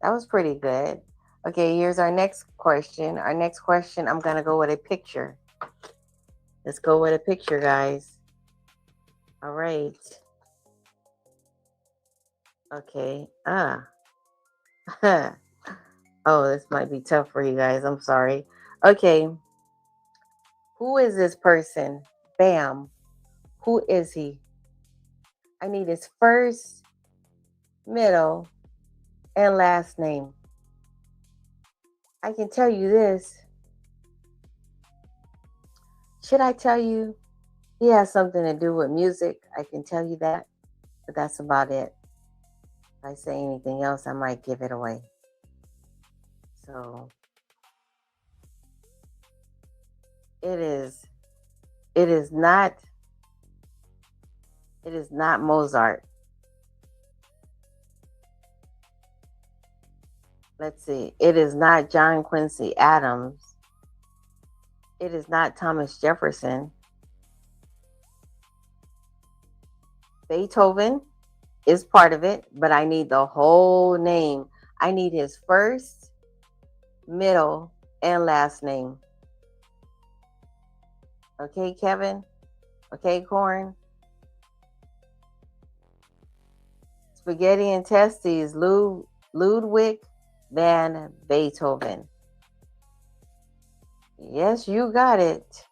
that was pretty good. Okay, here's our next question. Our next question, I'm going to go with a picture. Let's go with a picture, guys. All right. Okay. Oh, this might be tough for you guys. I'm sorry. Okay. Who is this person? Bam. Who is he? I need his first, middle, and last name. I can tell you this. Should I tell you? He has something to do with music. I can tell you that. But that's about it. If I say anything else, I might give it away. So it is not Mozart. Let's see. It is not John Quincy Adams. It is not Thomas Jefferson. Beethoven is part of it, but I need the whole name. I need his first, middle, and last name. Okay, Kevin? Okay, Corn? Spaghetti and Testes, Ludwig van Beethoven. Yes, you got it.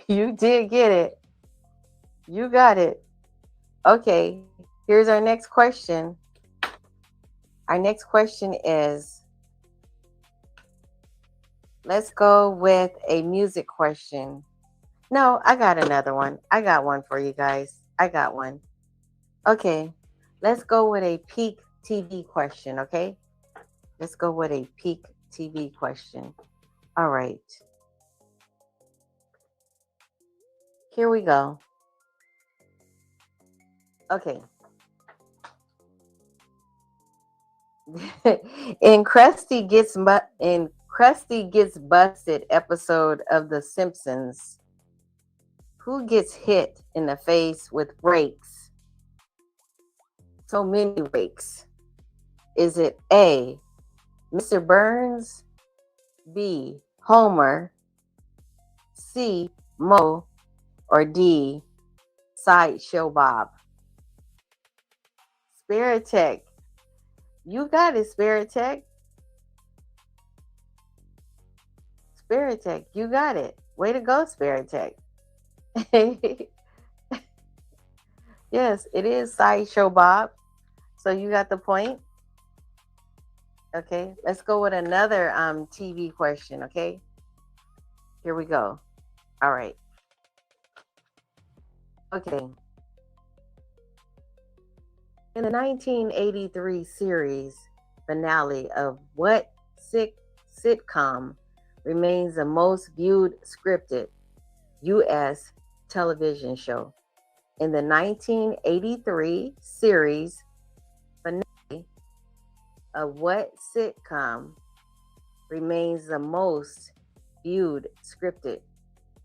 You did get it. You got it. Okay, here's our next question. Our next question is, let's go with a music question. No, I got another one. I got one for you guys. I got one. Okay, let's go with a peak TV question, okay? Let's go with a peak TV question. All right. Here we go. Okay. in Krusty Gets Busted episode of The Simpsons, who gets hit in the face with rakes? So many rakes. Is it A, Mr. Burns, B, Homer, C, Moe, or D, Sideshow Bob? Spirit Tech. You got it, Spirit Tech. Spirit Tech, you got it. Way to go, Spirit Tech. Yes, it is Sideshow Bob. So you got the point. Okay, let's go with another TV question, okay? Here we go. All right. Okay. In the 1983 series finale of what sitcom remains the most viewed scripted U.S. television show? In the 1983 series finale of what sitcom remains the most viewed scripted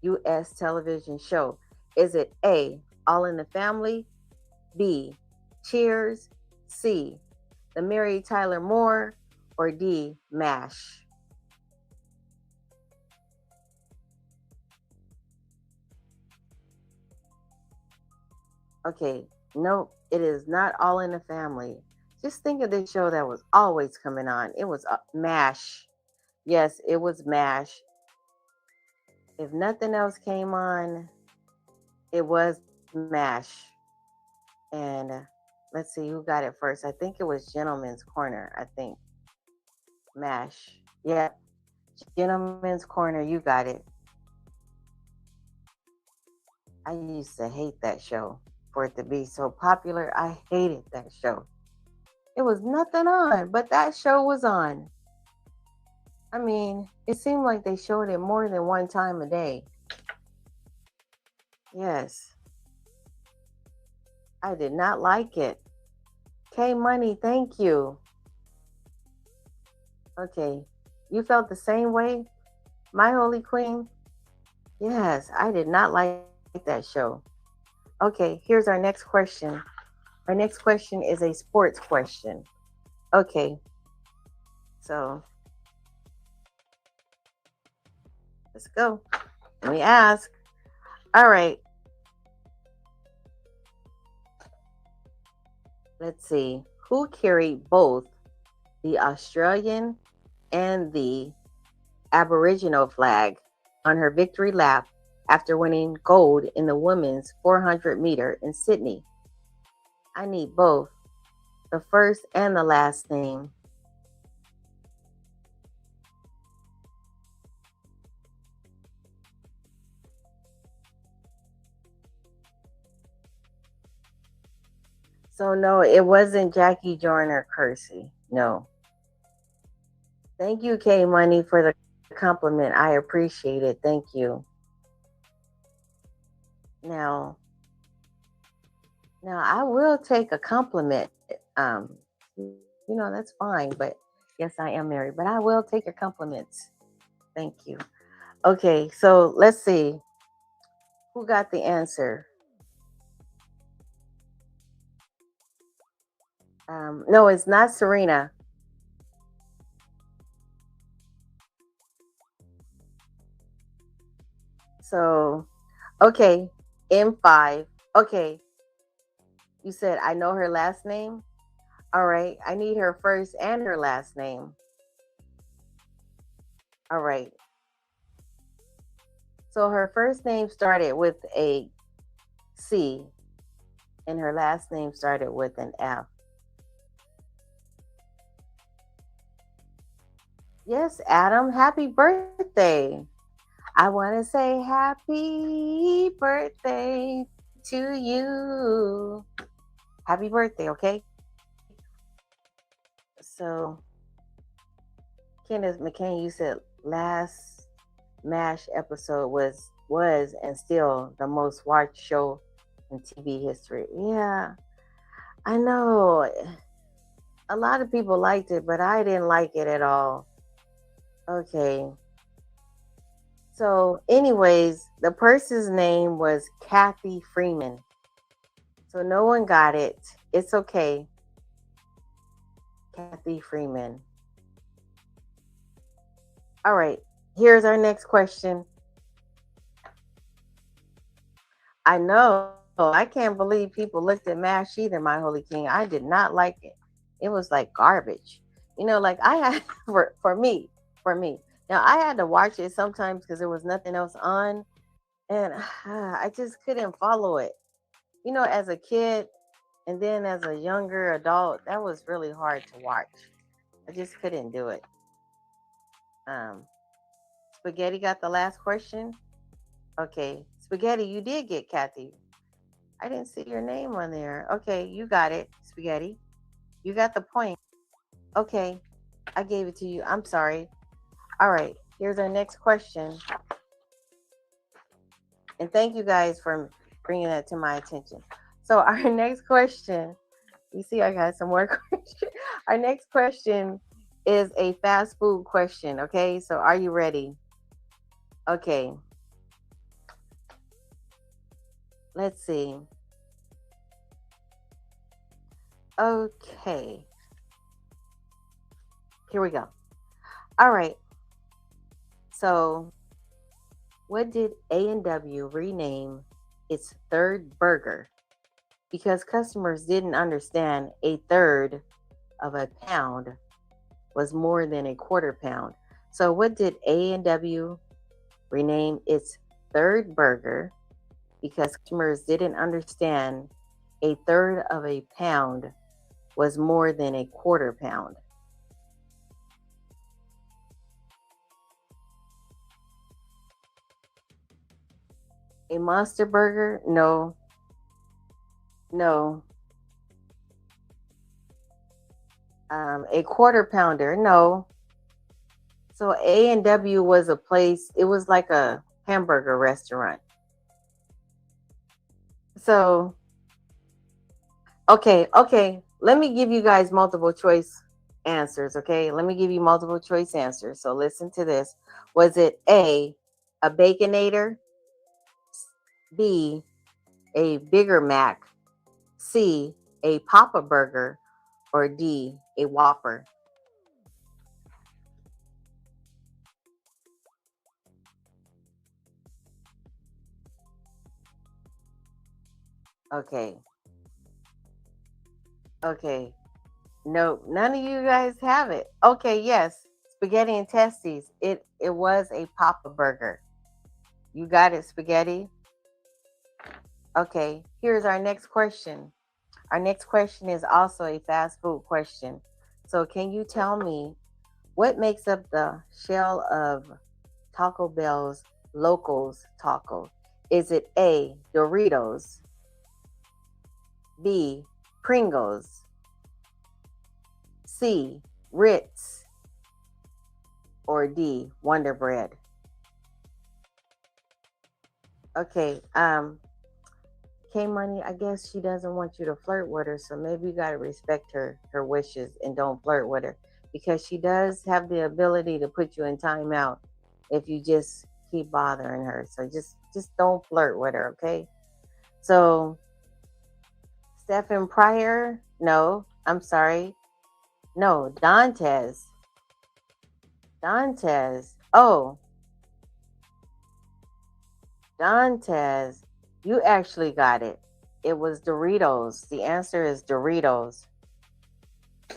U.S. television show? Is it A, All in the Family, B, Cheers, C, The Mary Tyler Moore, or D, MASH? Okay, no, it is not All in the Family. Just think of this show that was always coming on. It was MASH. Yes, it was MASH. If nothing else came on, it was MASH. And let's see who got it first. I think it was Gentleman's Corner. I think MASH. Yeah, Gentleman's Corner. You got it. I used to hate that show for it to be so popular. I hated that show. It was nothing on, but that show was on. I mean, it seemed like they showed it more than one time a day. Yes. I did not like it. K Money, thank you. Okay. You felt the same way, my holy queen? Yes, I did not like that show. Okay, here's our next question. Our next question is a sports question. Okay. So let's go. Let me ask. All right. Let's see. Who carried both the Australian and the Aboriginal flag on her victory lap after winning gold in the women's 400 meter in Sydney? I need both the first and the last name. So no, it wasn't Jackie Joyner Kersey. No. Thank you, K Money, for the compliment. I appreciate it. Thank you. Now I will take a compliment. That's fine, but yes, I am married, but I will take your compliments. Thank you. Okay, so let's see. Who got the answer? No, it's not Serena. So, okay, M5. Okay, you said I know her last name. All right, I need her first and her last name. All right. So her first name started with a C, and her last name started with an F. Yes, Adam, happy birthday. I want to say happy birthday to you. Happy birthday, okay? So, Kenneth McCain, you said last MASH episode was and still the most watched show in TV history. Yeah, I know. A lot of people liked it, but I didn't like it at all. Okay. So, anyways, the person's name was Kathy Freeman. So no one got it. It's okay. Kathy Freeman. All right. Here's our next question. I know. I can't believe people looked at MASH either, my holy king. I did not like it. It was like garbage. You know, like I had for me. Now I had to watch it sometimes because there was nothing else on, and I just couldn't follow it. You know, as a kid, and then as a younger adult, that was really hard to watch. I just couldn't do it. Spaghetti got the last question. Okay, Spaghetti, you did get Kathy. I didn't see your name on there. Okay, you got it, Spaghetti. You got the point. Okay, I gave it to you. I'm sorry. All right, here's our next question. And thank you guys for bringing that to my attention. So our next question, you see I got some more questions. Our next question is a fast food question, okay? So are you ready? Okay. Let's see. Okay. Here we go. All right. So what did A&W rename its third burger? Because customers didn't understand a third of a pound was more than a quarter pound. So what did A&W rename its third burger? Because customers didn't understand a third of a pound was more than a quarter pound. A monster burger? No. No. A quarter pounder? No. So A&W was a place, it was like a hamburger restaurant. So, okay. Let me give you guys multiple choice answers, okay? Let me give you multiple choice answers. So listen to this. Was it A, a Baconator? B, a Bigger Mac? C, a Papa Burger? Or D, a Whopper? Okay. No, none of you guys have it. Okay, yes. Spaghetti and testes. It was a Papa Burger. You got it, Spaghetti. Okay, here's our next question. Our next question is also a fast food question. So can you tell me what makes up the shell of Taco Bell's Locals Taco? Is it A, Doritos, B, Pringles, C, Ritz, or D, Wonder Bread? Okay, K Money, I guess she doesn't want you to flirt with her, so maybe you gotta respect her wishes and don't flirt with her, because she does have the ability to put you in timeout if you just keep bothering her. So just don't flirt with her, okay? So Stephen Pryor, no, I'm sorry. No, Dantes. Oh, Dantes. You actually got it. It was Doritos. The answer is Doritos.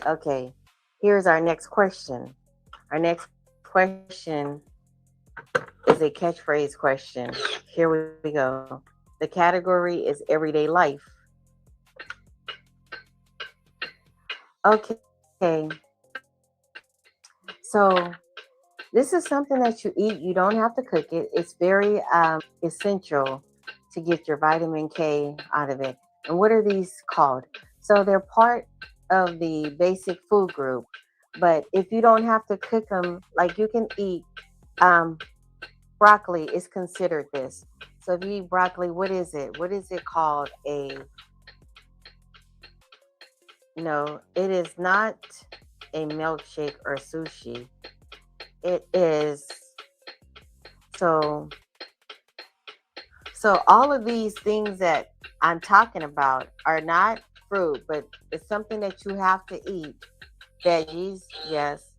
Okay, here's our next question. Our next question is a catchphrase question. Here we go. The category is everyday life. Okay. So this is something that you eat. You don't have to cook it. It's very essential to get your vitamin K out of it. And what are these called? So they're part of the basic food group. But if you don't have to cook them, like you can eat broccoli is considered this. So if you eat broccoli, what is it? What is it called? No, it is not a milkshake or sushi. It is so all of these things that I'm talking about are not fruit, but it's something that you have to eat. Veggies, yes.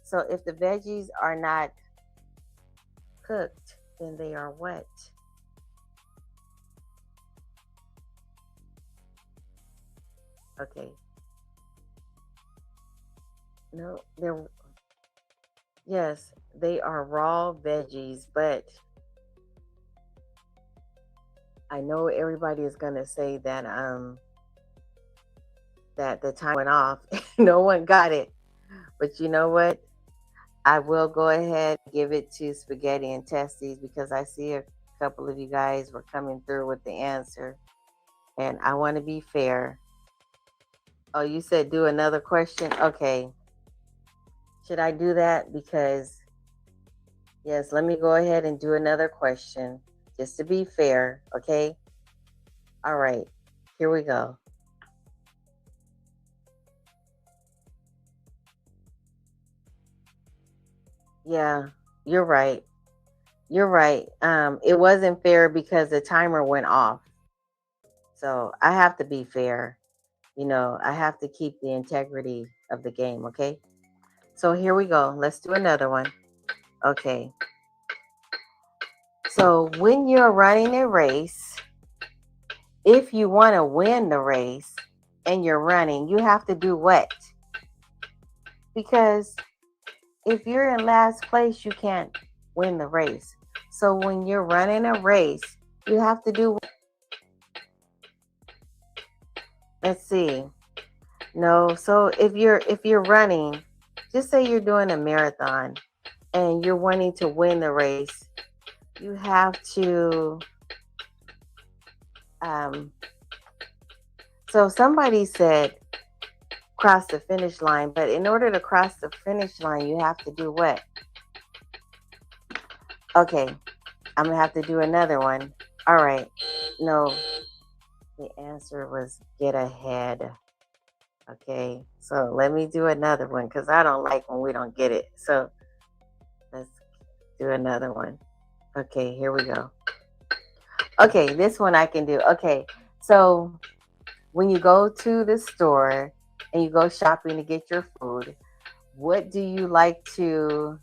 So if the veggies are not cooked, then they are what? Okay. No, yes, they are raw veggies, but I know everybody is gonna say that that the time went off. No one got it. But you know what? I will go ahead and give it to spaghetti and testes because I see a couple of you guys were coming through with the answer. And I want to be fair. Oh, you said do another question? Okay. Should I do that? Because, yes, let me go ahead and do another question just to be fair. Okay. All right. Here we go. Yeah, you're right. You're right. It wasn't fair because the timer went off. So I have to be fair. You know, I have to keep the integrity of the game, okay? So here we go. Let's do another one. Okay. So when you're running a race, if you want to win the race and you're running, you have to do what? Because if you're in last place, you can't win the race. So when you're running a race, you have to do. Let's see. No, so if you're running, just say you're doing a marathon and you're wanting to win the race, you have to so somebody said cross the finish line, but in order to cross the finish line, you have to do what? Okay, I'm gonna have to do another one. All right. No, the answer was get ahead. Okay, so let me do another one because I don't like when we don't get it. So let's do another one. Okay, here we go. Okay, this one I can do. Okay, so when you go to the store and you go shopping to get your food, what do you like to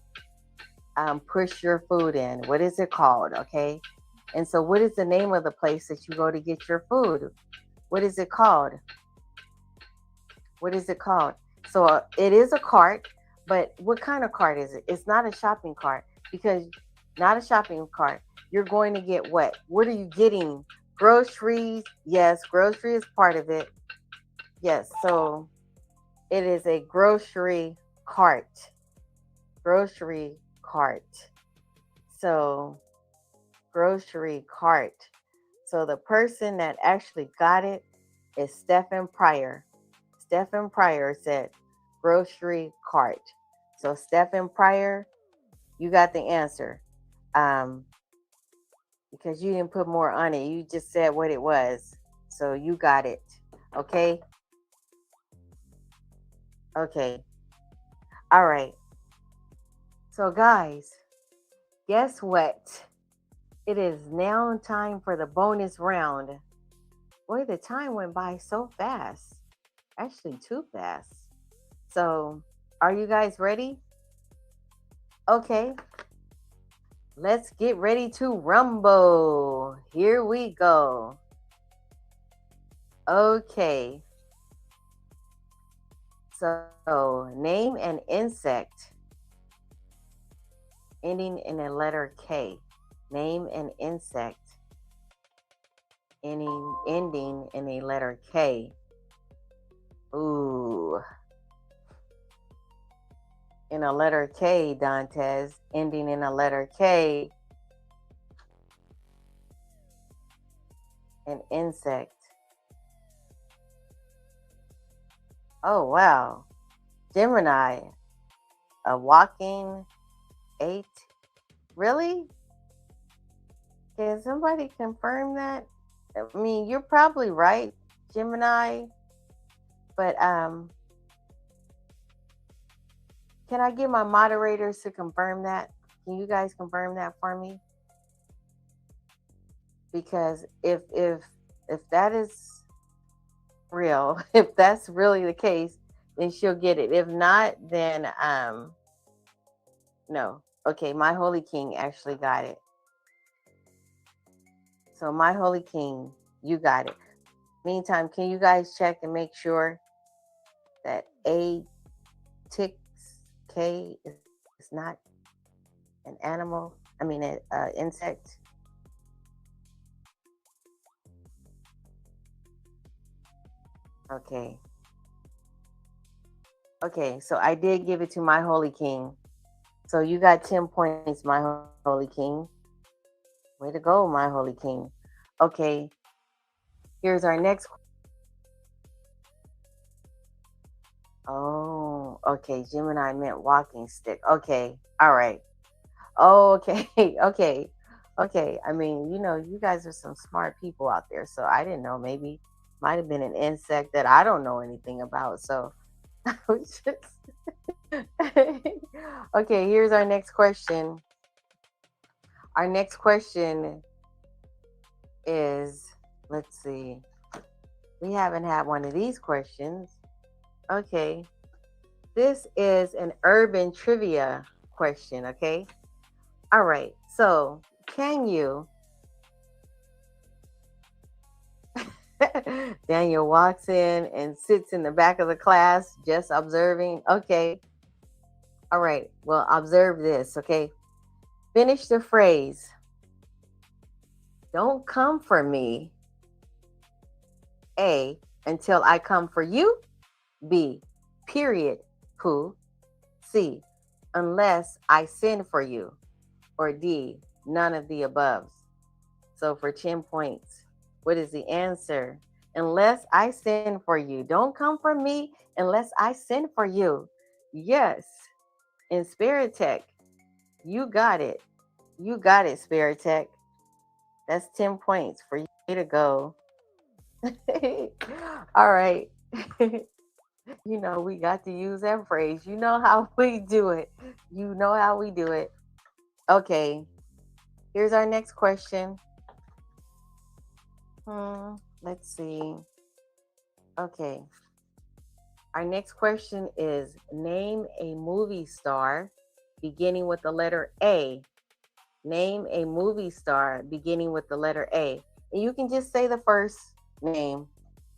push your food in? What is it called? Okay, and so what is the name of the place that you go to get your food? What is it called? What is it called? So it is a cart, but what kind of cart is it? It's not a shopping cart because not a shopping cart. You're going to get what? What are you getting? Groceries. Yes, grocery is part of it. Yes, so it is a grocery cart. Grocery cart. So grocery cart. So the person that actually got it is Stephen Pryor. Stephen Pryor said grocery cart. So Stephen Pryor, you got the answer. Because you didn't put more on it. You just said what it was. So you got it. Okay? Okay. All right. So guys, guess what? It is now time for the bonus round. Boy, the time went by so fast. Actually, too fast. So, are you guys ready? Okay. Let's get ready to rumble. Here we go. Okay. So, name an insect ending in a letter K. Name an insect ending in a letter K. Ooh. In a letter K, Dantes, ending in a letter K. An insect. Oh, wow. Gemini, a walking 8. Really? Can somebody confirm that? I mean, you're probably right, Gemini. But can I get my moderators to confirm that? Can you guys confirm that for me? Because if that is real, if that's really the case, then she'll get it. If not, then no. Okay, my Holy King actually got it. So my Holy King, you got it. Meantime, can you guys check and make sure that A ticks K is not an animal? I mean, an insect. Okay. Okay, so I did give it to my Holy King. So you got 10 points, my Holy King. Way to go, my Holy King. Okay, here's our next. Oh, okay. Gemini meant walking stick. Okay, all right. Oh, okay, okay, okay. I mean, you guys are some smart people out there. So I didn't know. Maybe might have been an insect that I don't know anything about. So I was just okay. Here's our next question. Our next question is, let's see. We haven't had one of these questions. Okay. This is an urban trivia question, okay? All right. So, can you Daniel walks in and sits in the back of the class just observing. Okay. All right. Well, observe this, okay? Finish the phrase. Don't come for me. A, until I come for you. B, period, Pooh. C, unless I send for you. Or D, none of the above. So for 10 points, what is the answer? Unless I send for you. Don't come for me unless I send for you. Yes. In Spirit Tech, you got it. You got it, Spirit Tech. That's 10 points for you to go. All right. We got to use that phrase. You know how we do it. You know how we do it. Okay. Here's our next question. Let's see. Okay. Our next question is, name a movie star beginning with the letter A. Name a movie star beginning with the letter A. And you can just say the first name.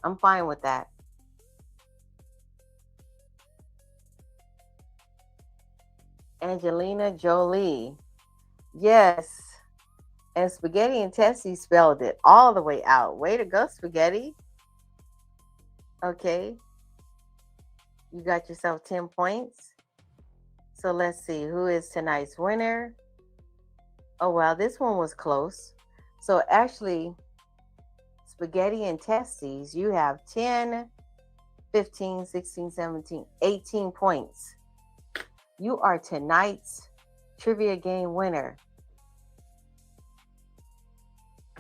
I'm fine with that. Angelina Jolie. Yes. And Spaghetti and Tessie spelled it all the way out. Way to go, Spaghetti. Okay. You got yourself 10 points. So let's see. Who is tonight's winner? Oh, wow. This one was close. So actually, Spaghetti and Testies, you have 10, 15, 16, 17, 18 points. You are tonight's trivia game winner.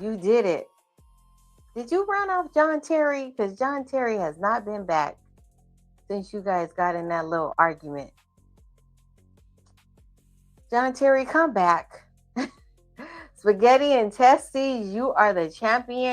You did it. Did you run off John Terry? Because John Terry has not been back since you guys got in that little argument. John Terry, come back. Spaghetti and Testies, you are the champion.